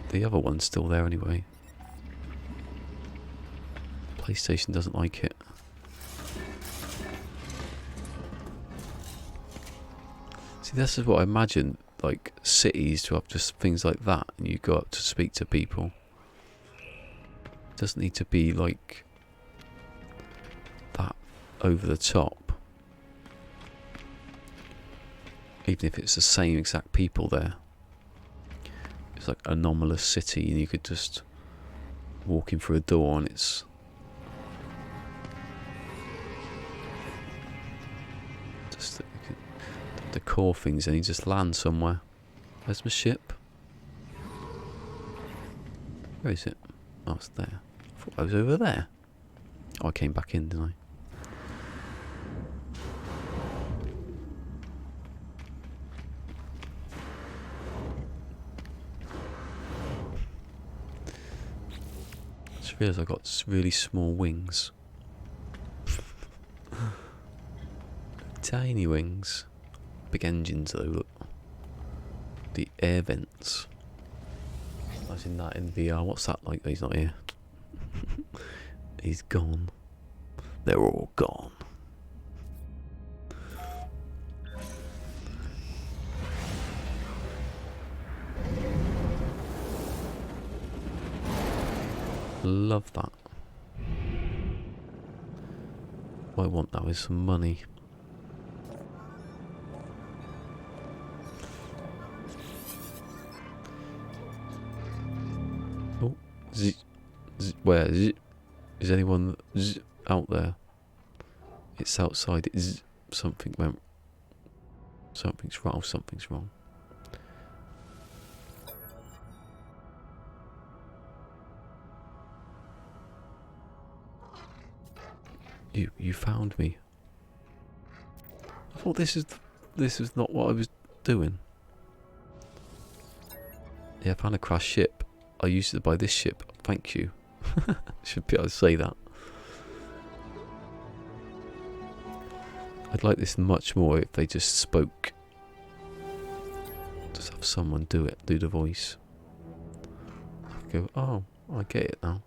The other one's still there anyway. PlayStation doesn't like it. See, this is what I imagine, like cities to have just things like that, and you go up to speak to people. It doesn't need to be like that over the top. Even if it's the same exact people there. It's like an anomalous city and you could just walk in through a door and it's... just the core things and you just land somewhere. Where's my ship? Where is it? Oh, it's there. I thought I was over there. Oh, I came back in, didn't I? Realize I've got really small wings. Tiny wings. Big engines though, look. The air vents. Imagine that in VR. What's that like? He's not here. He's gone. They're all gone. Love that. What I want now is some money. Oh, where is anyone out there? It's outside. Something went. Something's wrong. Something's wrong. You found me. I thought this is not what I was doing. Yeah, I found a crashed ship. I used it to buy this ship. Thank you. Should be able to say that. I'd like this much more if they just spoke. Just have someone do it, do the voice. I go, oh, I get it now.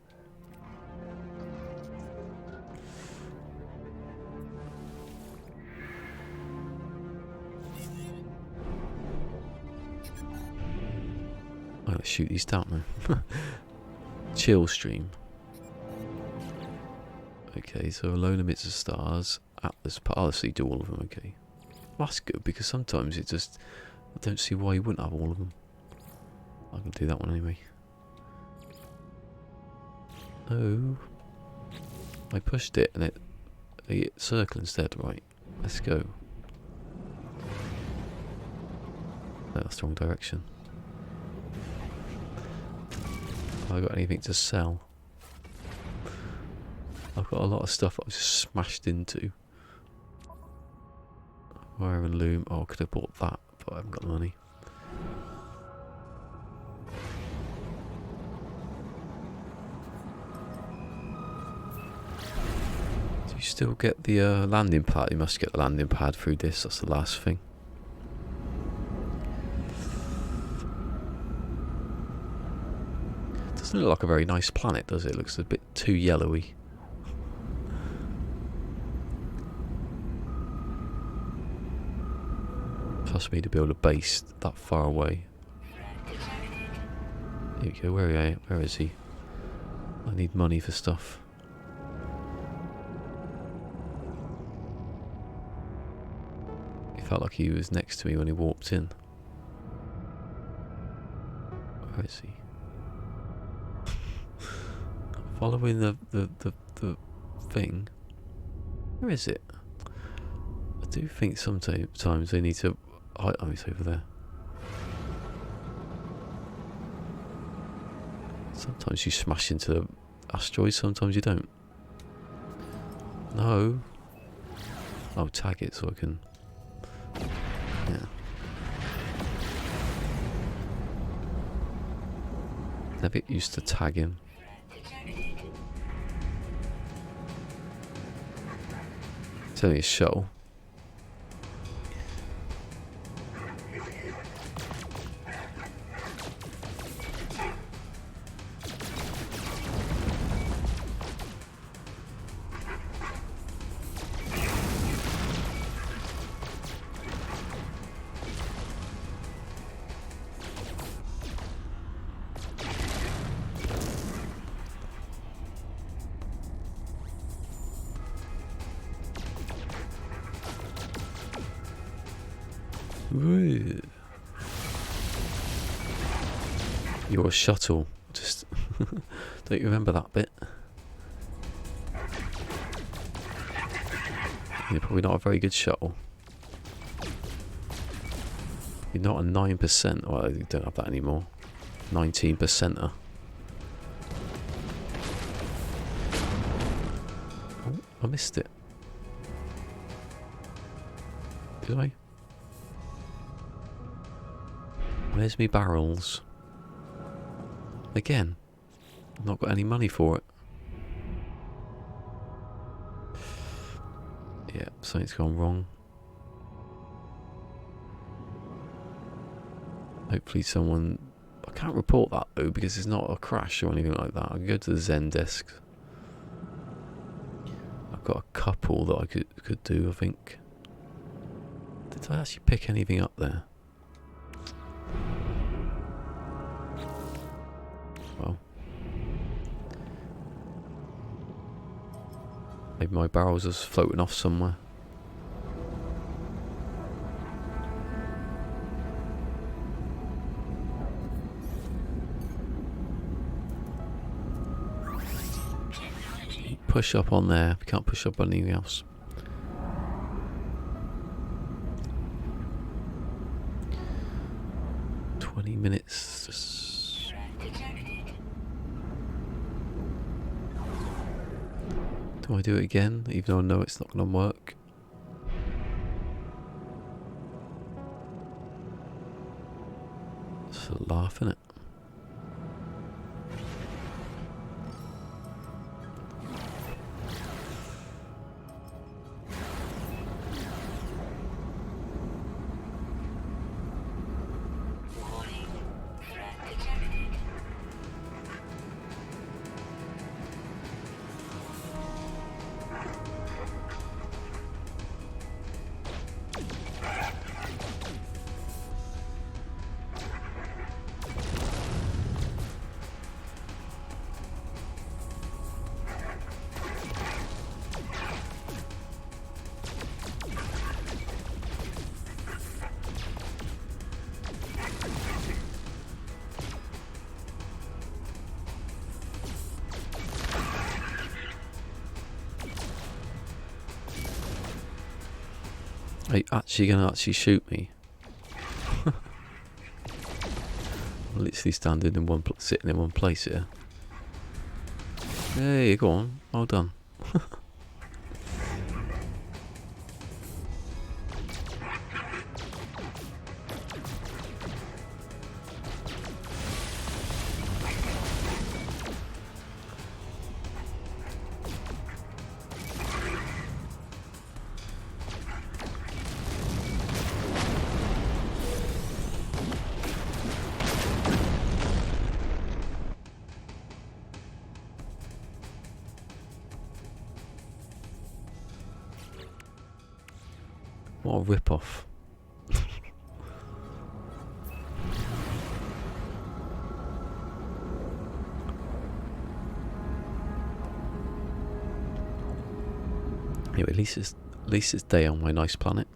I'm gonna shoot these down now. Chill stream. Okay, so alone amidst the stars. Atlas, I'll see do all of them. Okay, that's good because sometimes it just I don't see why you wouldn't have all of them. I can do that one anyway. Oh, I pushed it and it hit circle instead. Right, let's go. No, that's the wrong direction. Have I got anything to sell? I've got a lot of stuff I've just smashed into. Wire and loom. Oh, I could have bought that, but I haven't got the money. Do you still get the landing pad? You must get the landing pad through this. That's the last thing. Doesn't look like a very nice planet, does it? It looks a bit too yellowy. Trust me to build a base that far away. Here we go. Where is he? I need money for stuff. He felt like he was next to me when he walked in. Where is he? Following the thing. Where is it? I do think sometimes they need to. Oh, it's over there. Sometimes you smash into the asteroids, sometimes you don't. No. I'll tag it so I can. Yeah. Never used to tag him. It's only a shuttle. Ooh. Your shuttle. Just don't you remember that bit? You're probably not a very good shuttle. You're not a 9%. Well, you don't have that anymore. 19%er. Oh, I missed it. Did I? Where's me barrels? Again, I've not got any money for it. Yeah, something's gone wrong. Hopefully someone I can't report that though because it's not a crash or anything like that. I can go to the Zen desk. I've got a couple that I could do, I think. Did I actually pick anything up there? Well, maybe my barrels are floating off somewhere. Push up on there. We can't push up on anything else. Minutes. Do I do it again, even though I know it's not going to work? It's a laugh, isn't it? Are you actually going to actually shoot me? I'm literally standing in sitting in one place here. Hey, go on. Well done. What a rip-off. Anyway, at least it's day on my nice planet.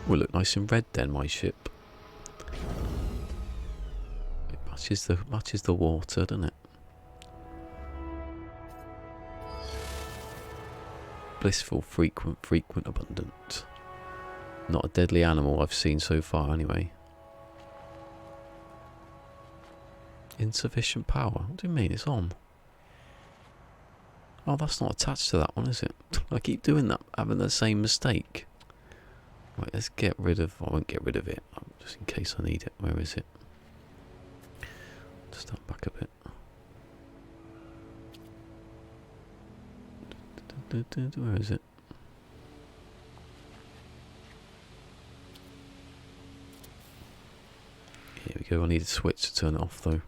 Will look nice and red then, my ship. It matches the water, doesn't it? Blissful, frequent, abundant. Not a deadly animal I've seen so far, anyway. Insufficient power? What do you mean? It's on. Oh, that's not attached to that one, is it? I keep doing that, having the same mistake. Right, let's get rid of... I won't get rid of it, just in case I need it. Where is it? Just stand back a bit. Where is it? Here we go. I need a switch to turn it off, though.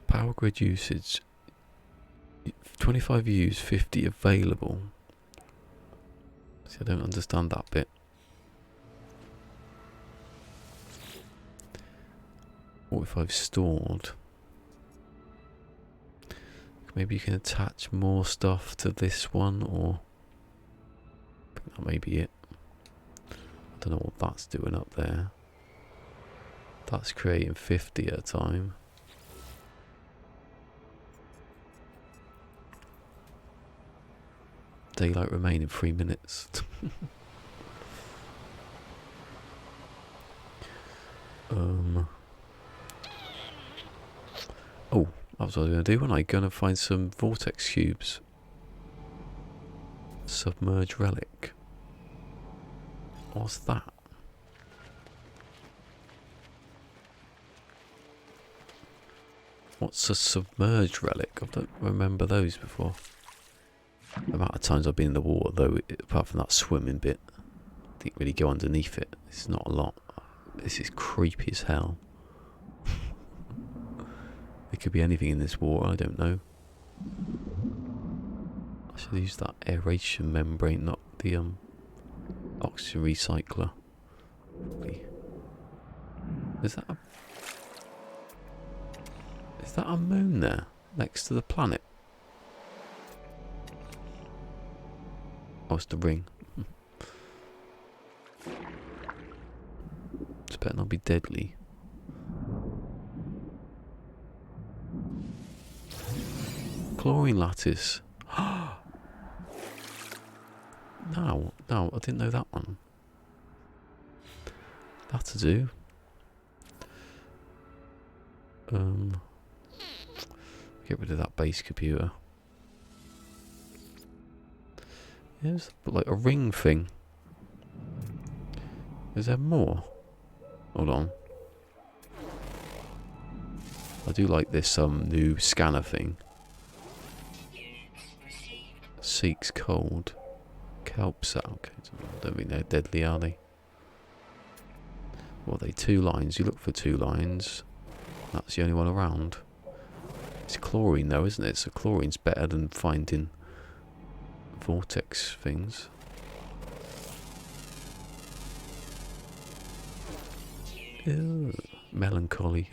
Power grid usage. 25 used, 50 available. See, I don't understand that bit. 45 stored. Maybe you can attach more stuff to this one, or I think that may be it. I don't know what that's doing up there. That's creating 50 at a time. Daylight remaining 3 minutes. Oh, that's what I was going to do, wasn't I? Going to find some vortex cubes. Submerged relic. What's that? What's a submerged relic? I don't remember those before. The amount of times I've been in the water, though, apart from that swimming bit, I didn't really go underneath it. It's not a lot. This is creepy as hell. There could be anything in this water, I don't know. I should use that aeration membrane, not the oxygen recycler. Is that a moon there next to the planet? Oh, it's the ring. This better not be deadly. Chlorine lattice. No, I didn't know that one. That to do. Get rid of that base computer. Yeah, it's like a ring thing. Is there more? Hold on. I do like this new scanner thing. Seeks cold. Kelps out. Okay, I don't think they're deadly, are they? What are they? 2 lines. You look for 2 lines. That's the only one around. It's chlorine though, isn't it? So chlorine's better than finding vortex things. Ew, melancholy.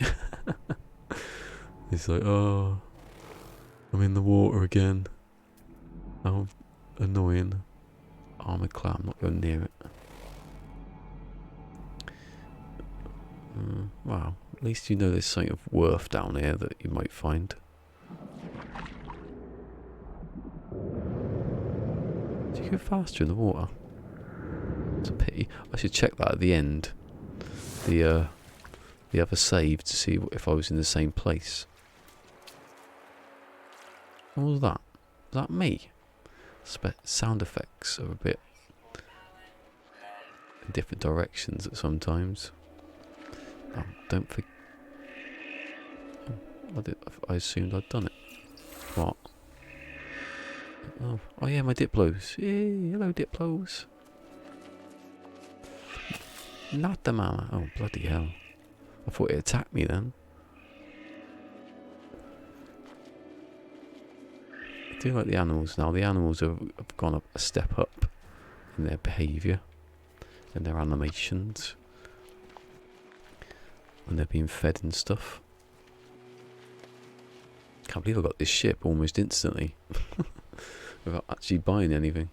It's like, oh, I'm in the water again. Oh, annoying. Armoured cloud, I'm not going near it. Wow, at least you know there's something of worth down here that you might find. Do you go faster in the water? It's a pity. I should check that at the end. The other save to see if I was in the same place. What was that? Was that me? Sound effects are a bit in different directions at sometimes. Oh, don't forget. I assumed I'd done it. What? Oh yeah, my Diplos. Yay, hello Diplos. Not the mama. Oh bloody hell! I thought it attacked me then. I do like the animals now. The animals have gone up a step up in their behaviour and their animations. And they're being fed and stuff. Can't believe I got this ship almost instantly. Without actually buying anything.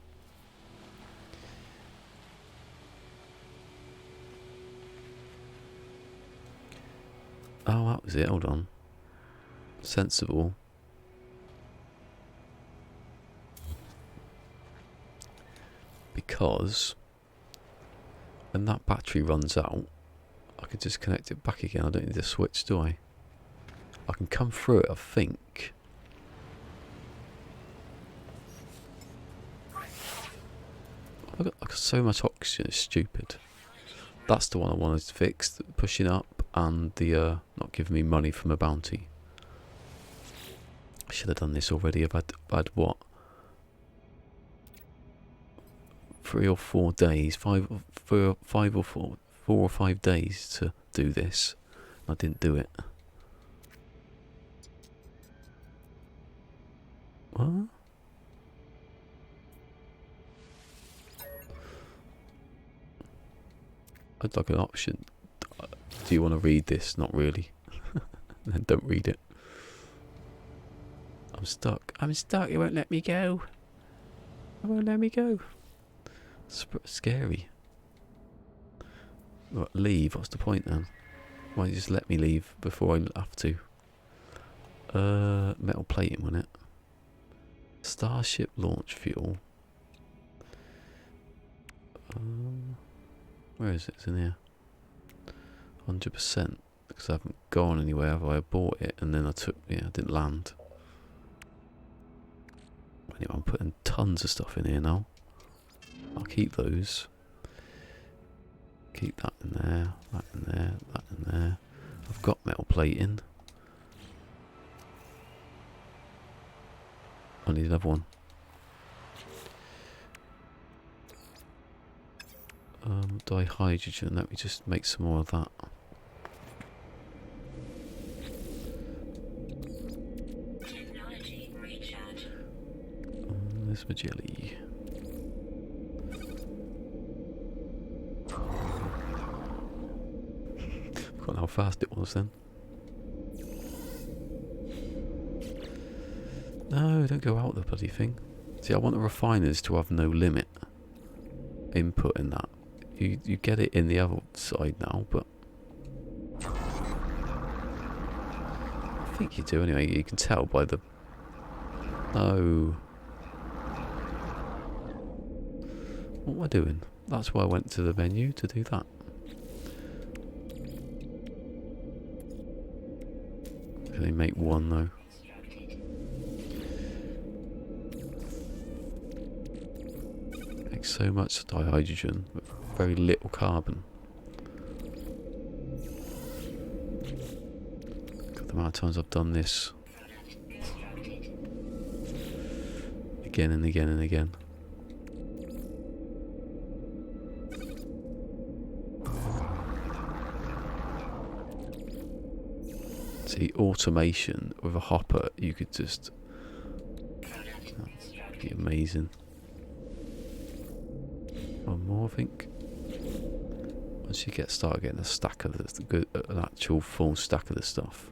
Oh, that was it. Hold on. Sensible. Because when that battery runs out, I could just connect it back again. I don't need to switch, do I? I can come through it, I think. I've got so much oxygen, it's stupid. That's the one I wanted to fix, pushing up and the not giving me money from a bounty. I should have done this already. I've had what? 3 or 4 days, 4 or 5 days to do this. I didn't do it. What? I'd like an option. Do you want to read this? Not really. Then don't read it. I'm stuck. I'm stuck. It won't let me go. It won't let me go. It's scary. What, leave? What's the point then? Why don't you just let me leave before I have to? Metal plating, wasn't it? Starship launch fuel. Where is it? It's in here. 100%. Because I haven't gone anywhere, have I? I bought it and then I didn't land. Anyway, I'm putting tons of stuff in here now. I'll keep those. Keep that in there, that in there, that in there. I've got metal plating. I need another one. Dihydrogen, let me just make some more of that. Technology recharge. There's my jelly. Forgot how fast it was then. No, don't go out the bloody thing. See, I want the refiners to have no limit input in that. You get it in the other side now, but I think you do anyway. You can tell by the... No. What am I doing? That's why I went to the menu to do that. Can only make one though. Makes so much dihydrogen, but very little carbon. God, the amount of times I've done this again and again and again. See, automation with a hopper, you could just... That'd be amazing. One more, I think. Once you start getting a stack of this, an actual full stack of the stuff.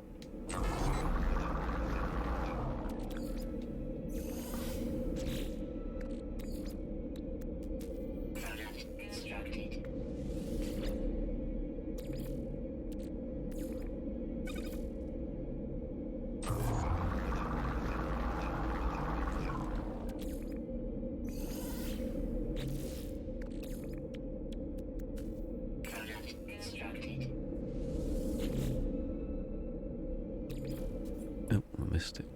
Oh, I missed it.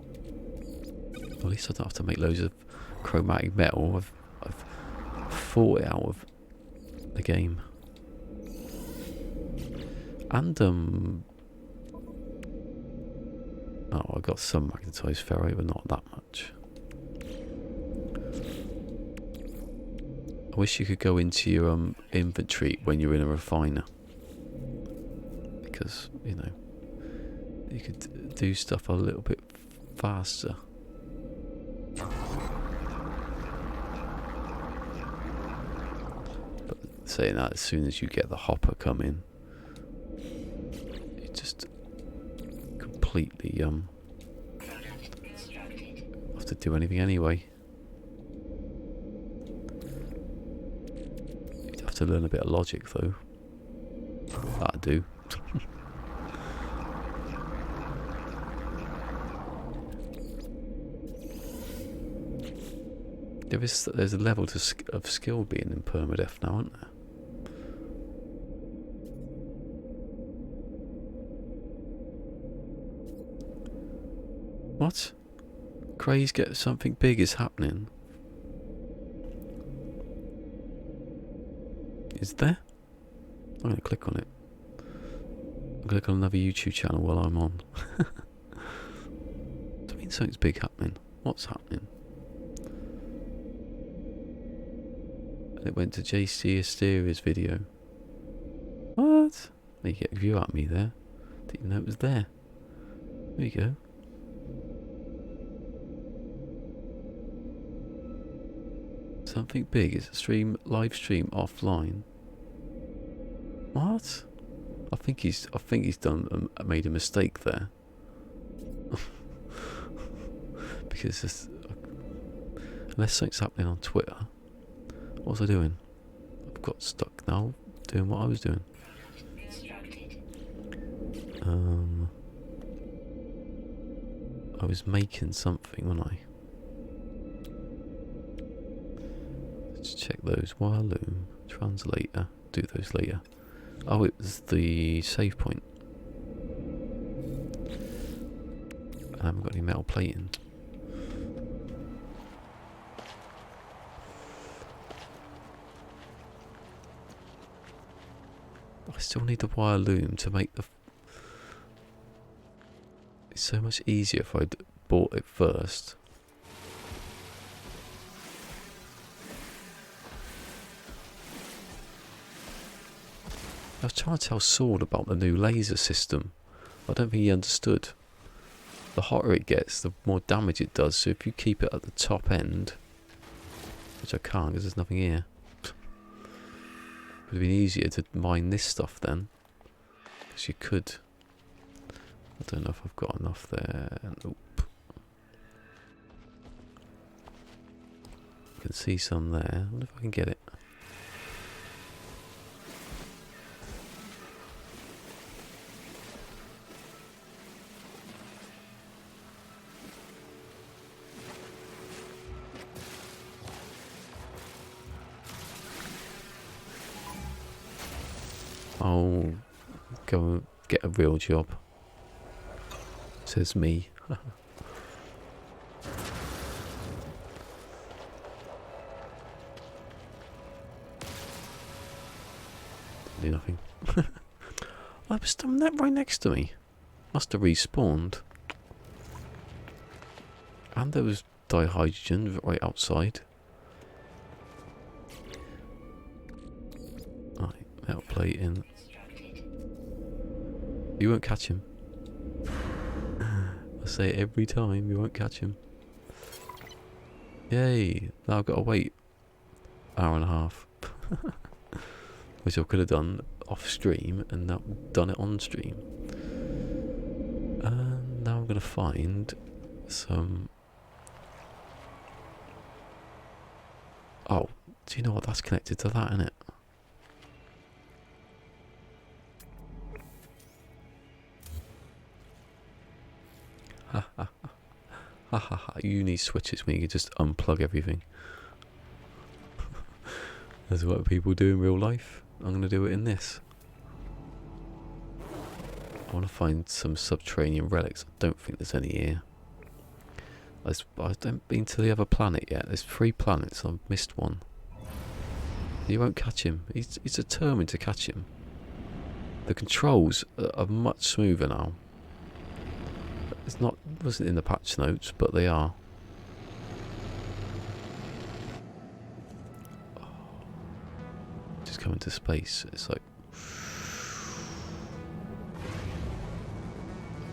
Well, at least I don't have to make loads of chromatic metal. I've fought it out of the game. And oh, I got some magnetized ferrite, but not that much. I wish you could go into your inventory when you're in a refiner, because you know you could do stuff a little bit faster. But saying that, as soon as you get the hopper coming, you just completely have to do anything anyway. You'd have to learn a bit of logic though. That'd do. There's a level of skill being in PermaDEAD now, isn't there? What? Craze, get something big is happening. Is there? I'm going to click on it. I'll click on another YouTube channel while I'm on. I mean, something's big happening. What's happening? And it went to JC Asteria's video. What? You get a view at me there. Didn't even know it was there. There you go. Something big. It's a live stream offline. What? I think he's made a mistake there. Because unless something's happening on Twitter, what was I doing? I've got stuck now doing what I was doing. I was making something, wasn't I? Let's check those. Wire loom, translator. Do those later. Oh, it was the save point. I haven't got any metal plating. I still need the wire loom to make the... It's so much easier if I'd bought it first. I was trying to tell Sword about the new laser system. I don't think he understood. The hotter it gets, the more damage it does. So if you keep it at the top end, which I can't because there's nothing here. Would have been easier to mine this stuff then. Because you could. I don't know if I've got enough there. Nope. I can see some there. I wonder if I can get it. I'll go and get a real job. Says me. Do nothing. I was done that right next to me. Must have respawned. And there was dihydrogen right outside. Right, metal plating. You won't catch him. I say it every time, you won't catch him. Yay! Now I've got to wait hour and a half. Which I could have done off stream and not done it on stream. And now I'm going to find some... Oh, do you know what? That's connected to that, isn't it? Ha ha ha. Ha ha ha. You need switches when you can just unplug everything. That's what people do in real life. I'm going to do it in this. I want to find some subterranean relics. I don't think there's any here. I haven't been to the other planet yet. There's 3 planets. I've missed one. You won't catch him. He's determined to catch him. The controls are much smoother now. It's not, wasn't in the patch notes, but they are. Oh. Just coming to space. It's like...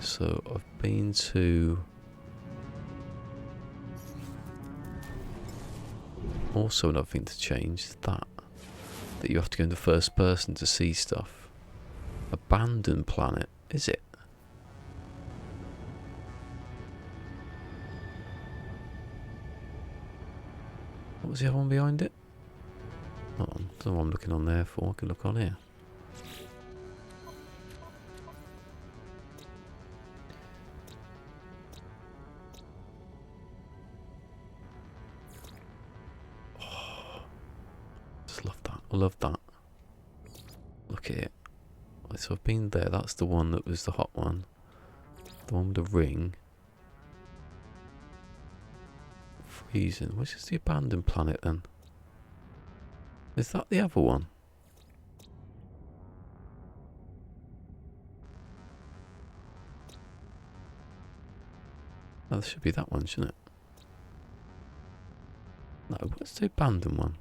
So I've been to... Also another thing to change is that you have to go into first person to see stuff. Abandoned planet, is it? What was the other one behind it? Hold on, I don't know what I'm looking on there for. I can look on here. Oh, just love that. I love that. Look at it. So I've been there. That's the one that was the hot one. The one with the ring. Freezing. Which is the abandoned planet then? Is that the other one? Oh, that should be that one, shouldn't it? No, what's the abandoned one?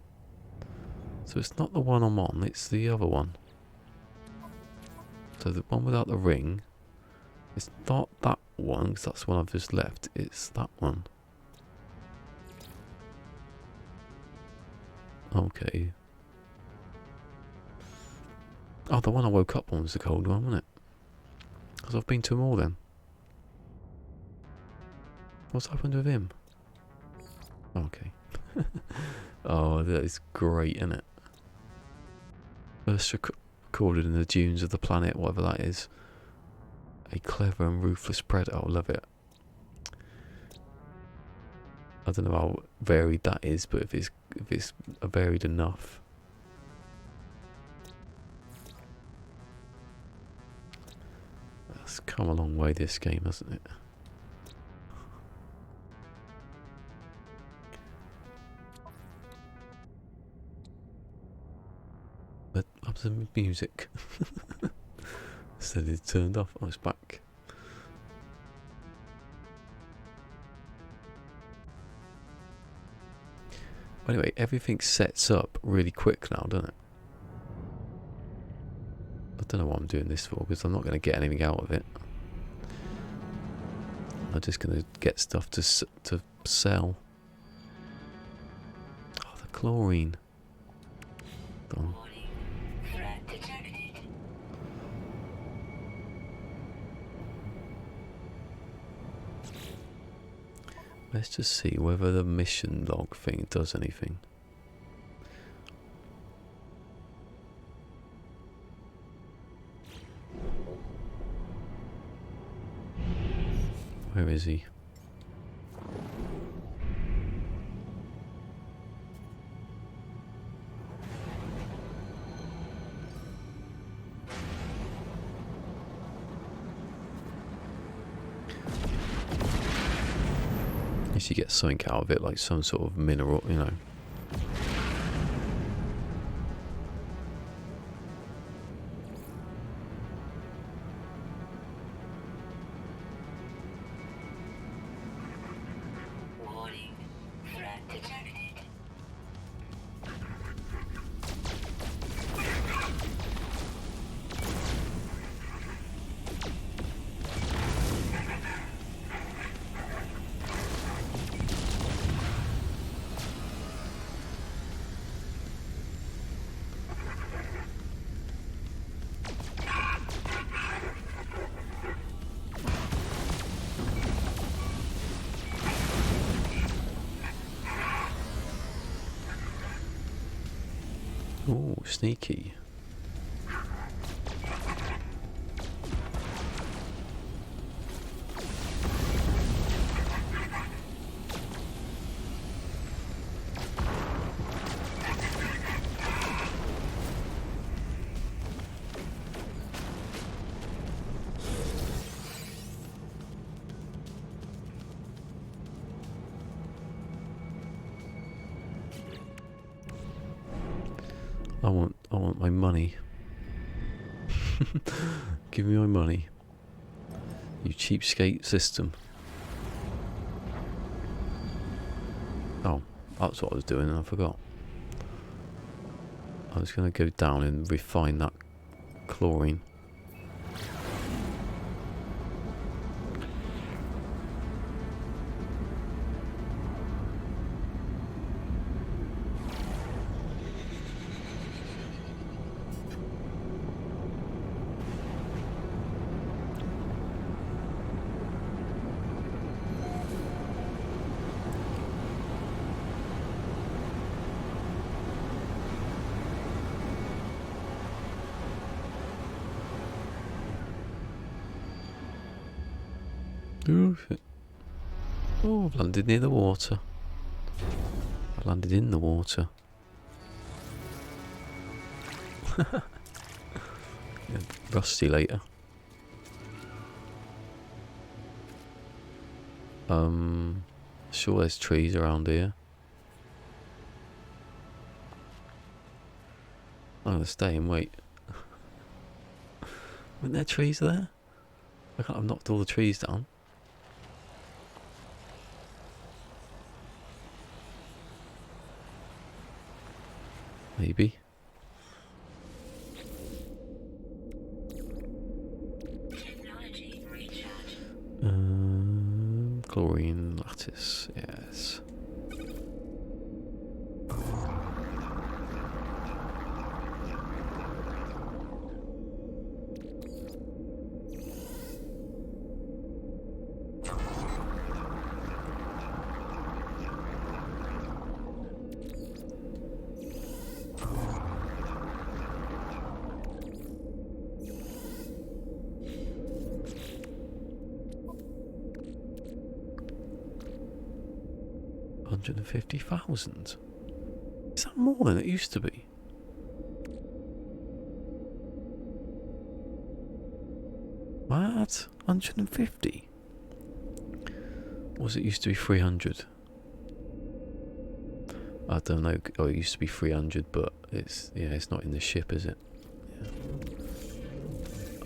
So it's not the one I'm on, it's the other one. So the one without the ring. It's not that one, because that's the one I've just left. It's that one. Okay. Oh, the one I woke up on was the cold one, wasn't it? Because I've been to them all then. What's happened with him? Okay. Oh, that is great, isn't it? First recorded in the dunes of the planet, whatever that is. A clever and ruthless predator. I love it. I don't know how varied that is, but if it's it's varied enough. That's come a long way, this game, hasn't it? But up to the music. Instead it turned off. Oh, it's back. Anyway, everything sets up really quick now, doesn't it? I don't know what I'm doing this for, because I'm not going to get anything out of it. I'm just going to get stuff to sell. Oh, the chlorine. Gone. Threat detected. Let's just see whether the mission log thing does anything. Where is he? At least you get something out of it, like some sort of mineral, you know. Warning. Threat detected. Ooh, sneaky. I want my money. Give me my money. You cheapskate system. Oh, that's what I was doing and I forgot. I was going to go down and refine that chlorine. Oh, shit. Oh, I've landed near the water. I landed in the water. Yeah, rusty later. Sure there's trees around here. I'm gonna stay and wait. Weren't there trees there? I can't have knocked all the trees down. Maybe. Technology recharge. Chlorine lattice, yes. $150,000. Is that more than it used to be? What? 150? Was it used to be 300? I don't know. Oh, it used to be 300, but it's not in the ship, is it? Yeah.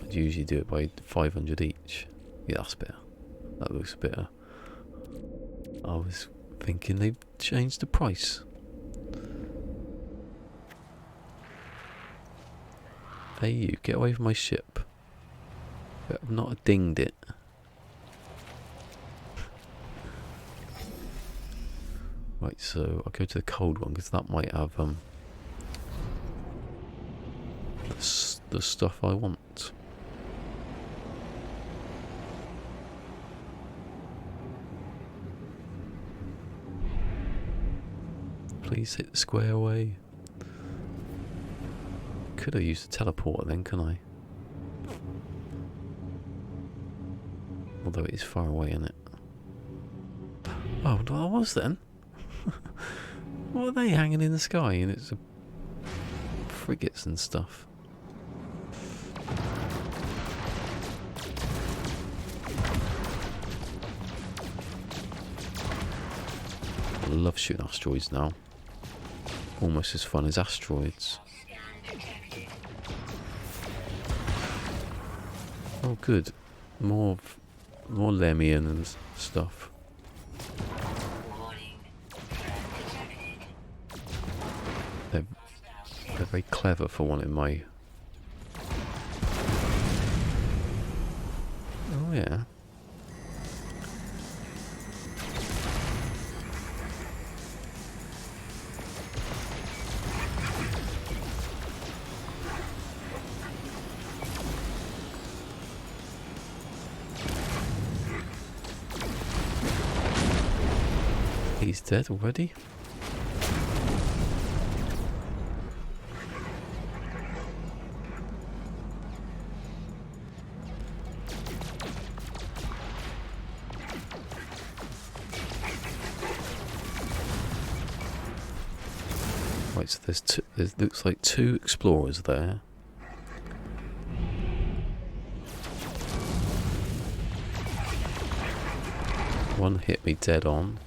I'd usually do it by 500 each. Yeah, that's better. That looks better. I was thinking they've changed the price. Hey, you get away from my ship. I've not dinged it. Right, so I'll go to the cold one because that might have the stuff I want. Please hit the square away. Could have used the teleporter then, can I? Although it is far away, isn't it? Oh, I was then. What are they hanging in the sky? And it's frigates and stuff. I love shooting asteroids now. Almost as fun as asteroids. Oh, good. More Lemian and stuff. They're very clever for wanting my... Oh yeah. He's dead already? Right, so there looks like 2 explorers there. One hit me dead on.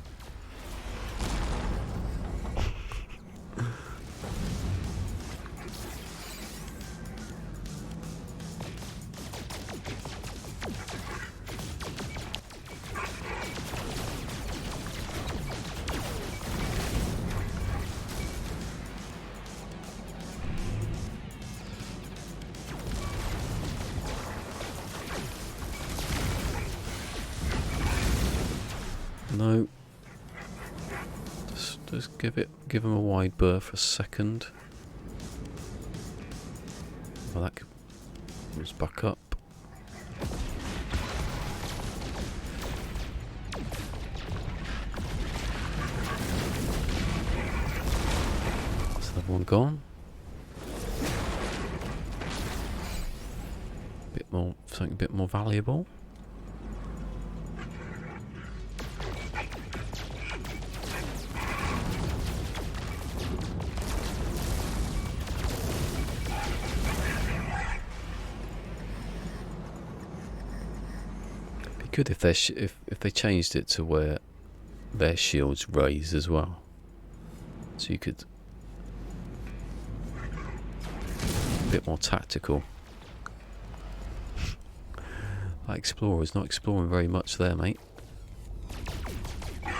No. Just give him a wide berth for a second. Well, that comes back up. That's another one gone. Something a bit more valuable. Good if they changed it to where their shields raise as well, so you could a bit more tactical. That explorer's not exploring very much there, mate. Oh,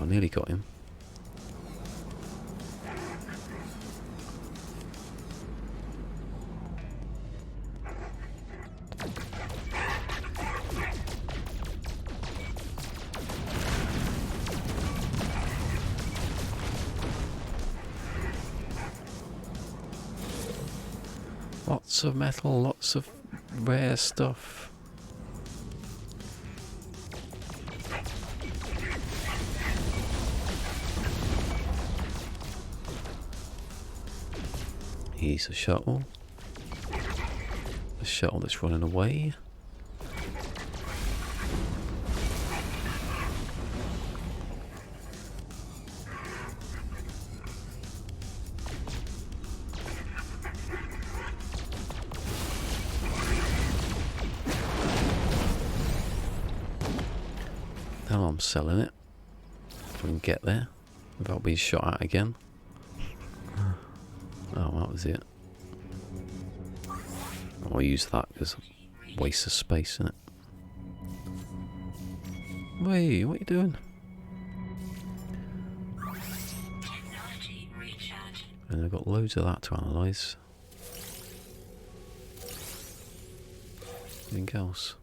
I nearly got him. Lots of metal, lots of rare stuff. He's a shuttle. the shuttle that's running away. Now I'm selling it. If I can get there without being shot at again. Oh, that was it. I'll use that because waste of space, isn't it? Wait, what are you doing? Technology recharge. And I've got loads of that to analyse. Anything else?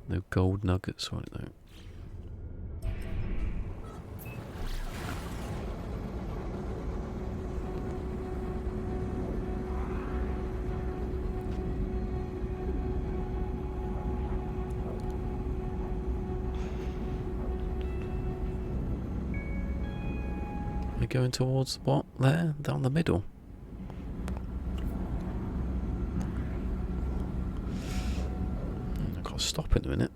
No gold nuggets or anything. We're going towards what? There? Down the middle. I've got to stop in a minute.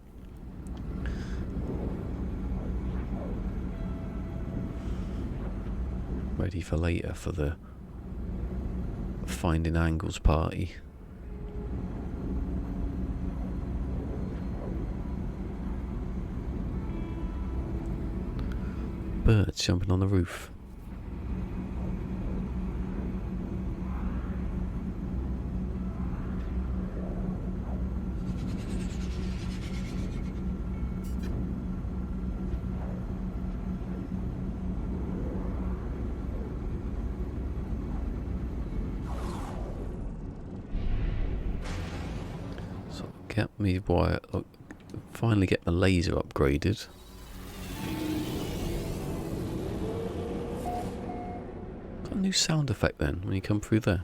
Ready for later for the finding angles party. Birds jumping on the roof. Get me wire. Finally get the laser upgraded. Got a new sound effect then when you come through there.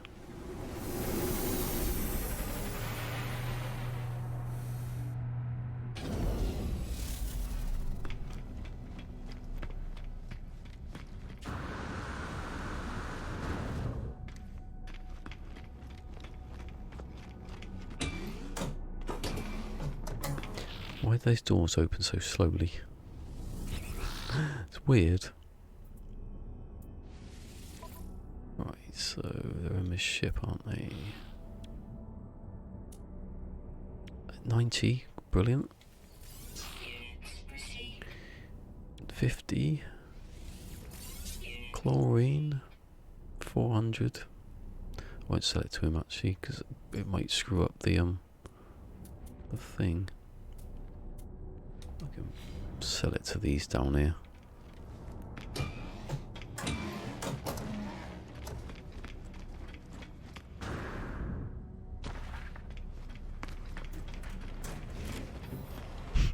Why do those doors open so slowly? It's weird. Right, so they're in this ship, aren't they? 90, brilliant. 50. Chlorine, 400. I won't sell it to him actually, because it might screw up the thing. I can sell it to these down here.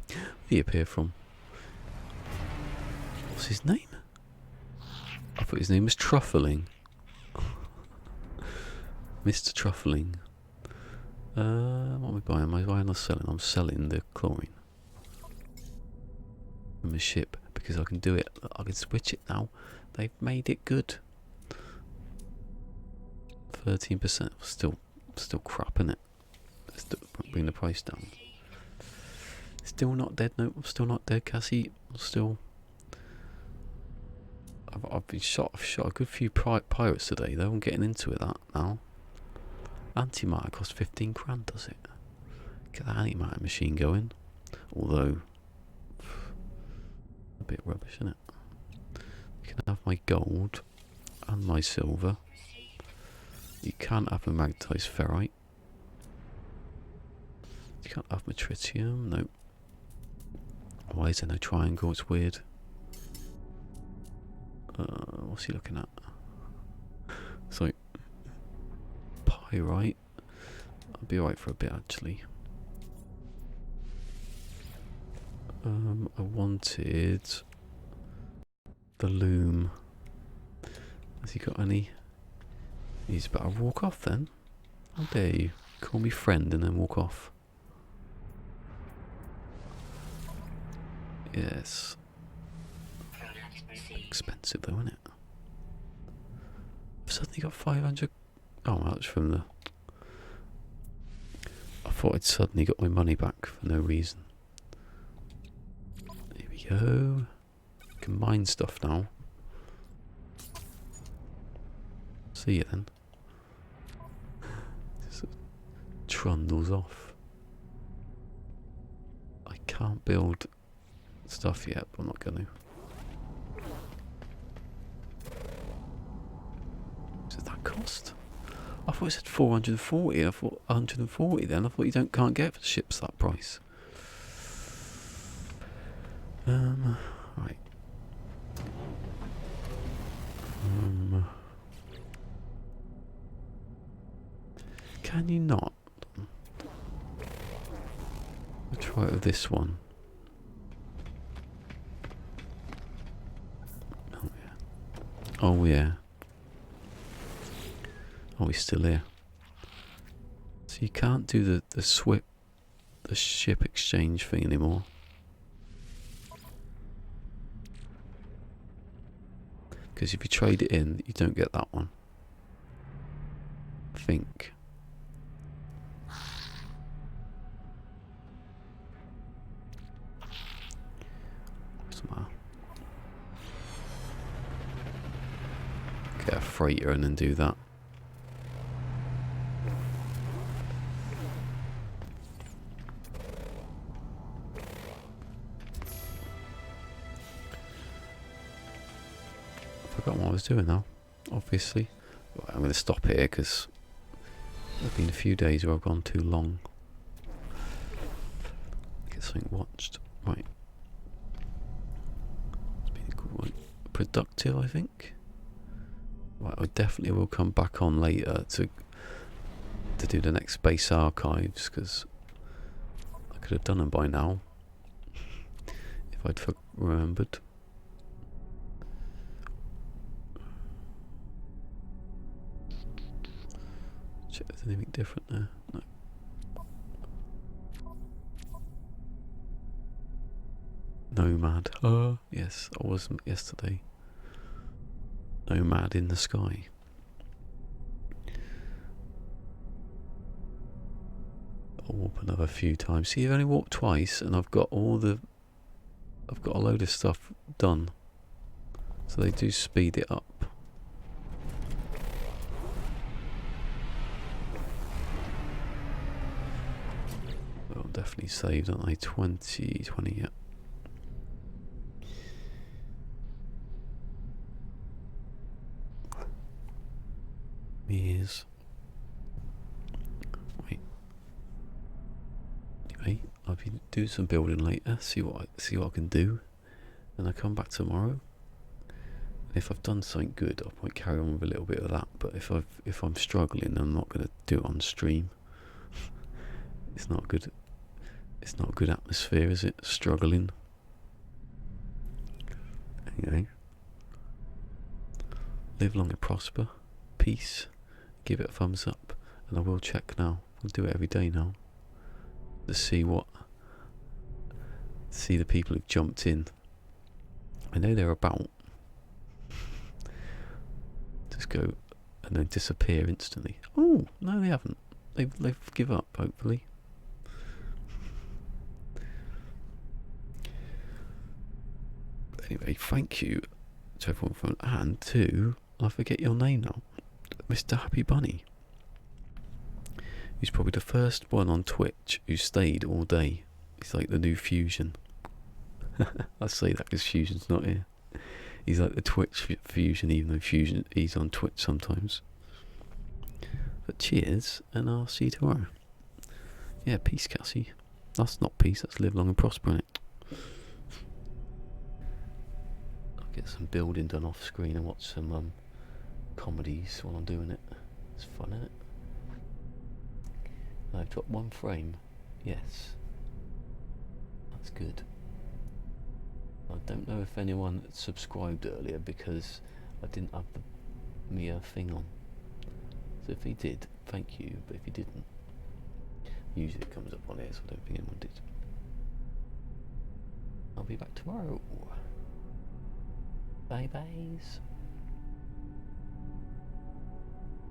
Where did he appear from? What's his name? I thought his name was Truffling. Mr. Truffling. What am I buying? Am I buying or selling? I'm selling the chlorine. From the ship because I can do it. I can switch it now. They've made it good. 13%. Still crap, innit? Still bring the price down. Still not dead. No, I'm still not dead, Cassie. I'm still. I've been shot. I've shot a good few pirates today, though. I'm getting into it that now. Antimatter costs 15 grand, does it? Get that antimatter machine going. Although. A bit rubbish, isn't it? You can have my gold and my silver. You can't have a magnetized ferrite. You can't have my tritium. Nope. Why is there no triangle? It's weird. What's he looking at? So pyrite. I'll be alright for a bit actually. I wanted the loom. Has he got any? He's better walk off then. How dare you? Call me friend and then walk off. Yes. Expensive though, isn't it? I've suddenly got 500. Oh, well, that's from the thought I'd suddenly got my money back for no reason. Here we go. Can mine stuff now. See you then. Just trundles off. I can't build stuff yet, but I'm not going to. What did that cost? I thought it said 440. I thought 140 then. I thought you can't get for ships that price. Right. Can you not? I'll try it with this one. Oh yeah. Oh yeah. Oh, he's still here. So you can't do the ship exchange thing anymore. Because if you trade it in, you don't get that one. I think. What's the matter? Get a freighter and then do that. Forgot what I was doing now, obviously. Right, I'm going to stop here because there have been a few days where I've gone too long. Get something watched. Right. It's been a good one. Productive, I think. Right, I definitely will come back on later to do the next base archives because I could have done them by now if I'd remembered. Check if there's anything different there. No. Nomad. Oh, yes, I was yesterday. Nomad in the sky. I'll warp another few times. See, I've only warped twice, and I've got a load of stuff done. So they do speed it up. Well, definitely saved, aren't they? 20, yeah. Years. Wait. Anyway, I'll be doing some building later. See what I can do, and I come back tomorrow. And if I've done something good, I might carry on with a little bit of that. But if I'm struggling, I'm not going to do it on stream. It's not good. It's not a good atmosphere, is it? Struggling. Anyway, live long and prosper. Peace. Give it a thumbs up, and I will check now. I'll do it every day now to see the people who've jumped in. I know they're about. Just go and then disappear instantly. Oh no, they haven't. They've given up. Hopefully. Anyway, thank you to everyone and to, I forget your name now, Mr. Happy Bunny, who's probably the first one on Twitch who stayed all day. He's like the new Fusion. I say that because Fusion's not here. He's like the Twitch Fusion, even though he's on Twitch sometimes. But cheers, and I'll see you tomorrow. Yeah, peace, Cassie. That's not peace, that's live long and prosper, innit? Get some building done off screen and watch some comedies while I'm doing it. It's fun, isn't it? I've dropped one frame. Yes. That's good. I don't know if anyone subscribed earlier because I didn't have the Mia thing on. So if he did, thank you. But if he didn't, usually it comes up on here, so I don't think anyone did. I'll be back tomorrow. Bye-byes.